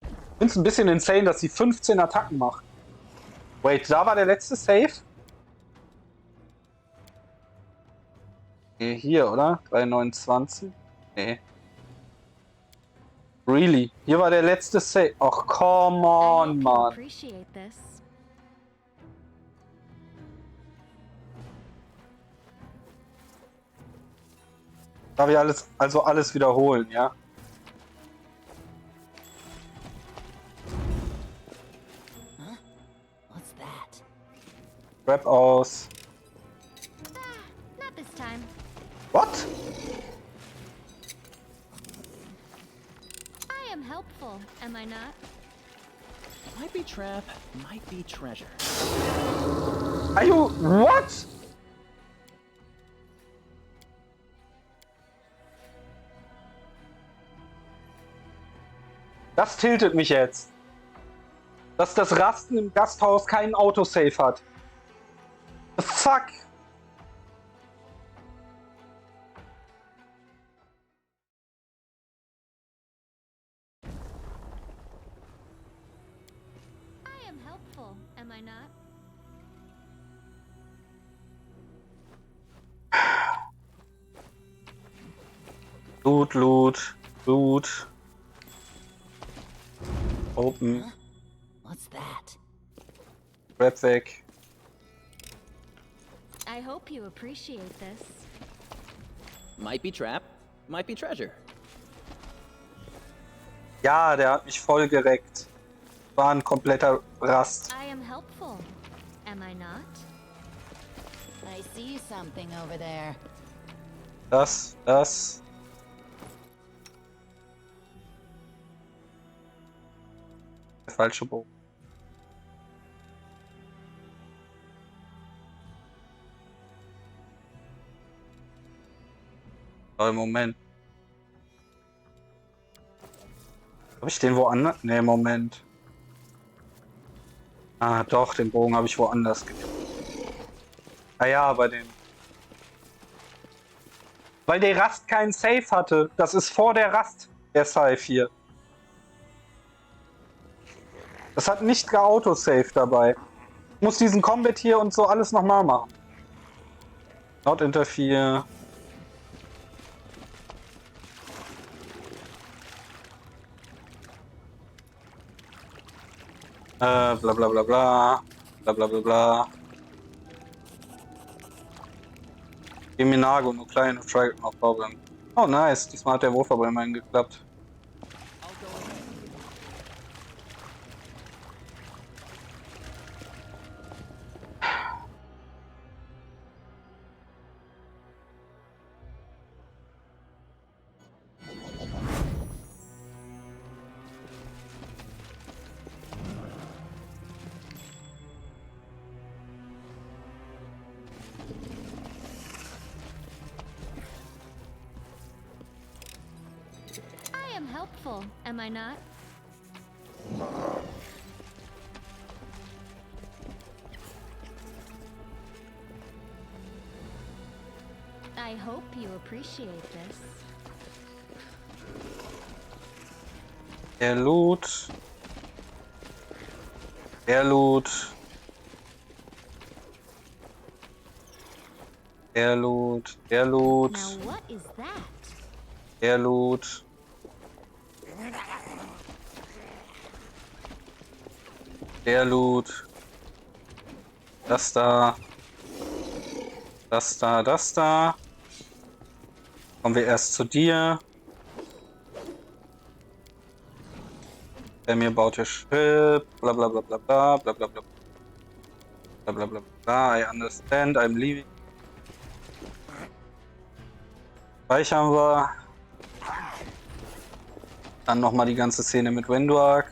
Ich finde es ein bisschen insane, dass sie 15 Attacken macht. Wait, da war der letzte Save? Nee, hier, oder? 329? Nee. Really? Hier war der letzte Save. Ach, come on, Mann. Darf ich alles wiederholen, ja? Grab aus. Not this time. What? I am helpful, am I not? Might be trap, might be treasure. Are you... What? Das tiltet mich jetzt. Dass das Rasten im Gasthaus keinen Autosave hat. The fuck? I am helpful, am I not? Loot, Loot, Loot. Open. Huh? What's that? Grab weg. I hope you appreciate this. Might be trap, might be treasure. Ja, der hat mich voll gereckt. War ein kompletter Rast. I am helpful, am I not? I see something over there. Das. Der falsche Bogen. Aber Moment. Habe ich den woanders? Ne, Moment. Ah, doch, den Bogen habe ich woanders gekriegt. Ah ja, bei dem. Weil der Rast keinen Save hatte. Das ist vor der Rast, der Save hier. Das hat nicht geautosaved dabei. Ich muss diesen Combat hier und so alles nochmal machen. Not interfere. Bla bla bla bla. Bla bla bla bla. Minago, no kleine Strike, no problem. Oh nice, diesmal hat der Wurf aber immerhin geklappt. I am helpful, am I not? I hope you appreciate this. Der Loot. Der Loot. Der Loot. Der Loot. Now what is that? Der Loot. Der Loot. Das da. Das da, das da. Kommen wir erst zu dir. Bei mir baut ihr Schiff. Bla bla bla bla bla bla bla bla. Bla bla bla bla. I understand, I'm leaving. Speichern wir. Dann nochmal die ganze Szene mit WotR.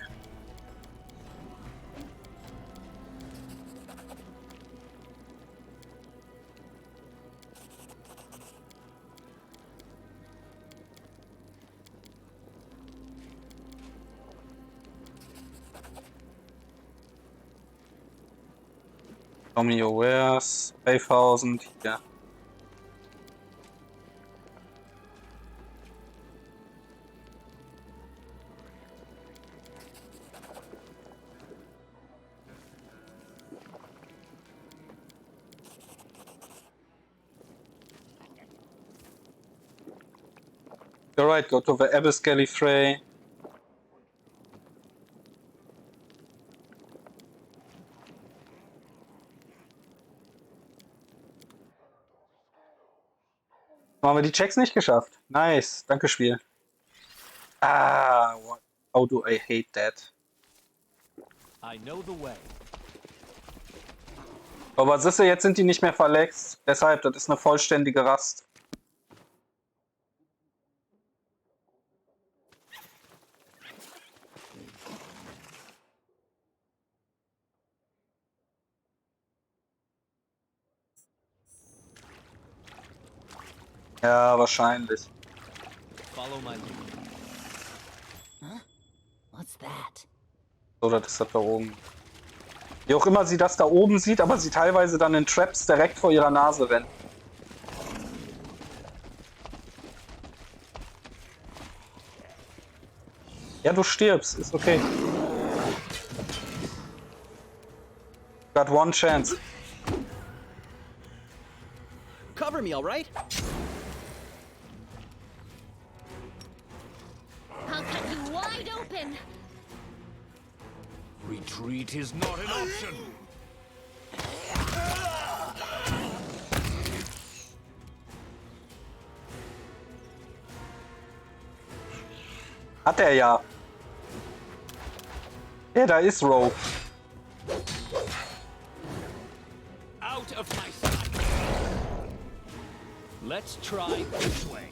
Show me your wares. 5000 hier. You're right, go to the Abyss Gallifrey. Haben wir die Checks nicht geschafft. Nice, danke Spiel. Ah, what? How do I hate that? I know the way. Aber siehst du, jetzt sind die nicht mehr verletzt. Deshalb, das ist eine vollständige Rast. Ja, wahrscheinlich. Follow my lead. Huh? What's that? So, das ist das da oben. Wie auch immer sie das da oben sieht, aber sie teilweise dann in Traps direkt vor ihrer Nase rennt. Ja, du stirbst, ist okay. Got one chance. Cover me, all right? I'll cut you wide open. Retreat is not an option. Hat er ja. Ja, da ist Rogue. Out of my sight. Let's try this way.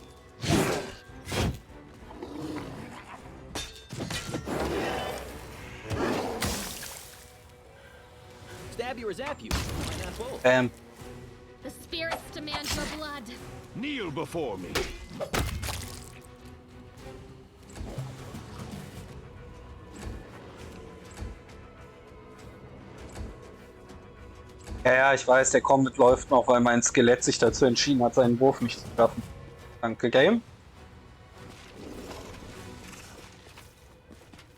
Stab you or zap you. Why not both? Bam. The spirits demand your blood. Kneel before me. Ja, ich weiß, der Combat läuft noch, weil mein Skelett sich dazu entschieden hat, seinen Wurf nicht zu schaffen. Danke, Game.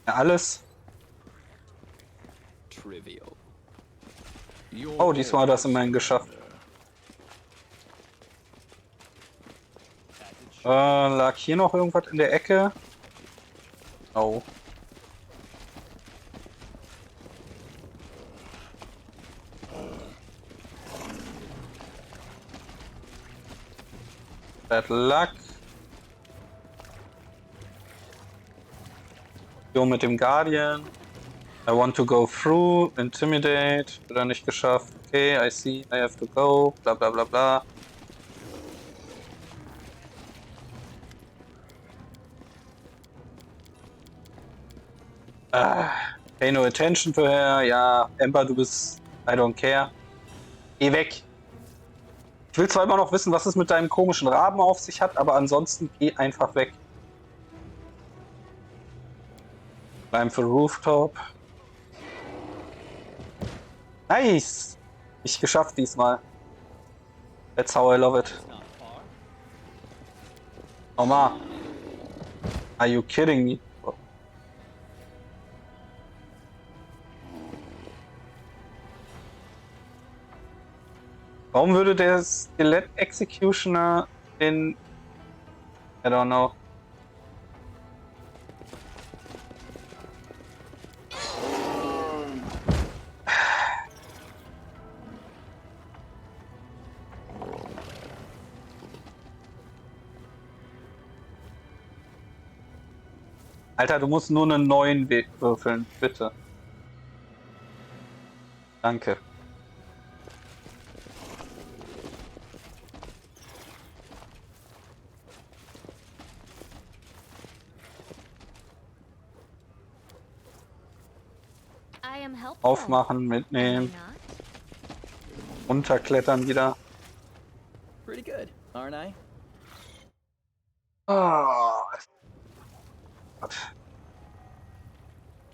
Ja, alles. Trivial. Oh, diesmal hat er es immerhin geschafft. Lag hier noch irgendwas in der Ecke? Oh. Bad luck. Jo mit dem Guardian. I want to go through. Intimidate. Wieder nicht geschafft. Okay, I see. I have to go. Bla bla bla bla. Pay no attention to her. Ja, Ember, du bist... I don't care. Geh weg. Ich will zwar immer noch wissen, was es mit deinem komischen Raben auf sich hat, aber ansonsten geh einfach weg. Climb for Rooftop. Nice! Ich geschafft diesmal. That's how I love it. Oma. Are you kidding me? Warum würde der Skelett-Executioner den... I don't know. Alter, du musst nur einen neuen Weg würfeln, bitte. Danke. Aufmachen, mitnehmen. Runterklettern wieder. Pretty good, aren't I? Oh.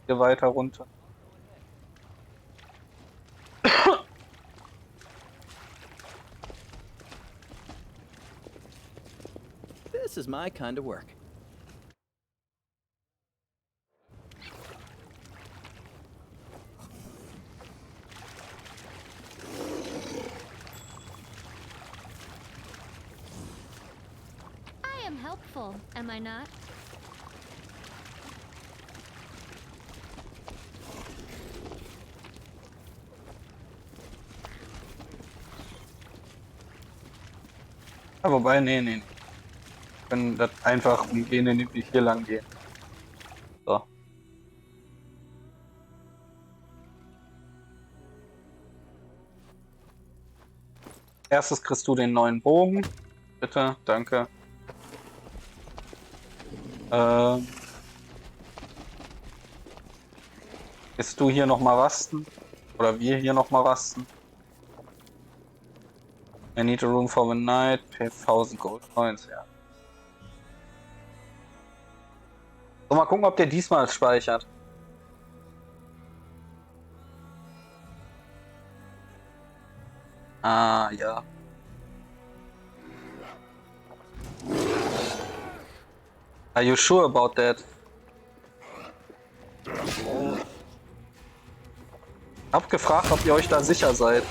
Hier weiter runter. This is my kind of work. I am helpful, am I not? Ja, wobei, nee. Wir können das einfach umgehen, indem wir hier lang gehen. So. Erstes kriegst du den neuen Bogen. Bitte, danke. Gehst du hier nochmal rasten? Oder wir hier nochmal rasten? I need a room for the night. Pay 1000 Gold Coins, ja. So, mal gucken, ob der diesmal speichert. Ah, ja. Are you sure about that? Hab gefragt, ob ihr euch da sicher seid.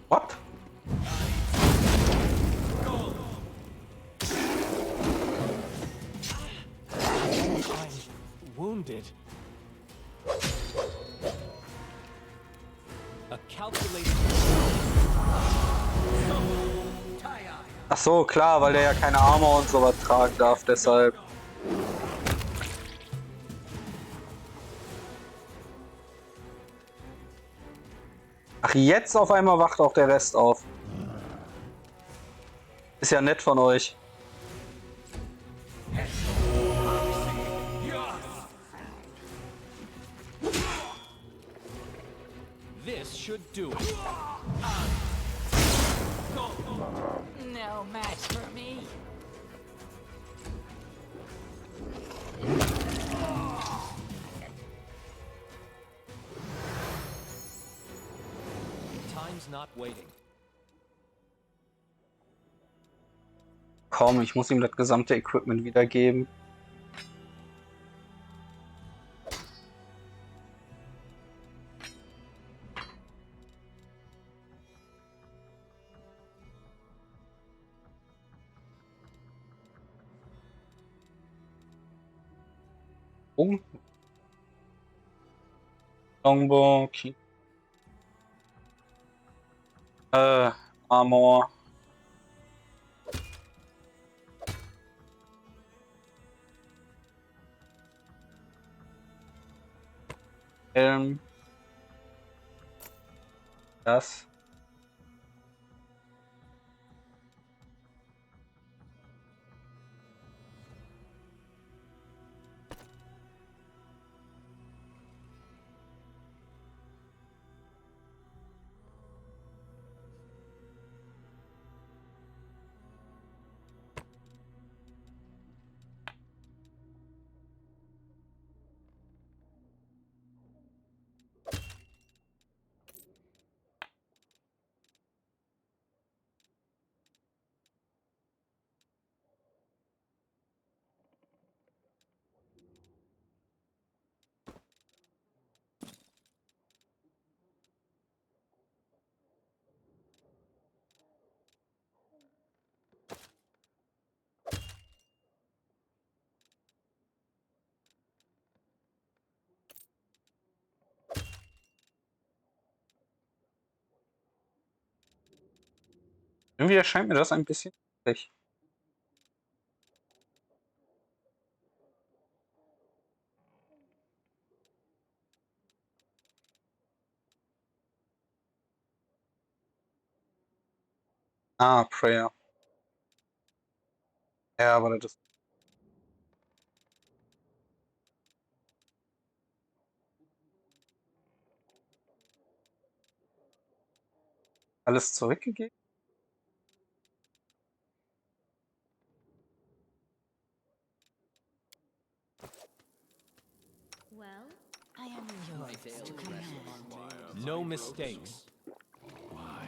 What? I'm wounded. A calculated. Ach so, klar, weil der ja keine Armor und sowas tragen darf, deshalb. Ach, jetzt auf einmal wacht auch der Rest auf. Ist ja nett von euch. This should do it. No match for me. Time's not waiting. Komm, ich muss ihm das gesamte Equipment wiedergeben. Longbow, Armor. Helm. Das. Irgendwie erscheint mir das ein bisschen frech. Ah, Prayer. Ja, aber das. Alles zurückgegeben? Well, I am yours to command. No mistakes.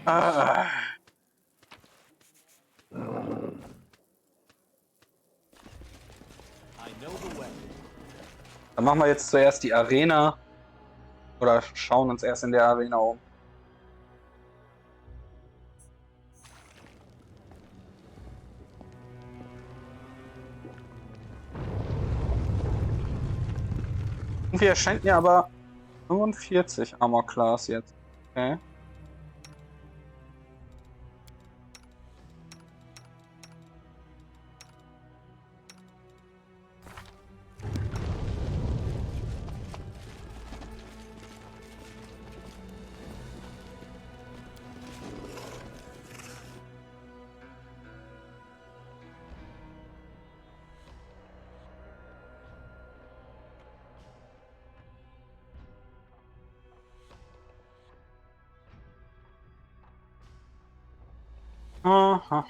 Ah. I know the way. Dann machen wir jetzt zuerst die Arena. Oder schauen uns erst in der Arena um. Irgendwie erscheint mir aber 45 Armor Class jetzt. Okay. Aha.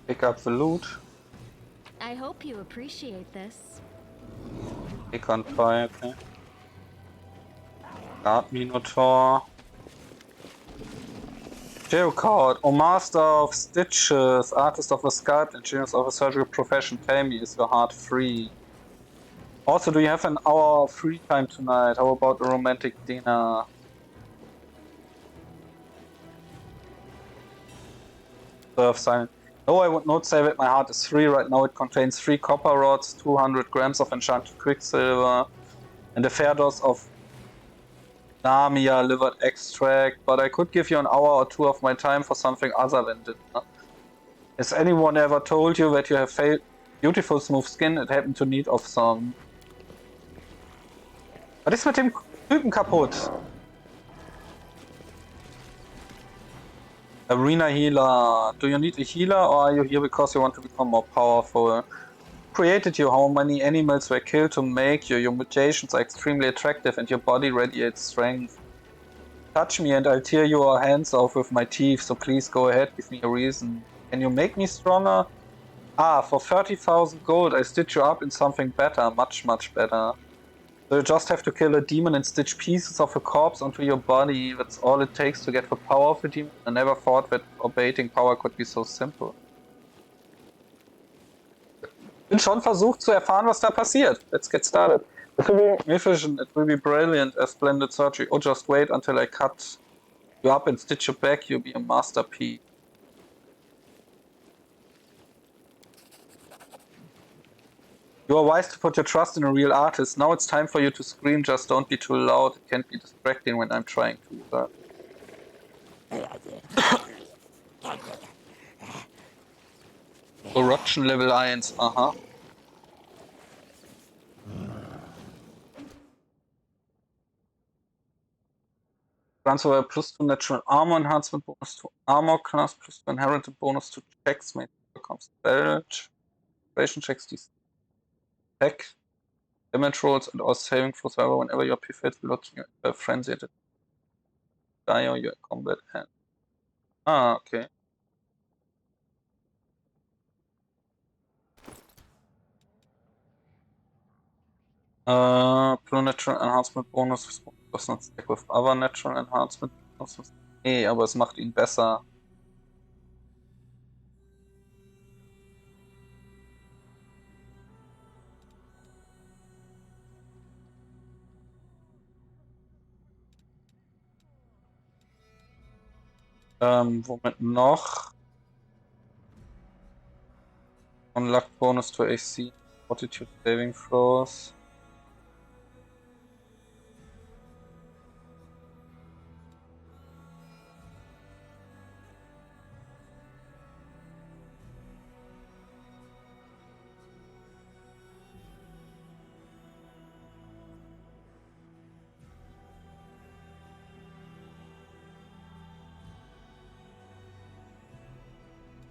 Pick up the loot. I hope you appreciate this. Pick on fire, okay. Guard Minotaur. Geocord, O Master of Stitches, Artist of a Sculpt, and Genius of a Surgical Profession, tell me, is your heart free? Also, do you have an hour of free time tonight? How about a romantic dinner? Serve silent. No, I would not say that my heart is free. Right now it contains 3 copper rods, 200 grams of enchanted quicksilver, and a fair dose of Namia liver extract, but I could give you an hour or 2 of my time for something other than dinner. Has anyone ever told you that you have beautiful smooth skin? It happened to need of some. Was ist mit dem Typen kaputt? Arena healer. Do you need a healer or are you here because you want to become more powerful? Created you, how many animals were killed to make you? Your mutations are extremely attractive and your body radiates strength. Touch me and I'll tear your hands off with my teeth, so please go ahead, give me a reason. Can you make me stronger? Ah, for 30,000 gold I stitch you up in something better, much better. So you just have to kill a demon and stitch pieces of a corpse onto your body. That's all it takes to get the power of a demon. I never thought that abating power could be so simple. Bin schon versucht zu erfahren, was da passiert. Let's get started. It will be efficient, it will be brilliant, a splendid surgery. Oh, just wait until I cut you up and stitch you back, you'll be a masterpiece. You are wise to put your trust in a real artist. Now it's time for you to scream, just don't be too loud. It can't be distracting when I'm trying to. Corruption Level 1, aha. Transfer +2 natural armor enhancement bonus to armor class, +2 inherent bonus to checks made becomes spell checks, attack, damage rolls, and all saving throws. However, whenever your P fails below your frenzy at die or your combat hand. Ah, okay. Plus natural enhancement bonus does not stack with other natural enhancement bonuses. Nee, aber es macht ihn besser. Womit noch? Unlock bonus to AC, fortitude saving throws.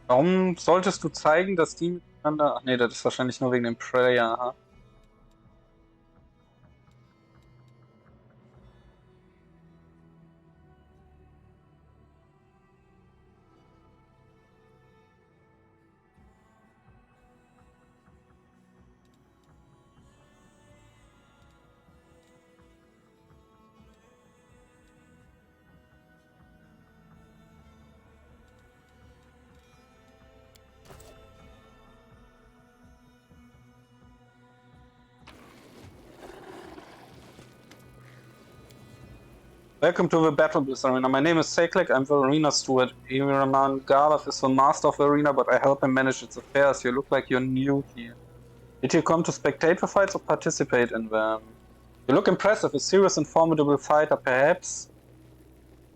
Warum solltest du zeigen, dass die miteinander... Ach nee, das ist wahrscheinlich nur wegen dem Prayer, aha. Welcome to the Battle Bliss Arena. My name is Seid, I'm the arena steward. Iraman Garlov is the master of the arena, but I help him manage its affairs. You look like you're new here. Did you come to spectate the fights or participate in them? You look impressive, a serious and formidable fighter, perhaps?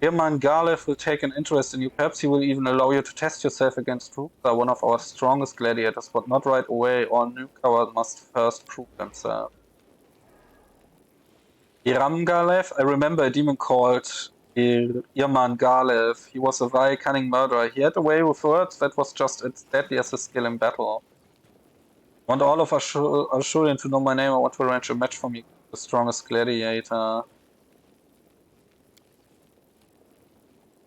Iraman Garlov will take an interest in you. Perhaps he will even allow you to test yourself against Rukta, one of our strongest gladiators, but not right away. All newcomers must first prove themselves. Iram Galev? I remember a demon called Irman Galev. He was a vile, cunning murderer. He had a way with words that was just as deadly as his skill in battle. I want all of Ashurian to know my name. I want to arrange a match for me, the strongest gladiator.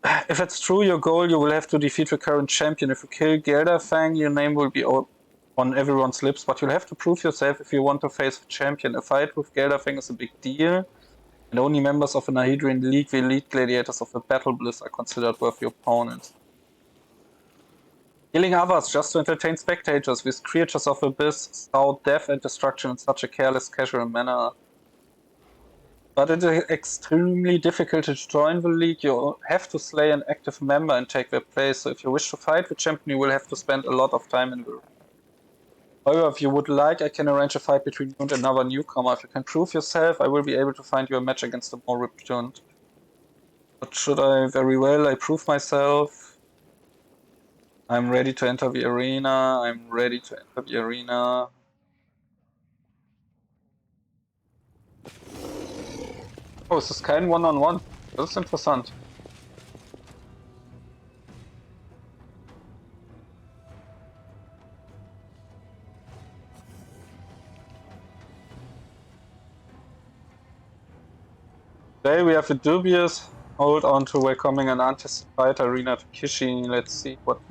If it's true your goal, you will have to defeat the current champion. If you kill Gelderfang, your name will be on everyone's lips, but you'll have to prove yourself if you want to face the champion. A fight with Gelderfang is a big deal, and only members of the Nahedrian League, the elite gladiators of the Battle Bliss, are considered worthy opponents. Killing others just to entertain spectators, these creatures of the abyss sow death and destruction in such a careless, casual manner. But it is extremely difficult to join the league. You have to slay an active member and take their place, so if you wish to fight the champion, you will have to spend a lot of time in the... However, if you would like, I can arrange a fight between you and another newcomer. If you can prove yourself, I will be able to find you a match against a more reputed. But should I? Very well, I prove myself. I'm ready to enter the arena. I'm ready to enter the arena. Oh, es ist kein One-on-One. Das ist interessant. Today we have a dubious hold on to welcoming an untested fighter, arena Takichi. Let's see what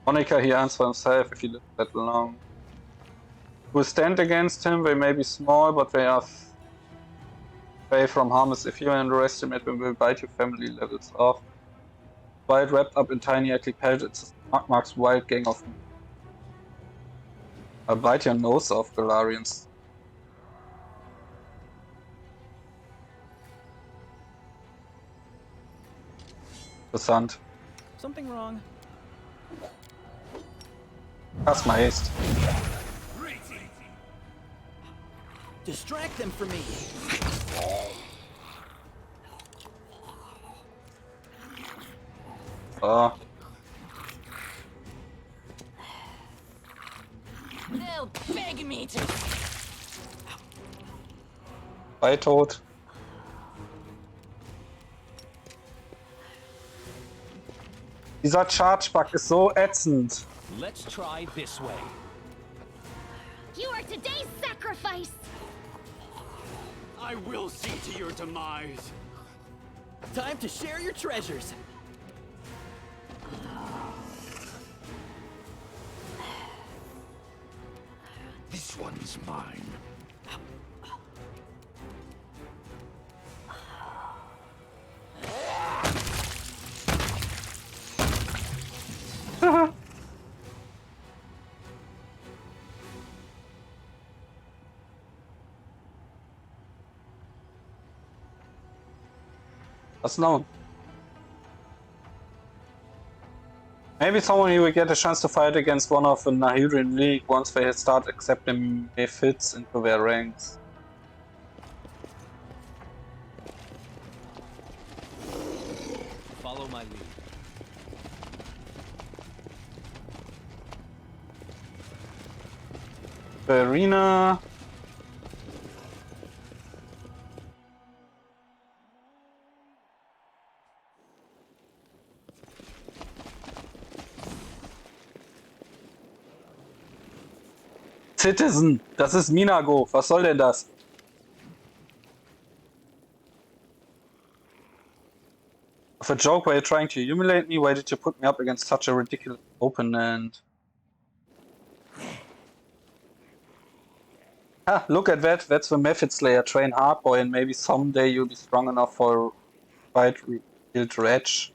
Monica he answers himself if he lives that long. Who stand against him? They may be small, but they are away from harmless. If you underestimate them, will bite your family levels off. Wild wrapped up in tiny ugly pelts, it's Mark's wild gang of... I'll bite your nose off, Galarians. Interessant. Something wrong. Erstmal Haste. Distract them for me. So. They'll beg me to. Bei tot. Dieser Charge-Bug ist so ätzend. Let's try this way. You are today's sacrifice! I will see to your demise. Time to share your treasures. This one's mine. What's known? Maybe someone you will get a chance to fight against one of the Nahirian League once they start accepting fits into their ranks. Follow my lead. The arena. Citizen, das ist Minago. Was soll denn das? Of a joke, were you trying to humiliate me? Why did you put me up against such a ridiculous opponent? Ah, look at that. That's the Method Slayer. Train hard, boy, and maybe someday you'll be strong enough for a fight real dredge.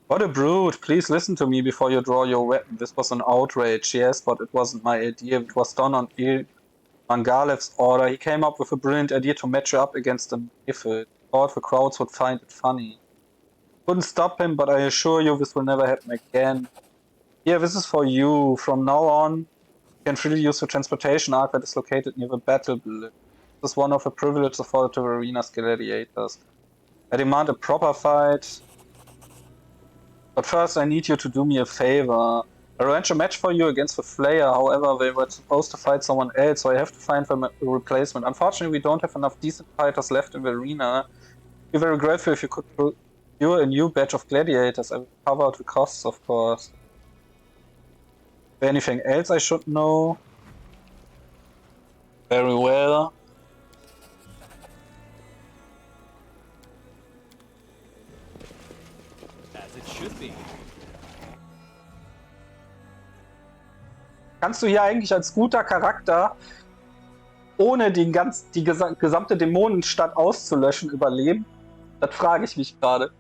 What a brute! Please listen to me before you draw your weapon. This was an outrage, yes, but it wasn't my idea. It was done on Mangalev's order. He came up with a brilliant idea to match you up against a Mephit. He thought the crowds would find it funny. Couldn't stop him, but I assure you this will never happen again. Here, this is for you. From now on, you can freely use the transportation arc that is located near the battle blitz. This is one of the privileges afforded to the arena's gladiators. I demand a proper fight. But first I need you to do me a favor. I arrange a match for you against the Flayer, however they were supposed to fight someone else, so I have to find them a replacement. Unfortunately, we don't have enough decent fighters left in the arena. I'd be very grateful if you could procure a new batch of gladiators. I will cover the costs, of course. Is there anything else I should know? Very well. Kannst du hier eigentlich als guter Charakter, ohne die gesamte Dämonenstadt auszulöschen, überleben? Das frage ich mich gerade.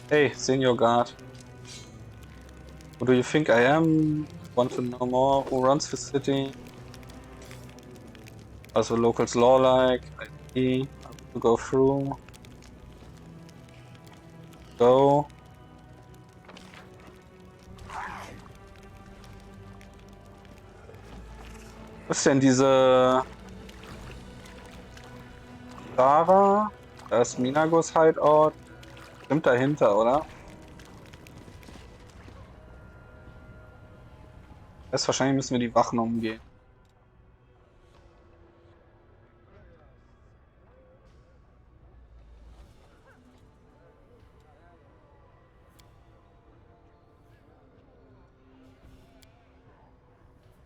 Hey, Senior Guard. Who do you think I am? Want to know more? Who runs the city? What's the locals' law like? I see. I have to go through. Go. Was ist denn diese... Sarah? Da ist Minagos Hideout. Stimmt dahinter, oder? Erst wahrscheinlich müssen wir die Wachen umgehen.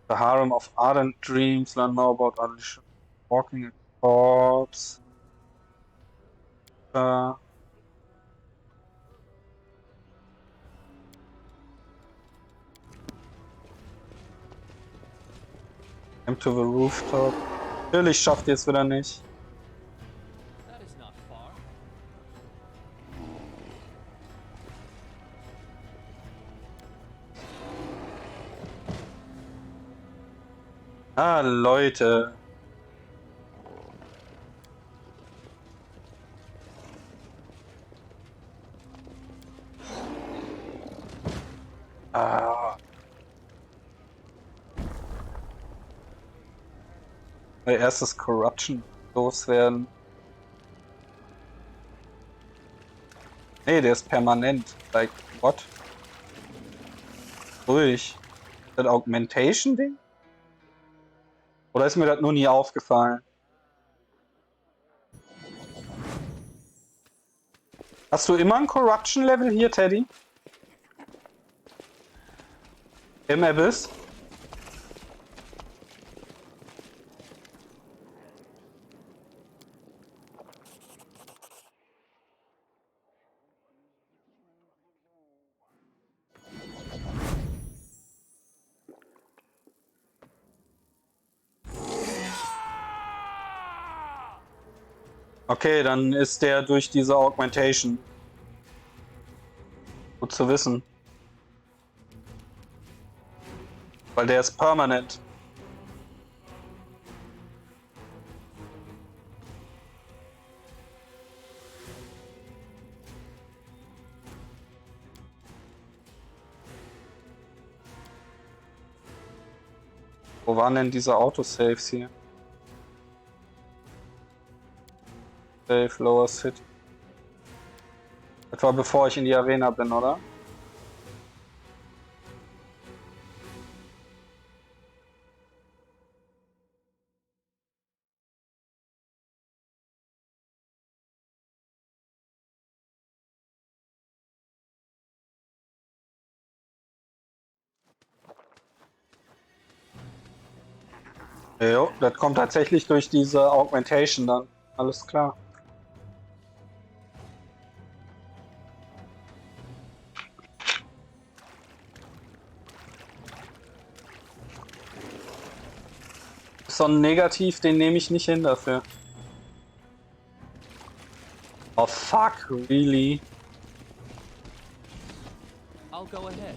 The Harem of Ardent Dreams, learn more about Adlish walking a corpse. To the rooftop. Natürlich schafft ihr es wieder nicht. Ah, Leute. Ah. Erstes Corruption loswerden. Nee, der ist permanent. Like, what? Ruhig. Das Augmentation-Ding? Oder ist mir das nur nie aufgefallen? Hast du immer ein Corruption-Level hier, Teddy? Im Abyss? Okay, dann ist der durch diese Augmentation. Gut zu wissen. Weil der ist permanent. Wo waren denn diese Autosaves hier? Save, Lower City. Das war bevor ich in die Arena bin, oder? Jo, das kommt tatsächlich durch diese Augmentation dann. Alles klar. So ein Negativ, den nehme ich nicht hin dafür. Oh fuck, really? I'll go ahead.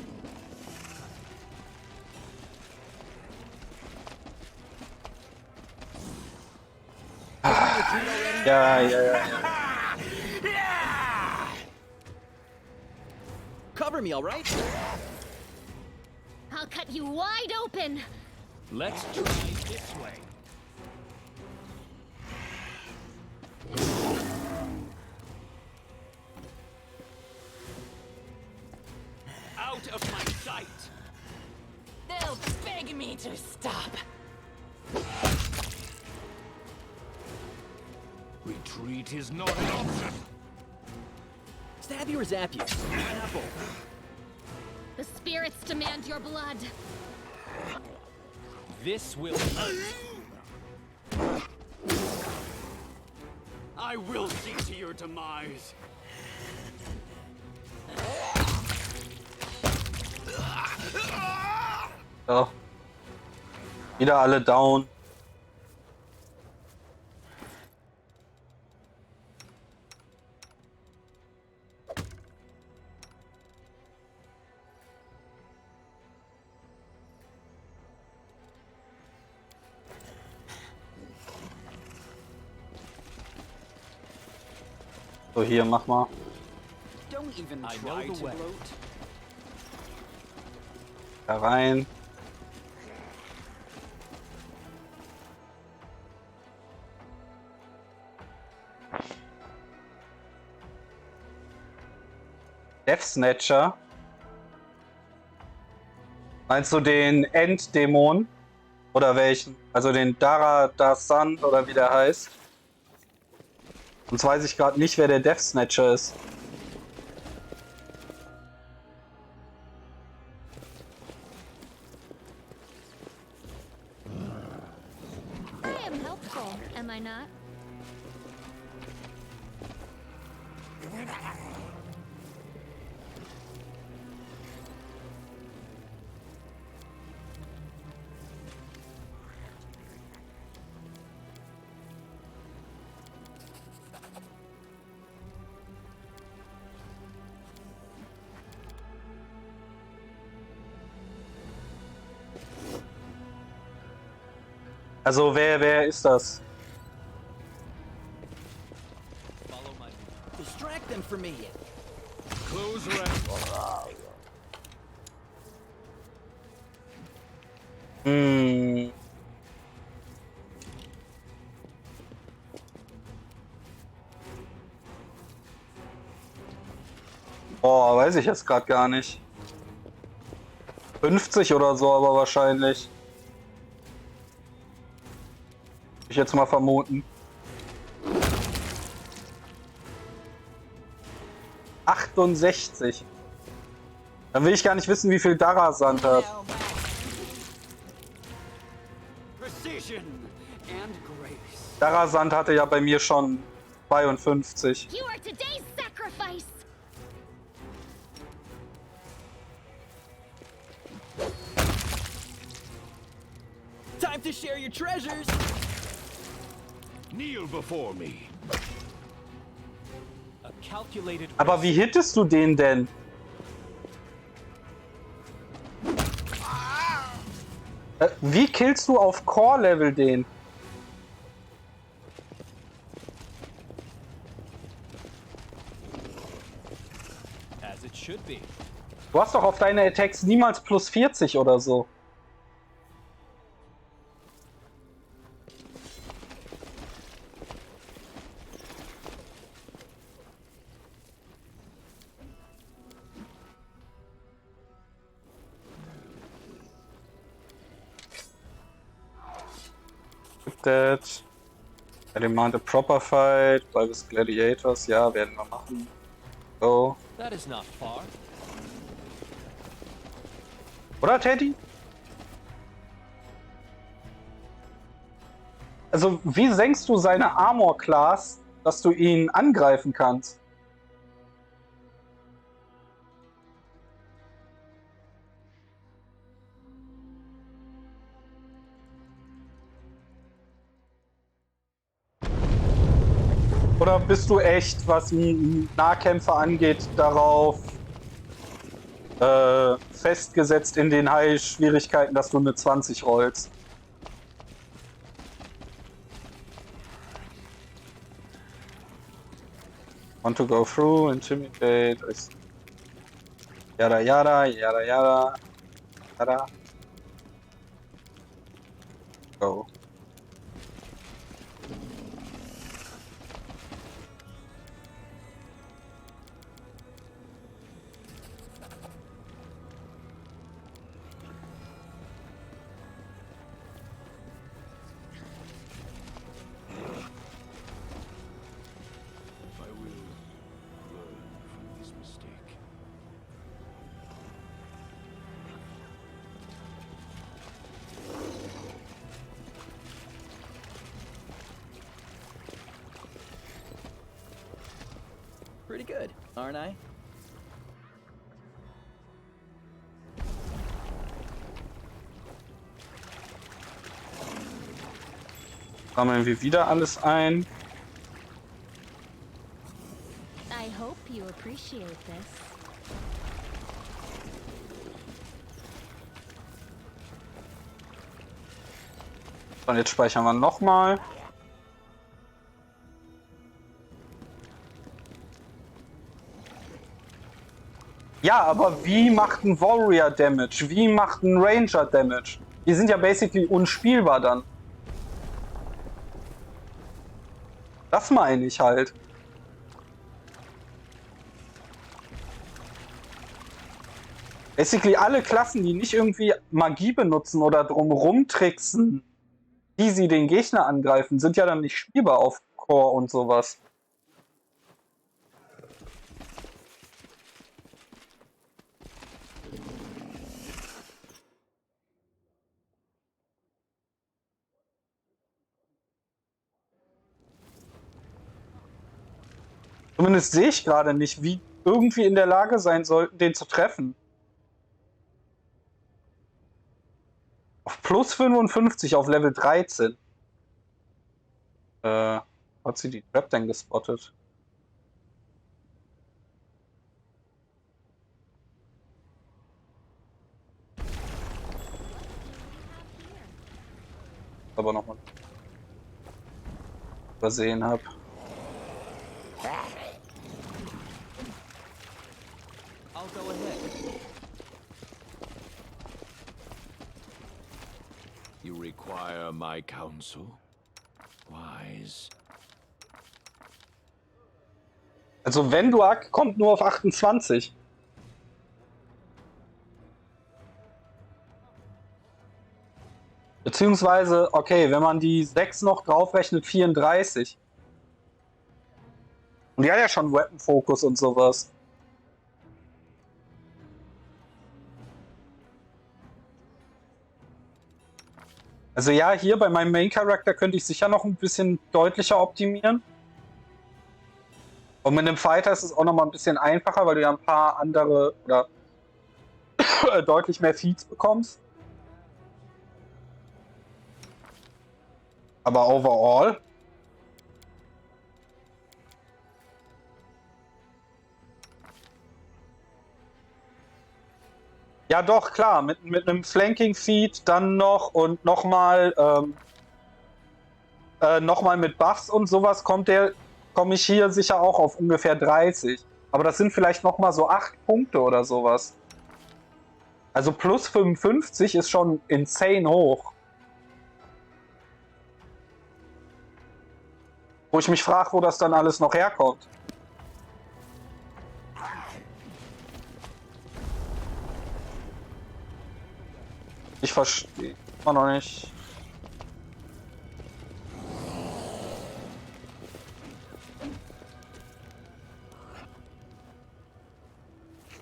Ja. Cover me, all right? I'll cut you wide open. Let's try this way. Out of my sight! They'll beg me to stop. Retreat is not an option. Stab you or zap you? Apple. The spirits demand your blood. This will I will see to your demise. So. Wieder alle down. So, hier, mach mal. Don't even I try know to the way. gloat. Da rein. Death Snatcher. Meinst du den Enddämon? Oder welchen? Also den Daradasan oder wie der heißt? Sonst weiß ich gerade nicht, wer der Death Snatcher ist. I am helpful, am I not? Also wer ist das? Distract them for me. Close ranks. Hm. Boah, weiß ich jetzt gerade gar nicht. 50 oder so, aber wahrscheinlich. Ich jetzt mal vermuten. 68. Dann will ich gar nicht wissen, wie viel Darasand hat. Precision and grace. Darasand hatte ja bei mir schon 52. You are today's sacrifice. Time to share your treasures. Kneel before me. A calculated Aber wie hittest du den denn? Wie killst du auf Core-Level den? as it should be. Du hast doch auf deine Attacks niemals plus 40 oder so. That. I demand a proper fight. Bei bis Gladiators, ja, werden wir machen. So. That is not far. Oder, Teddy? Also, wie senkst du seine Armor Class, dass du ihn angreifen kannst? Oder bist du echt, was Nahkämpfer angeht, darauf festgesetzt in den High-Schwierigkeiten, dass du eine 20 rollst? Want to go through, intimidate, yada yada, yada yada, yada. Go. Pretty good, aren't I? Sammeln wir wieder alles ein. I hope you appreciate this. Und jetzt speichern wir nochmal. Ja, aber wie macht ein Warrior Damage? Wie macht ein Ranger Damage? Die sind ja basically unspielbar dann. Das meine ich halt. Basically alle Klassen, die nicht irgendwie Magie benutzen oder drumherum tricksen, wie sie den Gegner angreifen, sind ja dann nicht spielbar auf Core und sowas. Zumindest sehe ich gerade nicht, wie irgendwie in der Lage sein sollten, den zu treffen. Auf plus 55 auf Level 13. Hat sie die Trap denn gespottet? aber nochmal übersehen habe. I'll go ahead. You require my counsel? Wise. Also wenn du kommt nur auf 28. Beziehungsweise, okay, wenn man die 6 noch draufrechnet, 34. Und die hat ja schon Weapon Focus und sowas. Also ja, hier bei meinem Main Character könnte ich sicher noch ein bisschen deutlicher optimieren. Und mit einem Fighter ist es auch noch mal ein bisschen einfacher, weil du ja ein paar andere oder deutlich mehr Feeds bekommst. Aber overall. Ja doch, klar, mit einem Flanking-Feed dann noch und nochmal mit Buffs und sowas komme ich hier sicher auch auf ungefähr 30. Aber das sind vielleicht nochmal so 8 Punkte oder sowas. Also plus 55 ist schon insane hoch. Wo ich mich frage, wo das dann alles noch herkommt. Ich verstehe immer noch nicht.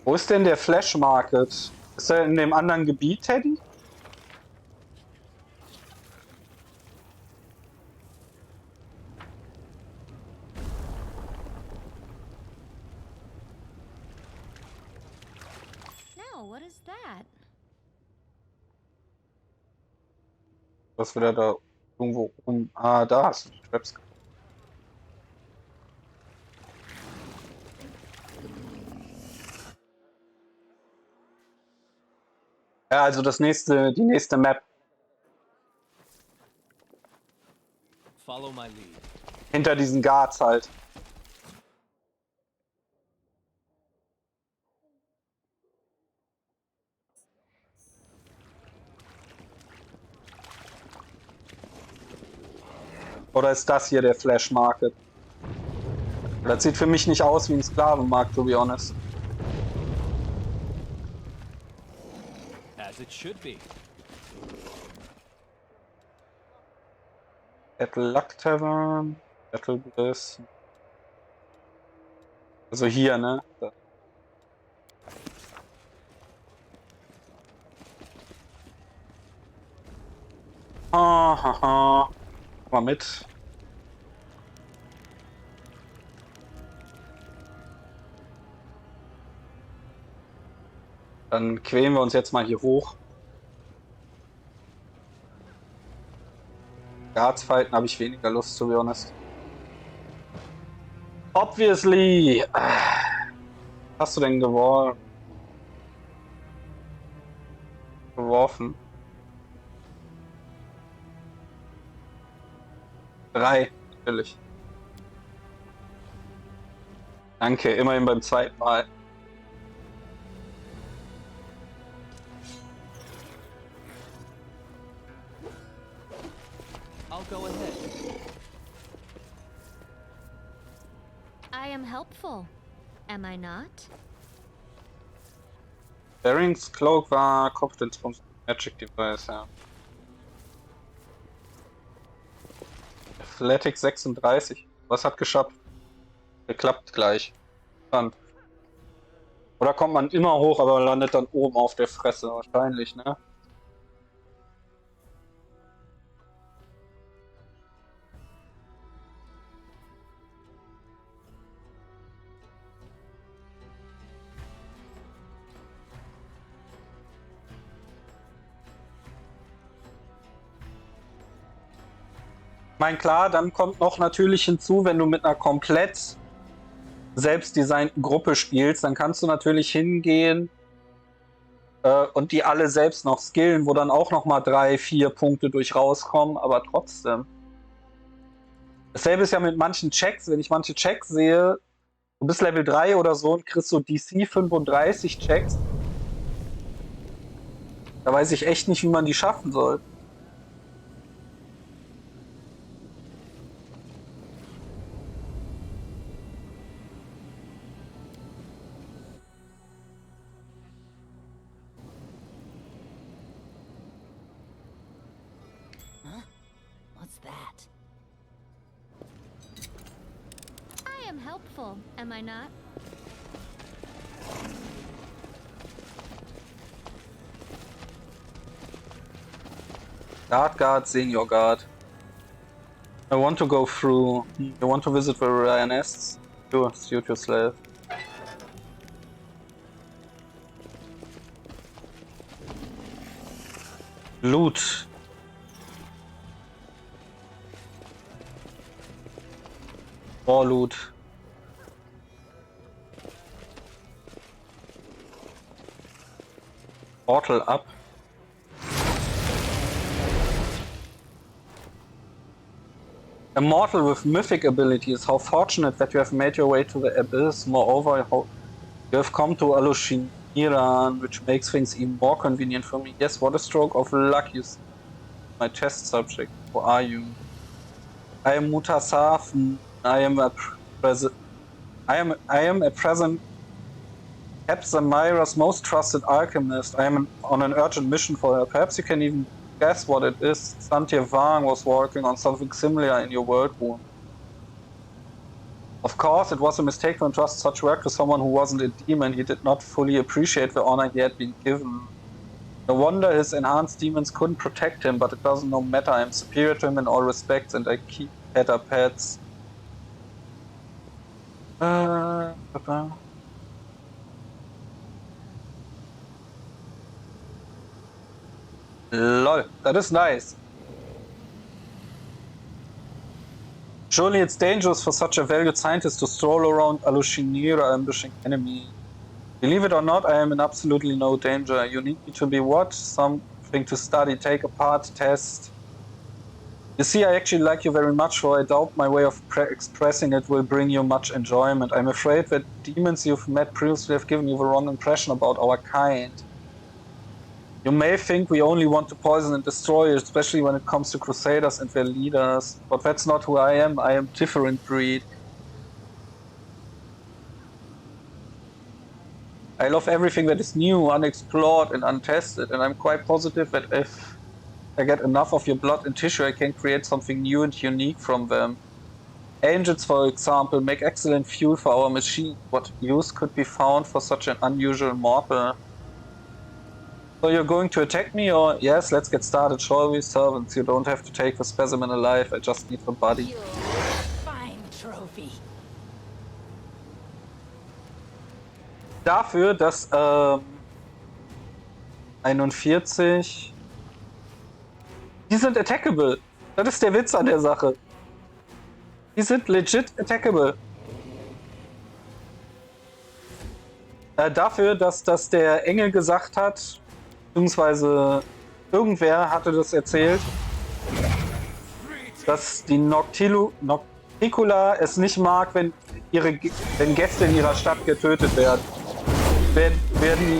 Wo ist denn der Flash Market? Ist er in dem anderen Gebiet, Teddy? No, what is that? Was will er da irgendwo rum? Ah, da hast du die Traps. Ja, also die nächste Map. Follow my lead. Hinter diesen Guards halt. Oder ist das hier der Flash Market? Das sieht für mich nicht aus wie ein Sklavenmarkt, to be honest. As it should be. Battle Luck Tavern, Battle Bliss. Also hier, ne? Da. Haha. Mal mit. Dann quälen wir uns jetzt mal hier hoch. Guards fighten habe ich weniger Lust, to be honest. Obviously. Hast du denn geworfen? 3, natürlich. Danke, immerhin beim zweiten Mal. I'll go ahead. I am helpful. Am I not? Barings Cloak war Kopfdienst Magic Device, ja. Athletics 36. Was hat geschafft? Geklappt gleich. Spannend. Oder kommt man immer hoch, aber landet dann oben auf der Fresse? Wahrscheinlich, ne? Ich meine, klar, dann kommt noch natürlich hinzu, wenn du mit einer komplett selbstdesignten Gruppe spielst, dann kannst du natürlich hingehen und die alle selbst noch skillen, wo dann auch nochmal 3, 4 Punkte durch rauskommen, aber trotzdem. Dasselbe ist ja mit manchen Checks, wenn ich manche Checks sehe, du bist Level 3 oder so und kriegst so DC 35 Checks. Da weiß ich echt nicht, wie man die schaffen soll. Huh? What's that? I am helpful, am I not? Guard, senior guard. I want to go through. You want to visit the Ryan-ests? Sure, suit your slave. Loot. More loot. Portal up. A mortal with mythic abilities, how fortunate that you have made your way to the abyss. Moreover, you have come to Alushin, which makes things even more convenient for me. Yes, what a stroke of luck, you see. My test subject. Who are you? I am Mutasaf. I am a present Capsamira's most trusted alchemist. I am on an urgent mission for her. Perhaps you can even guess what it is. Santier Wang was working on something similar in your world wound. Of course, it was a mistake to entrust such work to someone who wasn't a demon. He did not fully appreciate the honor he had been given. No wonder his enhanced demons couldn't protect him, but it doesn't matter. I am superior to him in all respects, and I keep better pets. Lol, that is nice. Surely it's dangerous for such a valued scientist to stroll around Alushinira ambushing enemies. Believe it or not, I am in absolutely no danger. You need me to be what? Something to study, take apart, test. You see, I actually like you very much, for I doubt my way of expressing it will bring you much enjoyment. I'm afraid that demons you've met previously have given you the wrong impression about our kind. You may think we only want to poison and destroy, especially when it comes to crusaders and their leaders. But that's not who I am. I am a different breed. I love everything that is new, unexplored and untested, and I'm quite positive that if I get enough of your blood and tissue, I can create something new and unique from them. Angels, for example, make excellent fuel for our machine. What use could be found for such an unusual mortal? So you're going to attack me, or? Yes, let's get started, shall we? Servants, you don't have to take the specimen alive, I just need the body. Fine trophy. Dafür, dass 41... Die sind attackable. Das ist der Witz an der Sache. Die sind legit attackable. Dafür, dass das der Engel gesagt hat, beziehungsweise irgendwer hatte das erzählt, dass die Nocticula es nicht mag, wenn Gäste in ihrer Stadt getötet werden.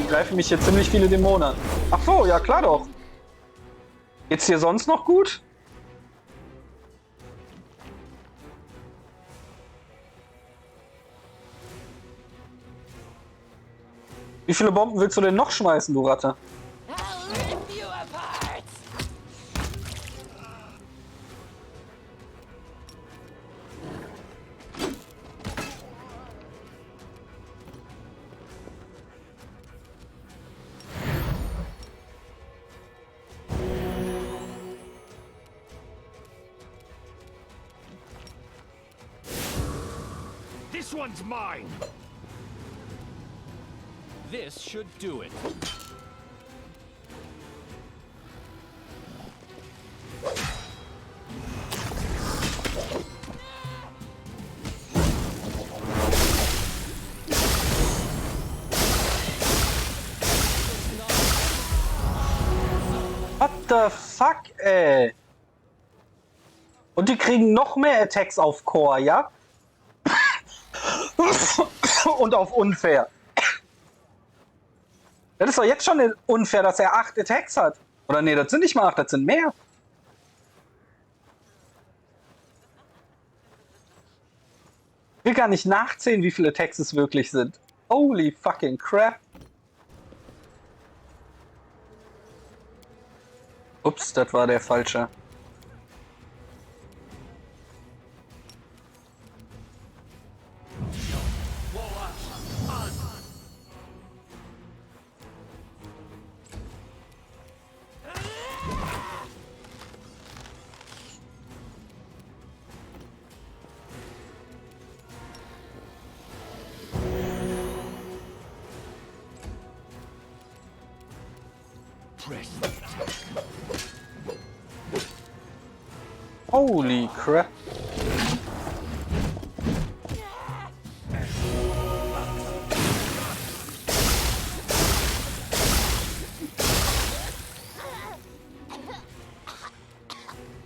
Greifen mich hier ziemlich viele Dämonen an. Ach so, ja klar doch. Geht's dir sonst noch gut? Wie viele Bomben willst du denn noch schmeißen, du Ratte? This one's mine! This should do it. the fuck, ey? Und die kriegen noch mehr Attacks auf Core, ja? Und auf unfair. Das ist doch jetzt schon unfair, dass er 8 Attacks hat. Oder nee, das sind nicht mal 8, das sind mehr. Ich will gar nicht nachzählen, wie viele Attacks es wirklich sind. Holy fucking crap. Ups, das war der falsche. Holy crap.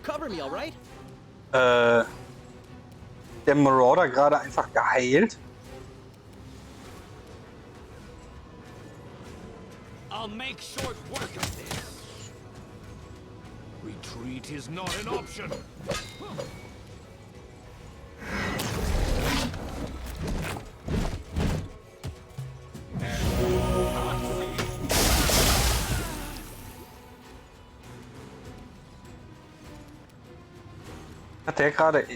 Cover me, all right? Der Marauder gerade einfach geheilt. I'll make short work of this. Retreat is not an option. Hat der gerade...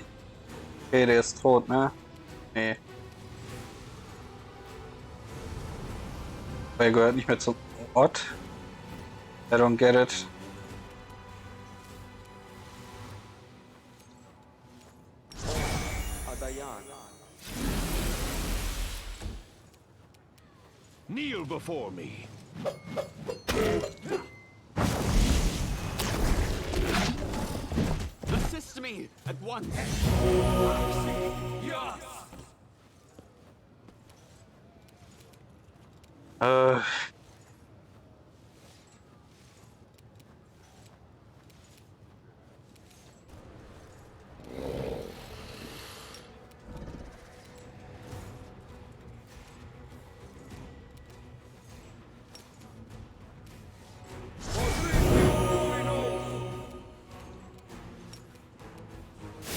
Okay, der ist tot, ne? Nee. Er gehört nicht mehr zum Ort. I don't get it. Kneel before me. Assist me at once. Yes.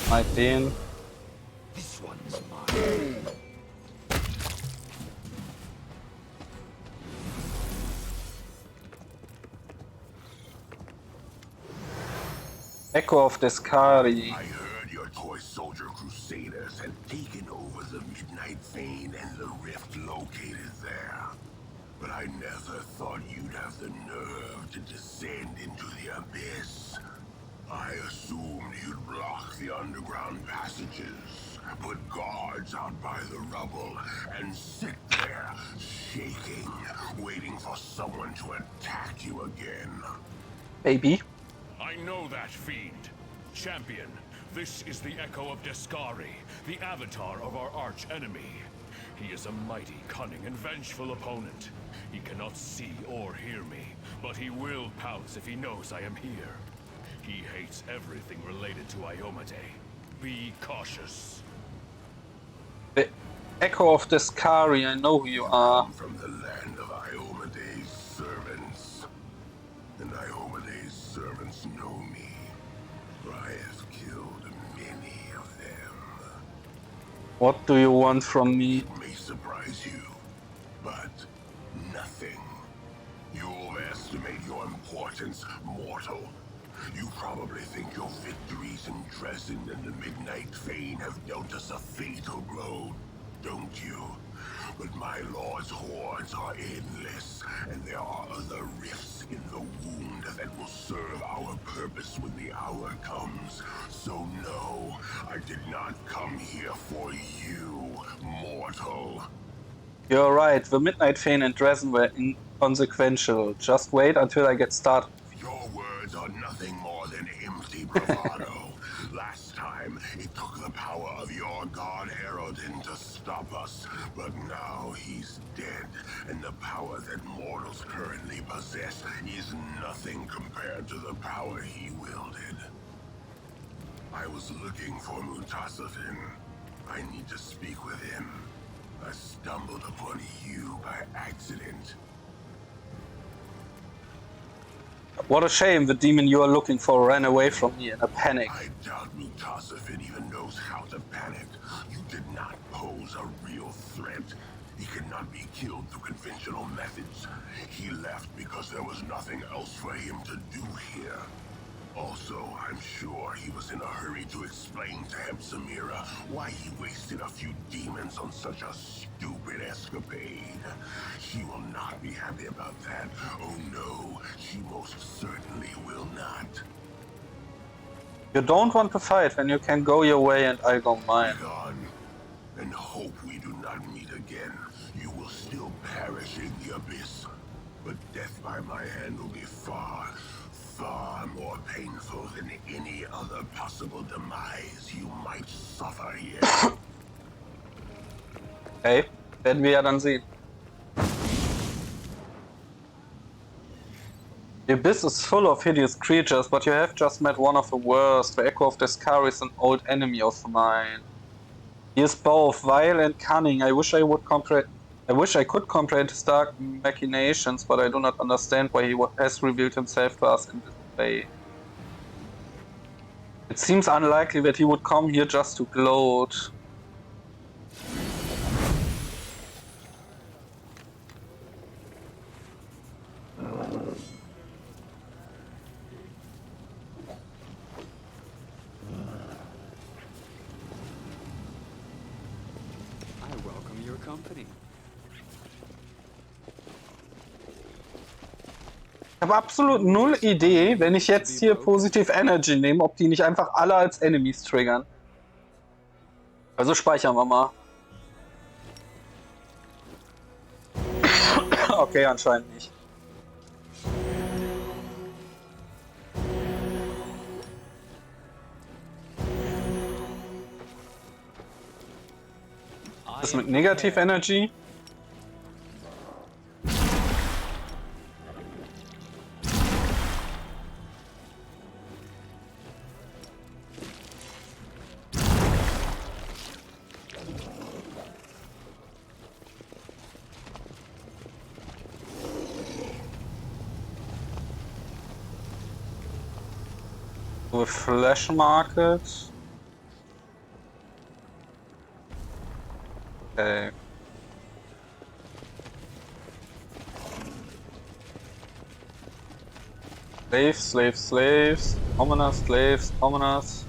Mal den. This one's mine. Echo of Descari. I heard your toy soldier crusaders had taken over the Midnight Fane and the rift located there. But I never thought you'd have the nerve to descend into the abyss. I assumed you'd block the underground passages, put guards out by the rubble, and sit there, shaking, waiting for someone to attack you again. Baby. I know that fiend. Champion, this is the Echo of Descari, the avatar of our arch-enemy. He is a mighty, cunning, and vengeful opponent. He cannot see or hear me, but he will pounce if he knows I am here. He hates everything related to Iomade. Be cautious. The Echo of Descari, I know who you are. From the land of Iomade's servants. And Iomade's servants know me. For I have killed many of them. What do you want from me? It may surprise you, but nothing. You overestimate your importance, mortal. You probably think your victories in Dresden and the Midnight Fane have dealt us a fatal blow, don't you? But my lord's hordes are endless, and there are other rifts in the wound that will serve our purpose when the hour comes. So no, I did not come here for you, mortal. You're right, the Midnight Fane and Dresden were inconsequential. Just wait until I get started. Your words are nothing more than empty bravado. Last time, it took the power power of your god Erodin to stop us, but now he's dead, and the power that mortals currently possess is nothing compared to the power he wielded. I was looking for Mutasafin. I need to speak with him. I stumbled upon you by accident. What a shame the demon you are looking for ran away from me in a panic. I doubt Mutasafin even knows how to panic. You did not pose a real threat. He cannot be killed through conventional methods. He left because there was nothing else for him to do here. Also, I'm sure he was in a hurry to explain to Hepsamira why he wasted a few demons on such a stupid escapade. He will not be happy about that. Oh no, he most certainly will not. You don't want to fight when you can go your way and I go mine. Be gone, and hope we do not meet again. You will still perish in the abyss, but death by my hand will be far more painful than any other possible demise you might suffer here. Okay, werden wir ja dann sehen. The abyss is full of hideous creatures, but you have just met one of the worst. The Echo of Descar is an old enemy of mine. He is both vile and cunning. I wish I could comprehend his dark machinations, but I do not understand why he has revealed himself to us in this way. It seems unlikely that he would come here just to gloat. I welcome your company. Ich habe absolut null Idee, wenn ich jetzt hier Positive Energy nehme, ob die nicht einfach alle als Enemies triggern. Also speichern wir mal. Okay, anscheinend nicht. Was ist mit Negative Energy? Flash Market. Okay. Slaves. Commoners, slaves, commoners.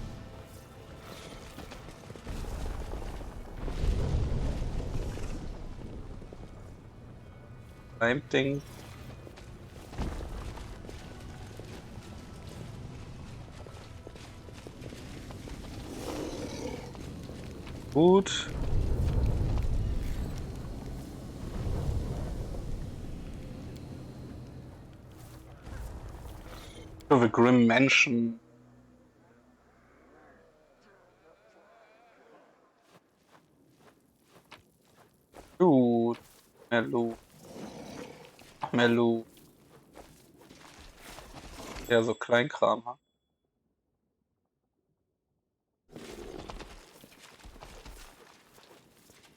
Same thing. Gut. To the Grim Mansion. Gut. Mehr Loot. Noch mehr Loot. Ja, so Kleinkram. Ha?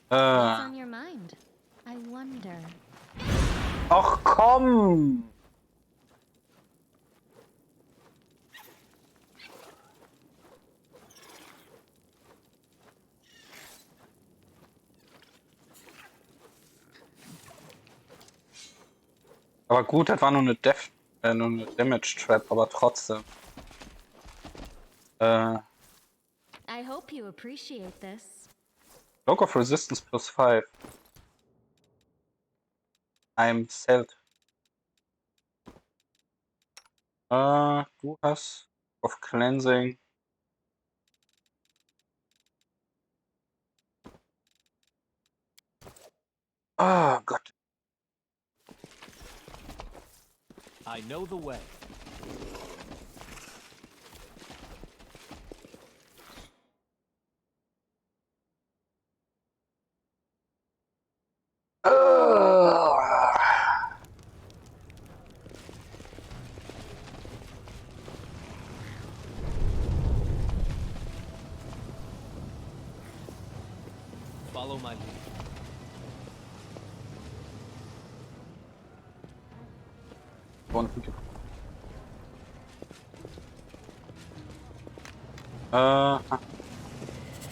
What's on your mind? I wonder. Ach komm! Aber gut, das war nur eine nur eine Damage Trap, aber trotzdem. I hope you appreciate this. Block of Resistance +5. I'm Seid. Du hast of Cleansing. Oh Gott. I know the way. Follow my lead.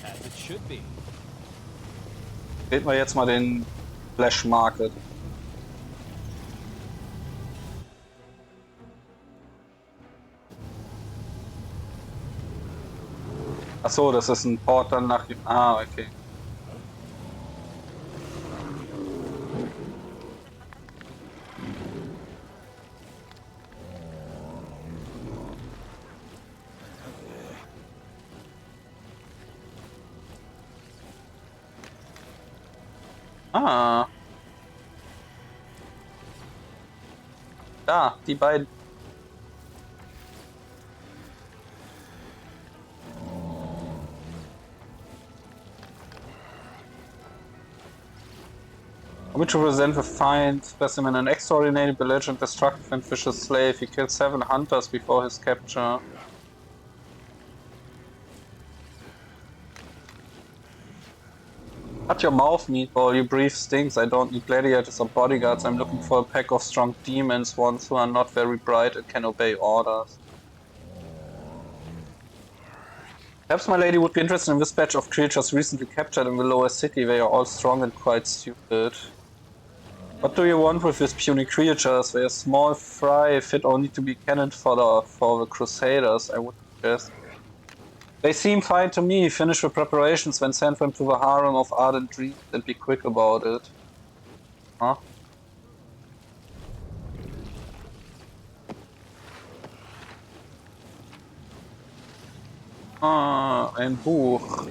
As it should be. Wählen wir jetzt mal den Flash Market. Achso, das ist ein Port dann nach... Ah, okay. Ah. Da, die beiden. Which represent the find specimen, an extraordinary belligerent, destructive and vicious slave. He killed 7 hunters before his capture. Shut your mouth, meatball, your breath stinks. I don't need gladiators or bodyguards. I'm looking for a pack of strong demons, ones who are not very bright and can obey orders. Perhaps my lady would be interested in this batch of creatures recently captured in the lower city. They are all strong and quite stupid. What do you want with these puny creatures? They are small fry, fit only to be cannon fodder for the Crusaders, I would guess. They seem fine to me. Finish the preparations, then send them to the harem of ardent dreams and be quick about it. Huh? Ah, ein Buch.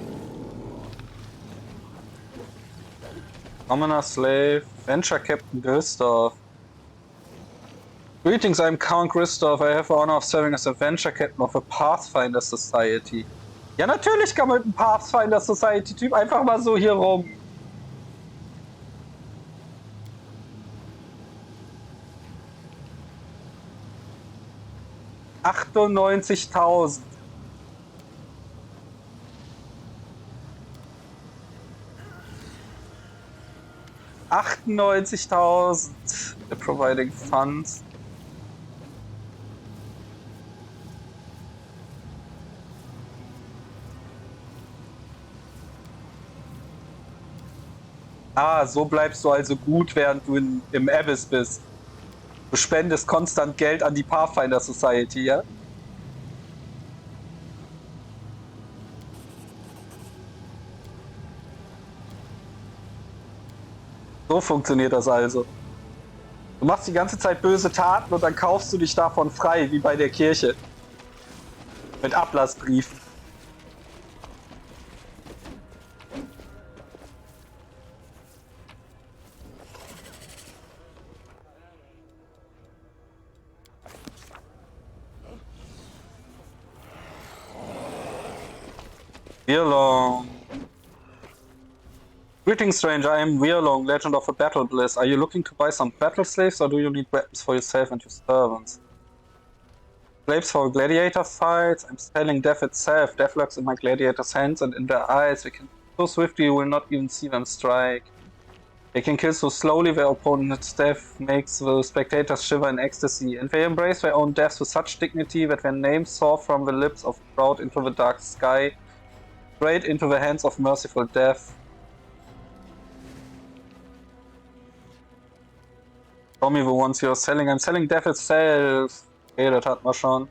Commoner Slave, Venture Captain Christoph. Greetings, I'm Count Christoph. I have the honor of serving as a Venture Captain of the Pathfinder Society. Ja, natürlich kann man mit dem Pathfinder Society Typ einfach mal so hier rum. $98.000. $98.000. They're providing funds. Ah, so bleibst du also gut, während du im Abyss bist. Du spendest konstant Geld an die Pathfinder Society, ja? So funktioniert das also. Du machst die ganze Zeit böse Taten und dann kaufst du dich davon frei, wie bei der Kirche. Mit Ablassbriefen. Weirlong. Greetings, stranger. I am Weirlong, Legend of the Battle Bliss. Are you looking to buy some battle slaves, or do you need weapons for yourself and your servants? Slaves for gladiator fights. I'm selling death itself. Death lurks in my gladiators' hands and in their eyes. They can kill so swiftly you will not even see them strike. They can kill so slowly their opponent's death makes the spectators shiver in ecstasy, and they embrace their own deaths with such dignity that their names soar from the lips of the crowd into the dark sky, straight into the hands of merciful death. Show me the ones you're selling. I'm selling death itself. Okay, das hatten wir schon.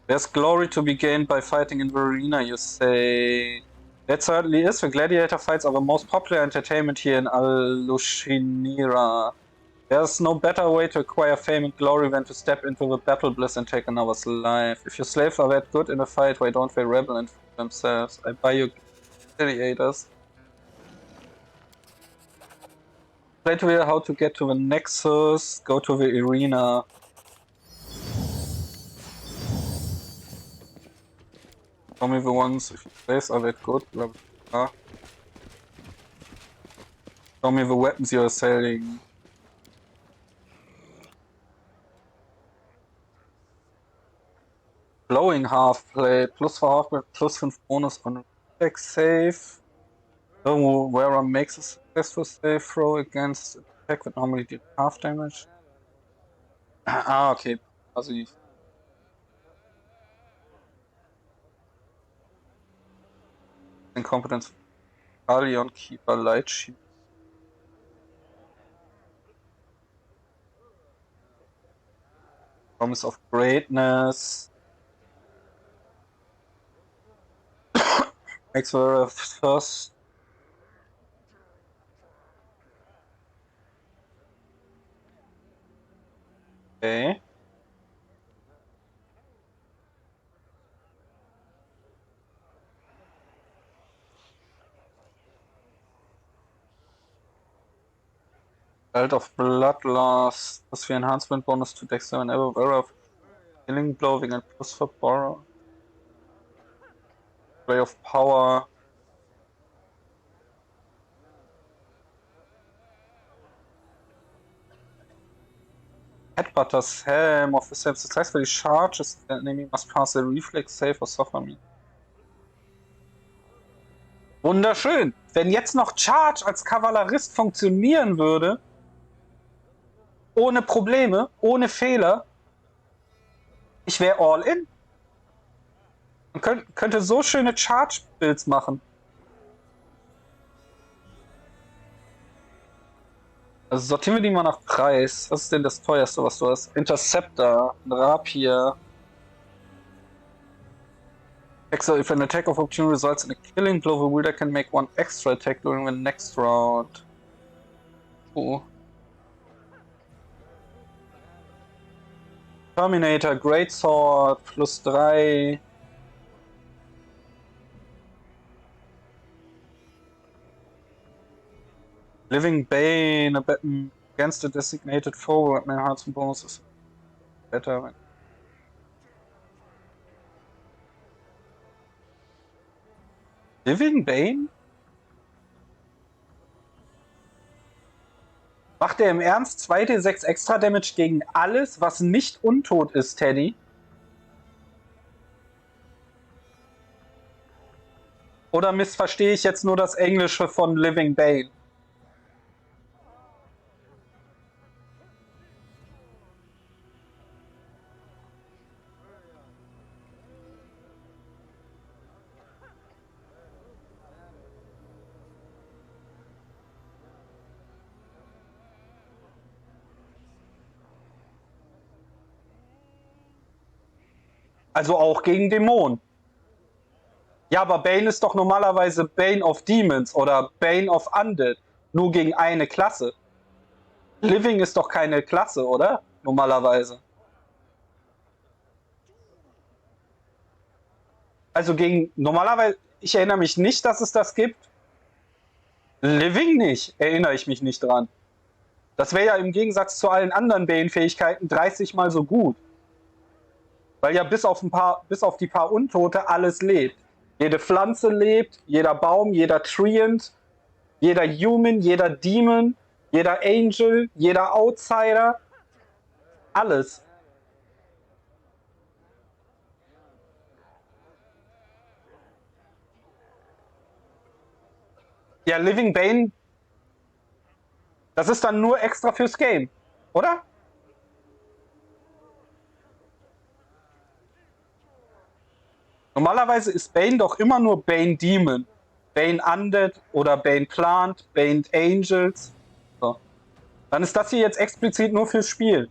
There's glory to be gained by fighting in the arena, you say. That certainly is. The gladiator fights are the most popular entertainment here in Alushinira. There's no better way to acquire fame and glory than to step into the battle bliss and take another's life. If your slaves are that good in a fight, why don't they rebel and free themselves? I buy you gladiators. Play to hear how to get to the Nexus, go to the arena. Show me the ones if your slaves are that good, blah blah blah. Show me the weapons you're selling. Blowing half plate, plus wahrhaft mit plus 5 Bonus on Reflex Save. WotR makes a successful save throw against attack that normally did half damage. Ah, okay. Also die Incompetence Allion Keeper Light Shield. Promise of Greatness. Makes her first. Okay. Belt of Bloodlust. Plus 4 enhancement bonus to Dexter whenever wearer of Killing Blow wegen plus for Borrow. Ray of Power. Headbutter's Helm of the same successfully charges the enemy must pass a reflex save or suffer me. Wunderschön! Wenn jetzt noch Charge als Kavallerist funktionieren würde, ohne Probleme, ohne Fehler, ich wäre all in. Man könnte so schöne Charge-Builds machen. Also sortieren wir die mal nach Preis. Was ist denn das teuerste, was du hast? Interceptor, Rapier. If an attack of opportunity results in a killing blow, the wielder can make one extra attack during the next round. Oh. Terminator, Greatsword, plus 3. Living Bane, against a designated foe, my hearts and bonuses better. Living Bane? Macht er im Ernst 2d6 extra Damage gegen alles, was nicht untot ist, Teddy? Oder missverstehe ich jetzt nur das Englische von Living Bane? Also auch gegen Dämonen. Ja, aber Bane ist doch normalerweise Bane of Demons oder Bane of Undead. Nur gegen eine Klasse. Living ist doch keine Klasse, oder? Normalerweise. Also gegen... Normalerweise... Ich erinnere mich nicht, dass es das gibt. Living nicht. Erinnere ich mich nicht dran. Das wäre ja im Gegensatz zu allen anderen Bane-Fähigkeiten 30 mal so gut. Weil ja bis auf die paar Untote alles lebt. Jede Pflanze lebt, jeder Baum, jeder Treant, jeder Human, jeder Demon, jeder Angel, jeder Outsider. Alles. Ja, Living Bane, das ist dann nur extra fürs Game, oder? Normalerweise ist Bane doch immer nur Bane Demon, Bane Undead oder Bane Plant, Bane Angels. So. Dann ist das hier jetzt explizit nur fürs Spiel.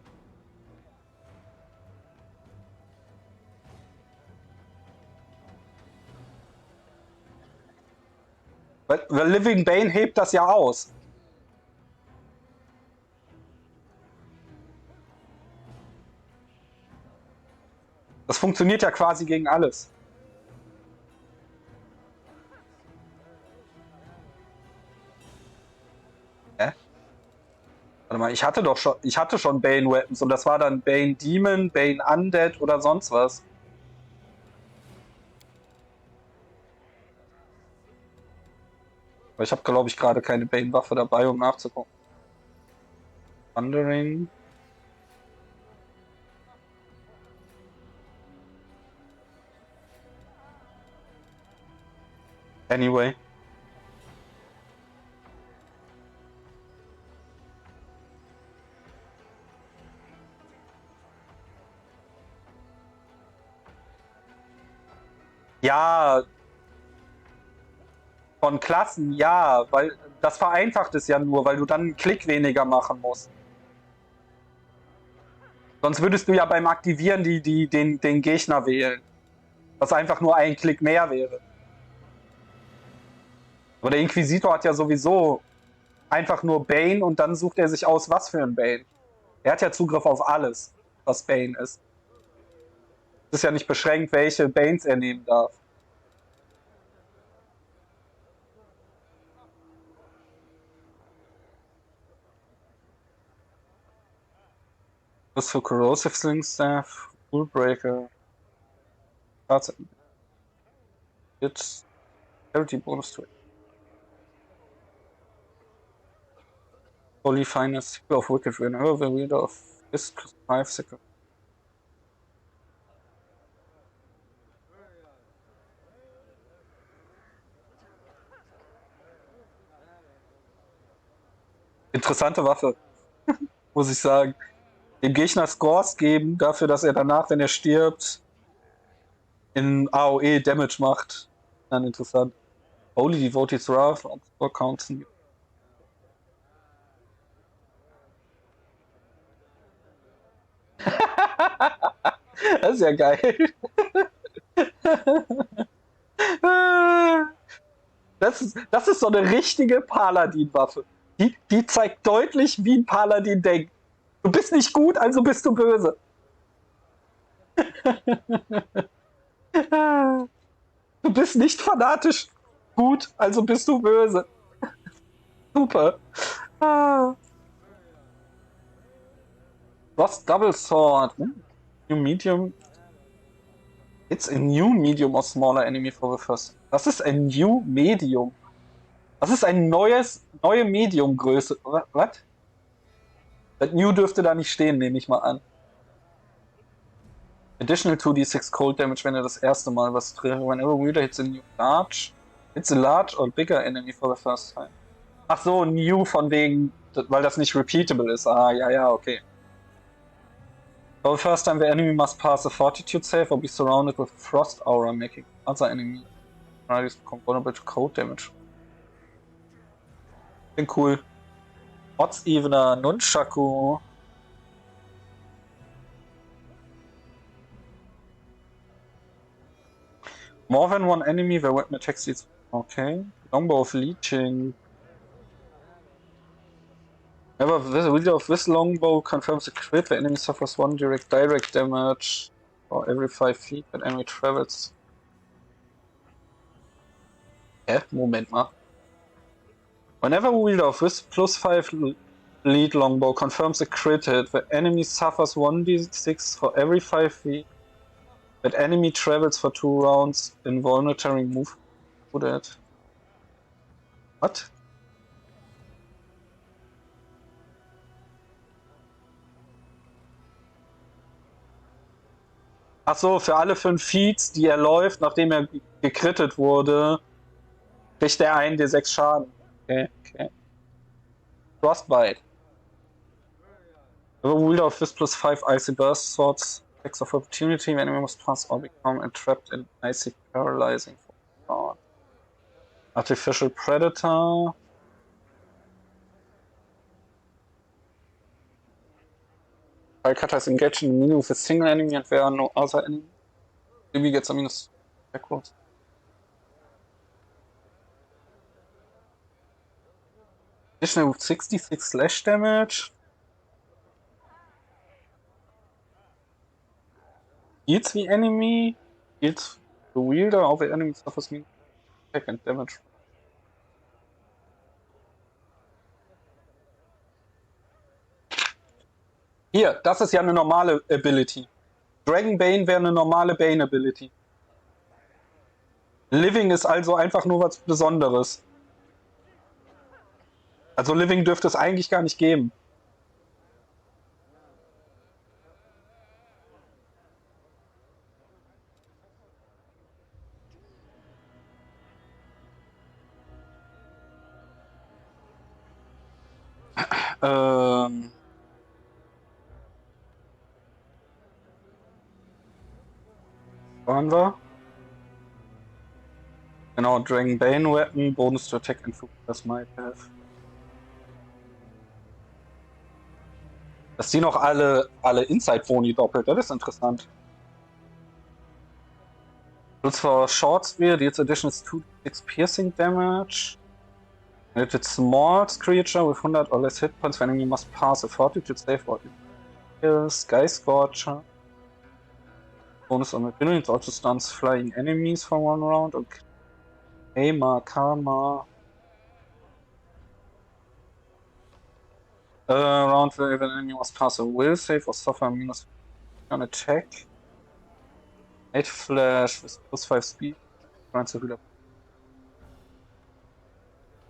Weil Living Bane hebt das ja aus. Das funktioniert ja quasi gegen alles. Warte mal, ich hatte schon Bane Weapons und das war dann Bane Demon, Bane Undead oder sonst was. Aber ich habe, glaube ich, gerade keine Bane-Waffe dabei, um nachzugucken. Thundering. Anyway. Ja, von Klassen, ja, weil das vereinfacht es ja nur, weil du dann einen Klick weniger machen musst. Sonst würdest du ja beim Aktivieren den Gegner wählen. Was einfach nur ein Klick mehr wäre. Aber der Inquisitor hat ja sowieso einfach nur Bane und dann sucht er sich aus, was für ein Bane. Er hat ja Zugriff auf alles, was Bane ist. Es ist ja nicht beschränkt, welche Banes er nehmen darf. Was für Corrosive Sling Staff, Rulebreaker, It's Charity Bonus to it. Holy Finest, Secret of Wicked Whenever the Reader of this 5 seconds. Interessante Waffe, muss ich sagen. Dem Gegner Scores geben, dafür, dass er danach, wenn er stirbt, in AOE Damage macht. Dann interessant. Holy Devotee's Wrath und Score Counts. Das ist ja geil. Das ist so eine richtige Paladin-Waffe. Die zeigt deutlich, wie ein Paladin denkt. Du bist nicht gut, also bist du böse. Du bist nicht fanatisch gut, also bist du böse. Super. Was Double Sword? New Medium. It's a new medium or smaller enemy for the first. Das ist ein New Medium. Das ist ein neue Medium-Größe. Was? Das New dürfte da nicht stehen, nehme ich mal an. Additional 2d6 Cold Damage, wenn er das erste Mal was trifft. Whenever Reader hits a large or bigger enemy for the first time. Ach so, New von wegen, weil das nicht repeatable ist. Ah, ja, okay. For the first time, the enemy must pass a fortitude save or be surrounded with frost aura, making other enemy become vulnerable to cold damage. Klingt cool. Odds-Evener, Nunchaku. More than one enemy, the weapon attacks these. Okay. Longbow of Leeching. Never the wielder of this longbow confirms a crit. The enemy suffers one direct damage for every 5 feet when enemy travels. Moment mal. Whenever wielder of this +5 lead longbow confirms a crit hit, the enemy suffers 1d6 for every 5 feet. That enemy travels for 2 rounds involuntary move. What? Achso, für alle 5 Feeds, die er läuft, nachdem er gekrittet wurde, kriegt er 1d6 Schaden. Okay. Frostbite. The wielder of this +5 icy burst swords. Attacks of opportunity, the enemy must pass or become entrapped in icy paralyzing. Artificial Predator. Cutter is engaged in a melee with a single enemy and there are no other enemy. Maybe gets a minus backwards. Additional 66 slash damage. Heals the enemy. Heals the wielder of the enemy suffers minus attack and damage. Hier, das ist ja eine normale Ability. Dragonbane wäre eine normale Bane-Ability. Living ist also einfach nur was Besonderes. Also Living dürfte es eigentlich gar nicht geben. Waren wir? Genau, Dragon Bane Weapon, Bonus to Attack and Focus might have. Dass die noch alle Inside-Boni doppelt, das ist interessant. Plus for Short Spear, the addition is 2d6 piercing damage. And it's small creature with 100 or less hit points, when enemy must pass a fortitude save or Sky Scorcher. Bonus on ability, also stuns flying enemies for 1 round. Okay, Karma. Round where an enemy must pass a will save or suffer minus on attack. 8 flash with plus 5 speed. Grants a healer.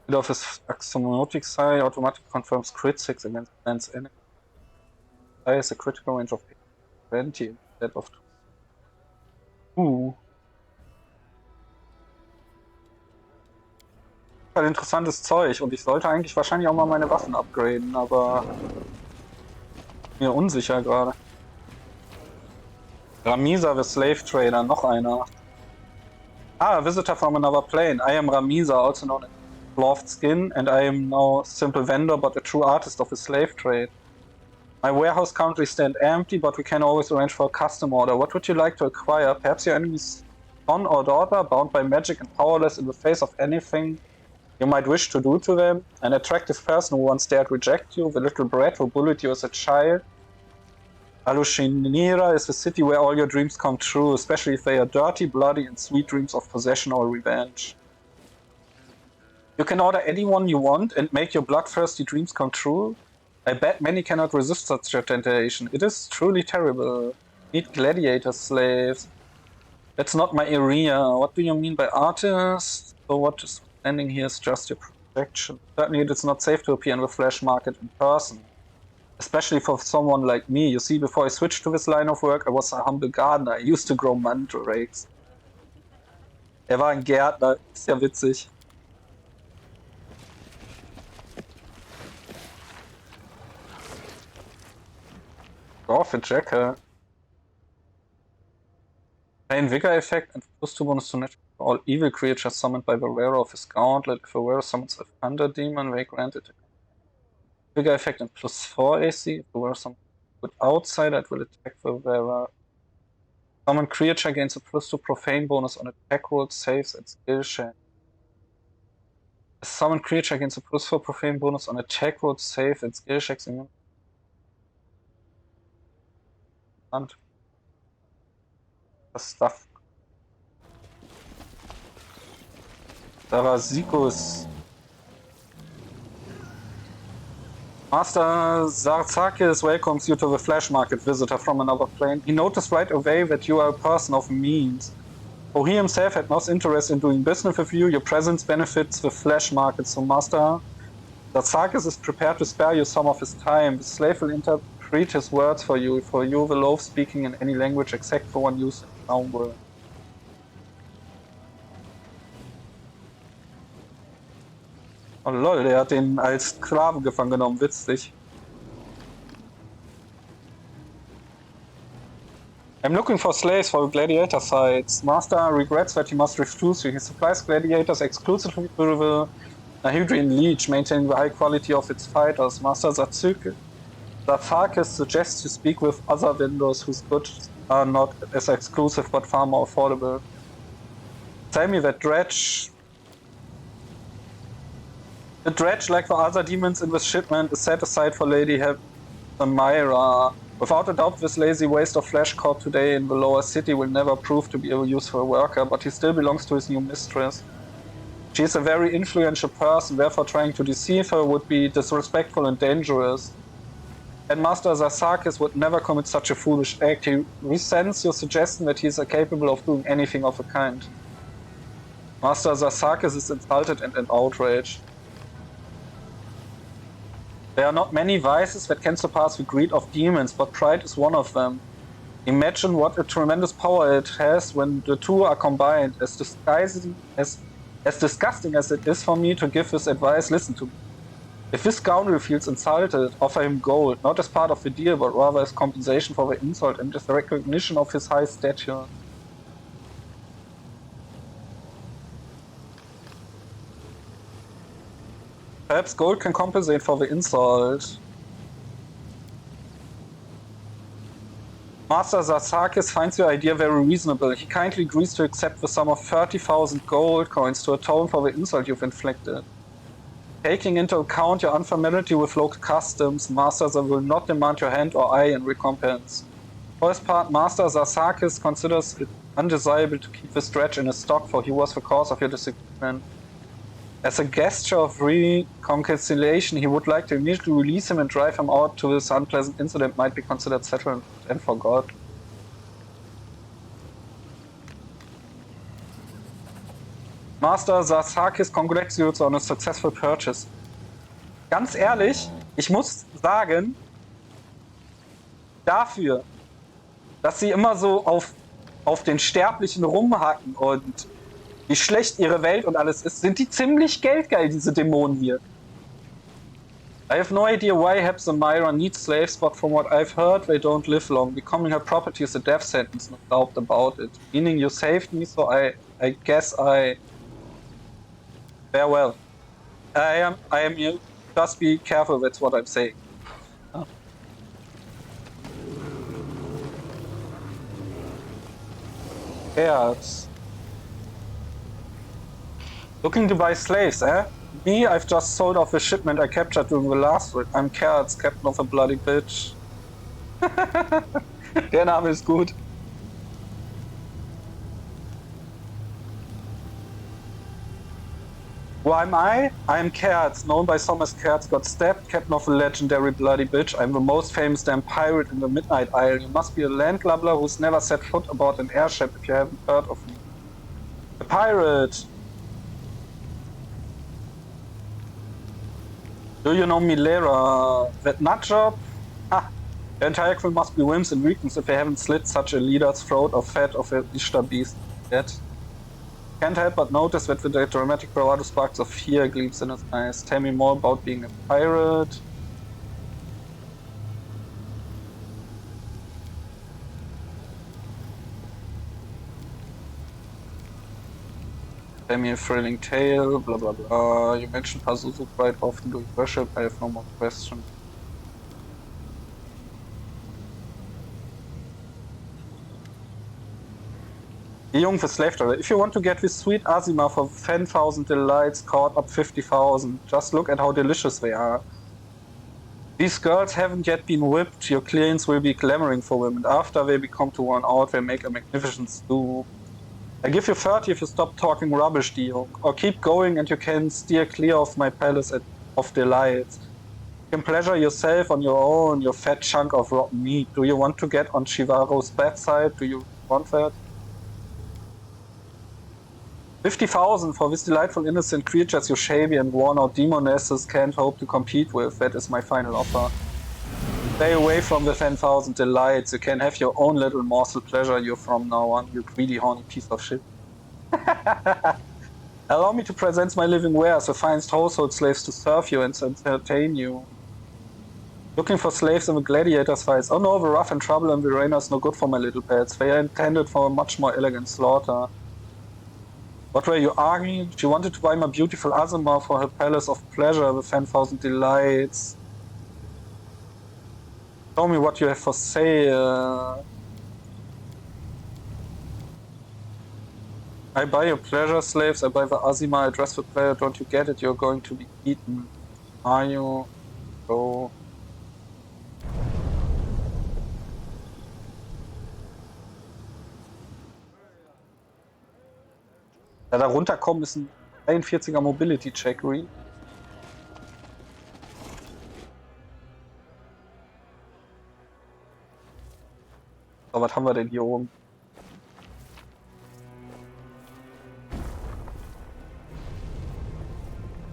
Healer of his axiomatic side automatically confirms crit 6 against lands enemy. Has a critical range of 20 instead of 2. Halt interessantes Zeug und ich sollte eigentlich wahrscheinlich auch mal meine Waffen upgraden, aber mir unsicher gerade. Ramisa, the Slave Trader, noch einer. Ah, Visitor from another plane. I am Ramisa, also known as Cloth Skin, and I am now simple vendor but a true artist of the slave trade. My warehouse currently stand empty, but we can always arrange for a custom order. What would you like to acquire? Perhaps your enemy's son or daughter, bound by magic and powerless in the face of anything you might wish to do to them? An attractive person who once dared reject you, the little brat who bullied you as a child? Alushinira is the city where all your dreams come true, especially if they are dirty, bloody, and sweet dreams of possession or revenge. You can order anyone you want and make your bloodthirsty dreams come true. I bet many cannot resist such a temptation. It is truly terrible. Need gladiator slaves. That's not my area. What do you mean by artist? So what is standing here is just your protection. Certainly it is not safe to appear in the flesh market in person. Especially for someone like me. You see, before I switched to this line of work, I was a humble gardener. I used to grow mandrakes. War ein Gärtner. Ist ja witzig. Oh, für Jacker. Pain Vigor effect and plus 2 bonus to natural all evil creatures summoned by the wearer of his gauntlet. If a wearer summons a thunder demon, they grant it Vigor effect and plus 4 AC. If the wearer summons a good outsider, it will attack the wearer. Summon creature gains a plus 2 profane bonus on attack rolls, saves, and skill check. A summon creature gains a plus 4 profane bonus on attack rolls, save, and skill checks. Stuff. Sarasikus. Master Zarzakis welcomes you to the flesh market, visitor from another plane. He noticed right away that you are a person of means. Though he himself had no interest in doing business with you, your presence benefits the flesh market, so Master Zarzakis is prepared to spare you some of his time. The slave will interpret his words for you the loaf speaking in any language except for one used in the town world. Oh lol, der hat den als Sklaven gefangen genommen, witzig. I'm looking for slaves for gladiator sites. Master regrets that he must refuse you. He supplies gladiators exclusively to the Nahydrian Leech, maintaining the high quality of its fighters. Master Zarzakis suggests you speak with other vendors whose goods are not as exclusive but far more affordable. Tell me that the dredge, like the other demons in this shipment, is set aside for Lady Myra. Without a doubt, this lazy waste of flesh caught today in the lower city will never prove to be a useful worker, but he still belongs to his new mistress. She is a very influential person, therefore trying to deceive her would be disrespectful and dangerous. And Master Zarzakis would never commit such a foolish act. He resents your suggestion that he is capable of doing anything of the kind. Master Zarzakis is insulted and outraged. There are not many vices that can surpass the greed of demons, but pride is one of them. Imagine what a tremendous power it has when the two are combined. As disgusting as it is for me to give this advice, listen to me. If this scoundrel feels insulted, offer him gold, not as part of the deal, but rather as compensation for the insult and as a recognition of his high stature. Perhaps gold can compensate for the insult. Master Sasakis finds your idea very reasonable. He kindly agrees to accept the sum of 30,000 gold coins to atone for the insult you've inflicted. Taking into account your unfamiliarity with local customs, Master will not demand your hand or eye in recompense. For his part, Master Sasakis considers it undesirable to keep this dredge in his stock, for he was the cause of your disagreement. As a gesture of reconciliation, he would like to immediately release him and drive him out to this unpleasant incident might be considered settled and forgot. Master Sasakis congratulates you on a successful purchase. Ganz ehrlich, ich muss sagen, dafür, dass sie immer so auf den Sterblichen rumhacken und wie schlecht ihre Welt und alles ist, sind die ziemlich geldgeil, diese Dämonen hier. I have no idea why Hepzamira needs slaves, but from what I've heard, they don't live long. Becoming her property is a death sentence, no doubt about it. Meaning you saved me, so I guess farewell. I am you. Just be careful, that's what I'm saying. Oh. Yes. Looking to buy slaves, eh? Me, I've just sold off the shipment I captured during the last week. I'm Kerz, captain of a bloody bitch. Der Name ist gut. Who am I? I'm Kerz, known by some as Kerz got stabbed, captain of a legendary bloody bitch. I'm the most famous damn pirate in the Midnight Isle. You must be a landlubber who's never set foot aboard an airship if you haven't heard of me. A pirate! Do you know Milera? That nut job? Ha! The entire crew must be whims and weakness if they haven't slit such a leader's throat or fed of a Ishtar beast yet. Can't help but notice that the dramatic bravado sparks of fear gleams in his eyes. Tell me more about being a pirate. Tell me a thrilling tale, blah blah blah. You mentioned Pazuzu quite often during worship. I have no more questions. Die Jung für Slave Driver. If you want to get this sweet Azima for 10,000 delights, caught up 50,000. Just look at how delicious they are. These girls haven't yet been whipped. Your clients will be clamoring for them, and after they become too worn out, they make a magnificent stew. I give you 30 if you stop talking rubbish, Dio. Or keep going and you can steer clear of my palace of delights. You can pleasure yourself on your own, your fat chunk of rotten meat. Do you want to get on Shivaro's bad side? Do you want that? 50,000 for this delightful innocent creatures you shabby and worn-out demonesses can't hope to compete with. That is my final offer. Stay away from the 10,000 delights. You can have your own little morsel pleasure you from now on, you greedy horny piece of shit. Allow me to present my living wares, the finest household slaves to serve you and to entertain you. Looking for slaves in the gladiators fights. Oh no, the rough and trouble and the arena is no good for my little pets. They are intended for a much more elegant slaughter. What were you arguing? She wanted to buy my beautiful Azima for her palace of pleasure with 10,000 delights. Show me what you have for sale. I buy your pleasure slaves, I buy the Azima, I dress the player, don't you get it? You're going to be eaten. Are you? Go. Ja, da runterkommen ist ein 43er Mobility Check, Reed. So, was haben wir denn hier oben?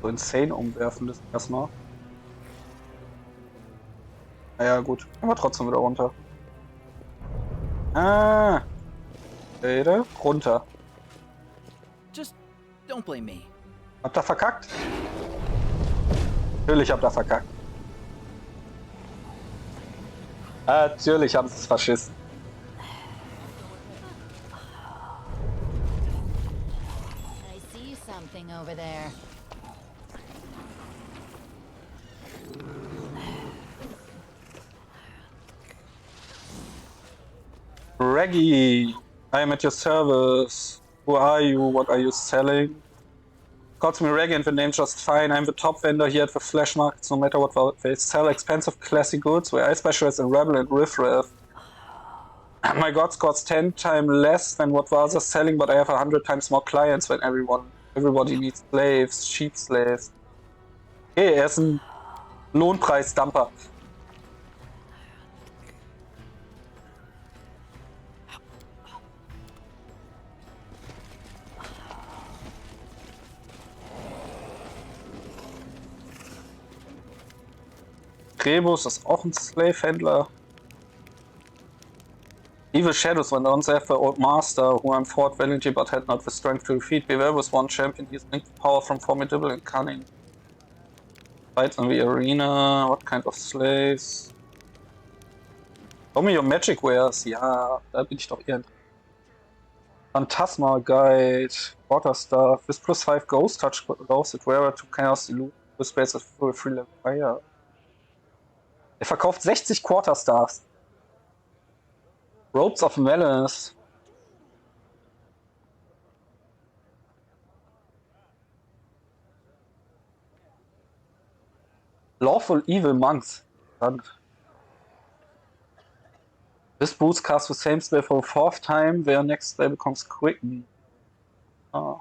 So insane umwerfen das erstmal. Naja, gut. Aber trotzdem wieder runter. Ah. Rede. Runter. Just don't blame me. Habt ihr verkackt? Natürlich habt ihr verkackt. Natürlich haben sie es verschissen. I see something over there. Reggie, I am at your service. Who are you? What are you selling? Calls me Reggie and the name just fine. I'm the top vendor here at the Flash Markets, no matter what they sell. Expensive classy goods, where I specialize in Rebel and Riffraff. My gods cost 10 times less than what was selling, but I have 100 times more clients than everybody needs slaves, cheap slaves. Okay, er ist ein Lohnpreisdumper. Rebus ist auch ein Slave-Händler. Evil shadows went on there for old master, who I'm fought valiantly but had not the strength to defeat. Beware with one champion, he's linked power from formidable and cunning. Fights in the arena, what kind of slaves? Show me your magic wares. Ja, da bin ich doch eher. Phantasma Guide, Water Stuff, with +5 Ghost Touch allows it wearer to Chaos Illusion with space of full free level fire. Er verkauft 60 Quarterstars. Robes of Malice. Lawful Evil Monks. This boost casts the same spell for a 4th time, where next spell becomes quickened. Ah.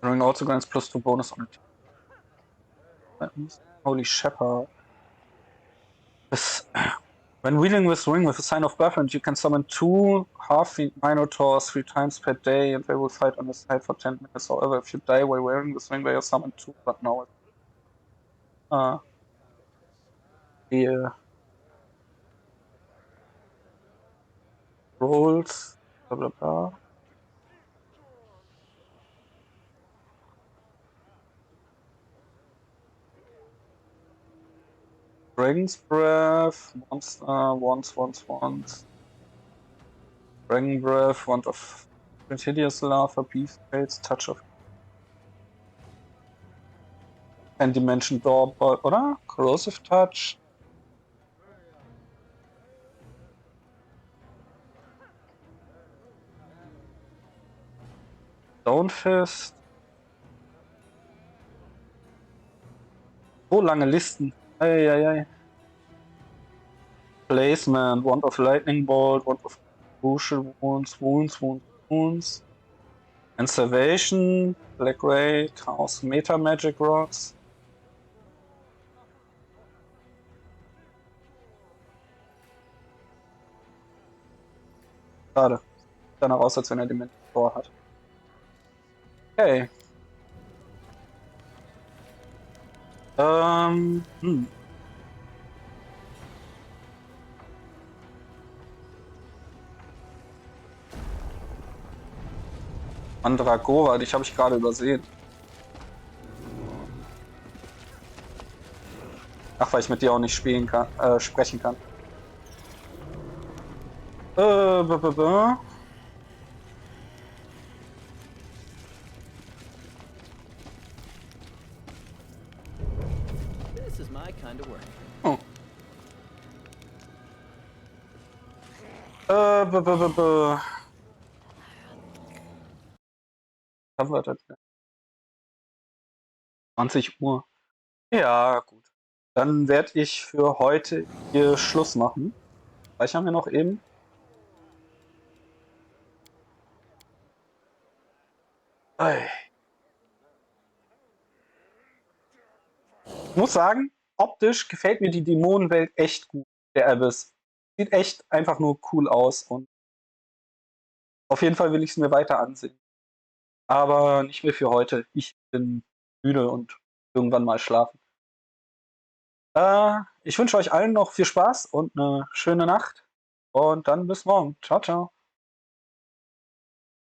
Ring also grants +2 bonus on it. Holy Shepherd. When wielding this ring with a sign of Buffer, you can summon 2 half-fiend Minotaurs 3 times per day, and they will fight on the side for 10 minutes. However, if you die while wearing this ring, they are summoned 2, but now here. Rolls, blah blah blah. Dragon's Breath, Monster, once. Dragon Breath, Wand of Hideous Lava, Beast Fates, Touch of 10 Dimension Door, oder? Corrosive Touch. Stone Fist. So lange Listen. Eieiei. Placement, Wand of Lightning Bolt, Wand of Crucial Wounds. And Salvation, Black Ray, Chaos Meta Magic Rocks. Schade. Sieht danach aus, als wenn er Dimension Door hat. Okay. Mandragora, dich habe ich gerade übersehen. Ach, weil ich mit dir auch nicht spielen kann, sprechen kann. This is my kind of work. Oh. Haben wir das? 20 Uhr. Ja, gut. Dann werde ich für heute hier Schluss machen. Speichern wir noch eben. Ich muss sagen, optisch gefällt mir die Dämonenwelt echt gut. Der Abyss. Sieht echt einfach nur cool aus und auf jeden Fall will ich es mir weiter ansehen. Aber nicht mehr für heute. Ich bin müde und irgendwann mal schlafen. Ich wünsche euch allen noch viel Spaß und eine schöne Nacht. Und dann bis morgen. Ciao, ciao.